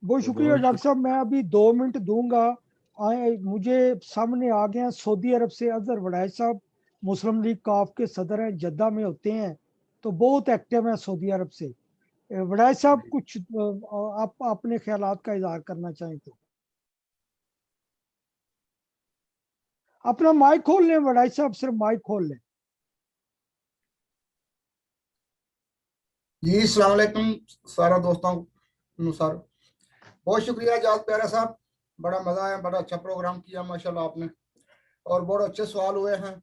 S3: بہت شکریہ ڈاکٹر صاحب. میں ابھی 2 منٹ دوں گا. مجھے سامنے آ گیا سعودی عرب سے اظہر وڑائچ صاحب, مسلم لیگ کاف کے صدر ہیں, جدہ میں ہوتے ہیں, تو بہت ایکٹیو ہیں سعودی عرب سے. وڑائچ صاحب کچھ آپ اپنے خیالات کا اظہار کرنا چاہیں تو اپنا مائک کھول لیں. وڑائچ صاحب صرف مائک کھول لیں.
S2: جی السلام علیکم سارا دوستوں سر, بہت شکریہ اعجاز پیارا صاحب, بڑا مزہ آیا, بڑا اچھا پروگرام کیا ماشاءاللہ آپ نے, اور بہت اچھے سوال ہوئے ہیں,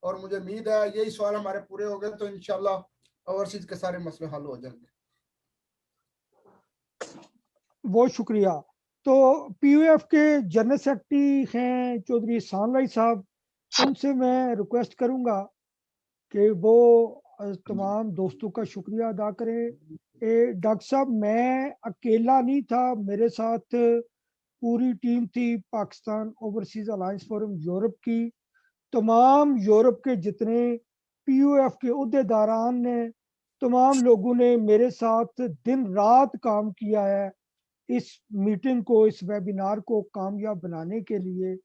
S2: اور مجھے امید ہے یہی سوال ہمارے پورے ہو گئے تو انشاءاللہ اوورسیز کے سارے مسئلے حل ہو جائیں گے.
S3: بہت شکریہ. تو پی یو ایف کے جنرل سیکرٹری ہیں چودھری احسان لائی صاحب, ان سے میں ریکویسٹ کروں گا کہ وہ تمام دوستوں کا شکریہ ادا کریں. ڈاکٹر صاحب میں اکیلا نہیں تھا, میرے ساتھ پوری ٹیم تھی Pakistan overseas alliance forum Europe کی. تمام یورپ کے جتنے پی یو ایف کے عہدیداران نے, تمام لوگوں نے میرے ساتھ دن رات کام کیا ہے اس میٹنگ کو, اس ویبینار کو کامیاب بنانے کے لیے.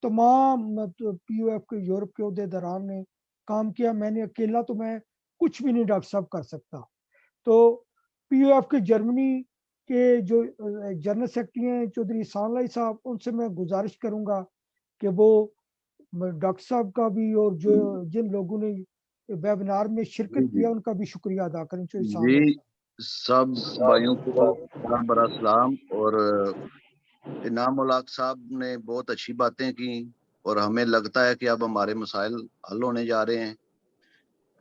S3: تمام پی یو ایف کے یورپ کے عہدیداران نے کام کیا. میں نے اکیلا تو میں کچھ بھی نہیں ڈاکٹر صاحب کر سکتا. تو پی یو ایف کے جرمنی کے جو جنرل سیکرٹری ہیں چودھری احسان لائی صاحب, ان سے میں گزارش کروں گا کہ وہ ڈاکٹر صاحب کا بھی اور جو جن لوگوں نے ویبینار میں شرکت کیا ان کا بھی شکریہ ادا کریں.
S22: جی سب بھائیوں کو بڑا سلام. اور انعام الحق صاحب نے بہت اچھی باتیں کی, اور ہمیں لگتا ہے کہ اب ہمارے مسائل حل ہونے جا رہے ہیں,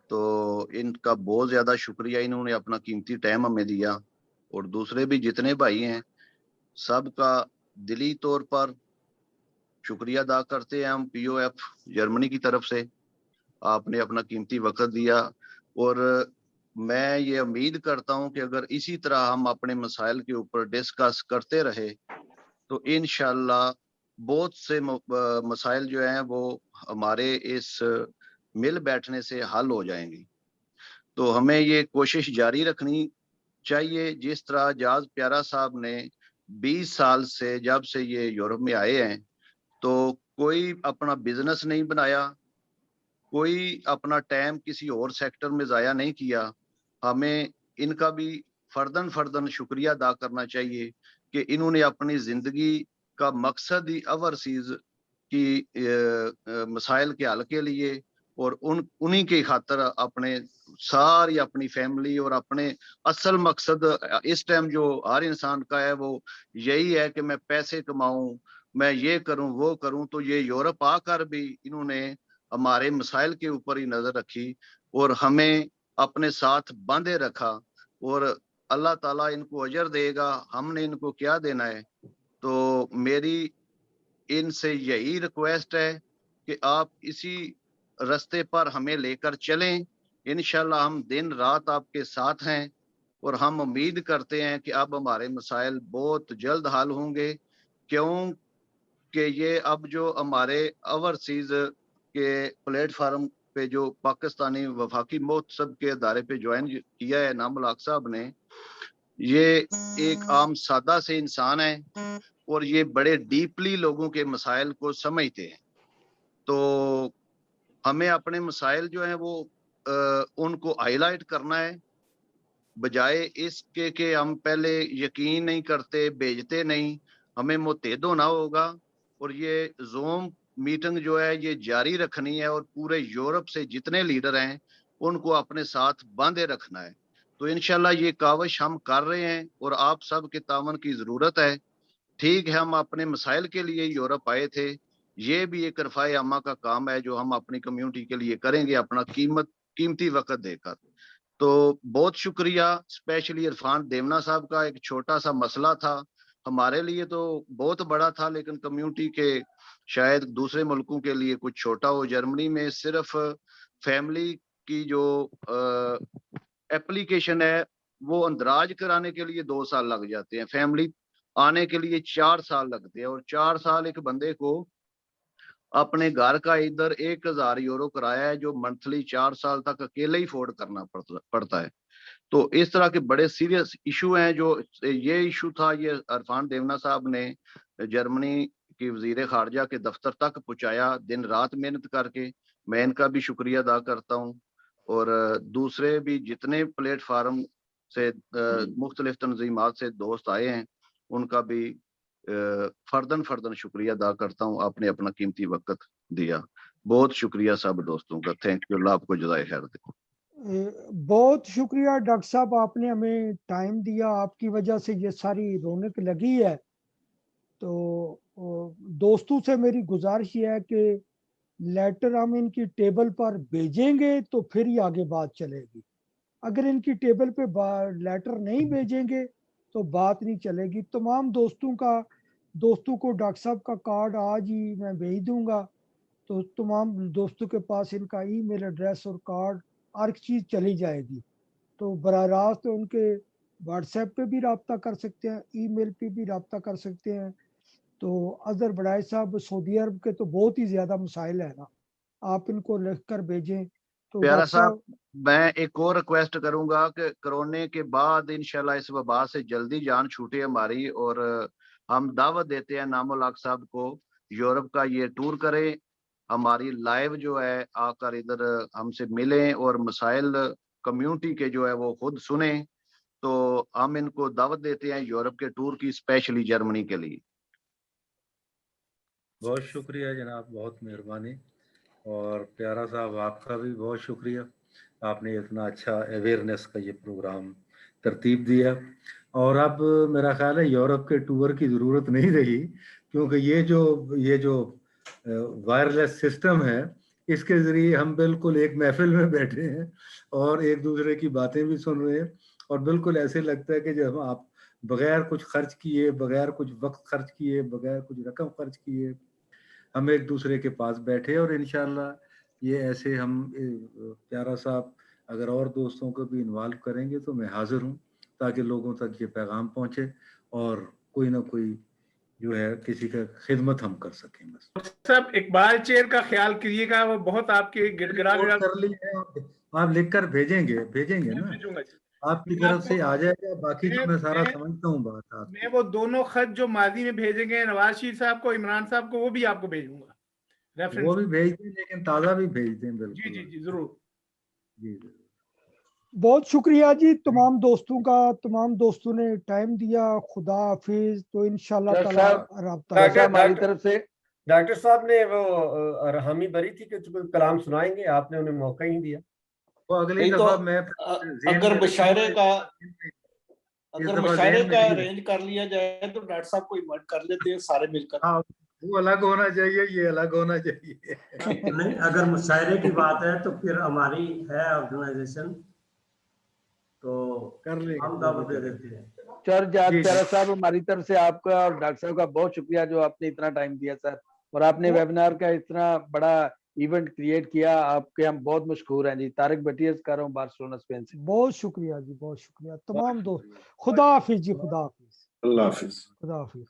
S22: تو ان کا بہت زیادہ شکریہ. انہوں نے اپنا قیمتی ٹائم ہمیں دیا, اور دوسرے بھی جتنے بھائی ہیں سب کا دلی طور پر شکریہ ادا کرتے ہیں ہم پی او ایف جرمنی کی طرف سے. آپ نے اپنا قیمتی وقت دیا, اور میں یہ امید کرتا ہوں کہ اگر اسی طرح ہم اپنے مسائل کے اوپر ڈسکس کرتے رہے تو انشاءاللہ بہت سے مسائل جو ہیں وہ ہمارے اس مل بیٹھنے سے حل ہو جائیں گے. تو ہمیں یہ کوشش جاری رکھنی چاہیے, جس طرح اعجاز پیارا صاحب نے 20 साल से जब से ये यूरोप में आए हैं तो कोई अपना बिजनेस नहीं बनाया, कोई अपना टाइम किसी और सेक्टर में ज़ाया नहीं किया। हमें इनका भी फर्दन शुक्रिया अदा करना चाहिए कि इन्होंने अपनी ज़िंदगी का मकसद ही ओवरसीज़ की मसाइल के हल के लिए और उन्हीं के खातर अपने सारी अपनी फैमिली और अपने असल मकसद इस टाइम जो हर इंसान का है वो यही है कि मैं पैसे कमाऊं, मैं ये करूं वो करूं। तो ये यूरोप आकर भी इन्होंने हमारे मसाइल के ऊपर ही नजर रखी और हमें अपने साथ बांधे रखा और अल्लाह ताला इनको अजर देगा, हमने इनको क्या देना है। तो मेरी इनसे यही रिक्वेस्ट है कि आप इसी रास्ते पर हमें लेकर चलें। इंशाल्लाह हम दिन रात आपके साथ हैं और हम उम्मीद करते हैं कि अब हमारे मसाइल बहुत जल्द हल होंगे, क्योंकि ये अब जो हमारे ओवरसीज के प्लेटफार्म पे जो पाकिस्तानी वफाकी महोत्सव के अदारे पे ज्वाइन किया है इनामुल हक साहब ने, ये एक आम सादा से इंसान है और ये बड़े डीपली लोगों के मसाइल को समझते हैं। तो हमें अपने मसाइल जो हैं वो उनको हाईलाइट करना है, बजाय इसके कि हम पहले यकीन नहीं करते, भेजते नहीं। हमें मुत्तहिद होना होगा और ये ज़ूम मीटिंग जो है ये जारी रखनी है और पूरे यूरोप से जितने लीडर हैं उनको अपने साथ बांधे रखना है। तो इंशाल्लाह ये काविश हम कर रहे हैं और आप सब के तावन की ज़रूरत है। ठीक है, हम अपने मसाइल के लिए यूरोप आए थे, ये भी एक रफ़ाए अम्मा का काम है जो हम अपनी कम्युनिटी के लिए करेंगे अपना कीमती वक्त देकर। तो बहुत शुक्रिया। स्पेशली इरफान देवना साहब का एक छोटा सा मसला था, हमारे लिए तो बहुत बड़ा था लेकिन कम्युनिटी के शायद दूसरे मुल्कों के लिए कुछ छोटा हो। जर्मनी में सिर्फ फैमिली की जो एप्लीकेशन है वो अंदराज कराने के लिए 2 साल लग जाते हैं, फैमिली आने के लिए 4 साल लगते हैं और 4 साल एक बंदे को अपने घर का इधर 1000 यूरो किराया है जो मंथली 4 साल तक अकेले ही अफोर्ड करना पड़ता है। तो इस तरह के बड़े सीरियस इशू हैं। जो ये इशू था ये इरफान देवना साहब ने जर्मनी की वजीर खारजा के दफ्तर तक पहुंचाया दिन रात मेहनत करके, मैं इनका भी शुक्रिया अदा करता हूँ। और दूसरे भी जितने प्लेटफार्म से मुख्तलिफ तंजीमात से दोस्त आए हैं उनका भी फर्दन शुक्रिया अदा करता हूँ, आपने अपना कीमती वक्त दिया। बहुत शुक्रिया सब दोस्तों का, थैंक यू, अल्लाह आपको जज़ाए खैर दे।
S3: बहुत शुक्रिया डॉक्टर साहब, आपने हमें टाइम दिया, आपकी वजह से ये सारी रौनक लगी है। तो दोस्तों से मेरी गुजारिश है कि लेटर हम इनकी टेबल पर भेजेंगे तो फिर ही आगे बात चलेगी। अगर इनकी टेबल पे लेटर नहीं भेजेंगे तो बात नहीं चलेगी। तमाम दोस्तों को डॉक्टर साहब का कार्ड आज ही मैं भेज दूंगा, तो तमाम दोस्तों के पास इनका ईमेल एड्रेस और कार्ड हर चीज़ चली जाएगी। तो बराह रास्त उनके व्हाट्सएप पे भी रब्ता कर सकते हैं, ईमेल पे भी रब्ता कर सकते हैं। तो अजहर बड़ाई साहब सऊदी अरब के तो बहुत ही ज़्यादा मसाइल है ना, आप इनको लिख कर भेजें। तो
S22: प्यारा साहब मैं एक और रिक्वेस्ट करूंगा कि कोरोना के बाद इंशाल्लाह इस वबा से जल्दी जान छूटे हमारी, और हम दावत देते हैं इनामुल हक साहब को यूरोप का ये टूर करें, हमारी लाइव जो है आकर इधर हमसे मिलें और मसाइल कम्युनिटी के जो है वो खुद सुने। तो हम इनको दावत देते हैं यूरोप के टूर की, स्पेशली जर्मनी के लिए।
S1: बहुत शुक्रिया जनाब, बहुत मेहरबानी। और प्यारा साहब आपका भी बहुत शुक्रिया, आपने इतना अच्छा अवेयरनेस का ये प्रोग्राम तरतीब दिया। और अब मेरा ख्याल है यूरोप के टूर की ज़रूरत नहीं रही, क्योंकि ये जो वायरलेस सिस्टम है इसके ज़रिए हम बिल्कुल एक महफिल में बैठे हैं और एक दूसरे की बातें भी सुन रहे हैं, और बिल्कुल ऐसे लगता है कि जब आप बगैर कुछ खर्च किए, बगैर कुछ वक्त खर्च किए, बगैर कुछ रकम खर्च किए हम एक दूसरे के पास बैठे। और इंशाल्लाह ये ऐसे हम प्यारा साहब अगर और दोस्तों को भी इन्वॉल्व करेंगे तो मैं हाजिर हूँ, ताकि लोगों तक ये पैगाम पहुँचे और कोई ना कोई जो है किसी का खिदमत हम कर सकें। बस
S16: सब इकबाल चेयर का ख्याल कीजिएगा, वो बहुत आपके गिड़गिड़ा
S1: कर ली है, आप लिख कर भेजेंगे ना, आपकी तरफ से आ जाएगा, बाकी तो मैं सारा समझता हूँ बात आप।
S16: मैं वो दोनों खत जो माजी में भेजे गए नवाज शरीफ साहब को, इमरान साहब को, वो भी आपको भेजूंगा रेफरेंस।
S1: वो भी भेज दें, लेकिन ताज़ा भी भेज दें। बिल्कुल
S16: जी जरूर।
S1: जी
S3: बहुत शुक्रिया जी तमाम दोस्तों का, तमाम दोस्तों ने टाइम दिया। खुदा हाफिज। तो इंशाल्लाह ताला राब्ता
S9: हमारी तरफ से डॉक्टर साहब ने वो हामी भरी थी कि कलाम सुनाएंगे, आपने उन्हें मौका ही नहीं दिया।
S1: वो अगली दफा मैं
S8: अगर मुशायरे का अरेंज कर लिया जाए तो डॉक्टर साहब को इनवाइट कर लेते हैं सारे मिलकर।
S1: हाँ, वो अलग होना चाहिए, ये अलग होना चाहिए।
S17: नहीं, अगर मुशायरे की बात है तो फिर हमारी है ऑर्गेनाइजेशन, तो
S1: कर लेंगे,
S17: हम दावत दे देते हैं।
S14: सर जाद प्यारा साहब, हमारी तरफ से आपका और डॉक्टर साहब का बहुत शुक्रिया जो आपने इतना टाइम दिया सर, और आपने वेबिनार का इतना बड़ा इवेंट क्रिएट किया। आपके हम बहुत मशहूर हैं जी। तारिक भटिया कर रहा हूँ बार्सिलोना स्पेन से।
S3: बहुत शुक्रिया जी, बहुत शुक्रिया तमाम दोस्त। खुदा हाफिज जी, खुदा हाफिज।
S4: अल्लाह हाफिज।
S3: खुदा हाफिज।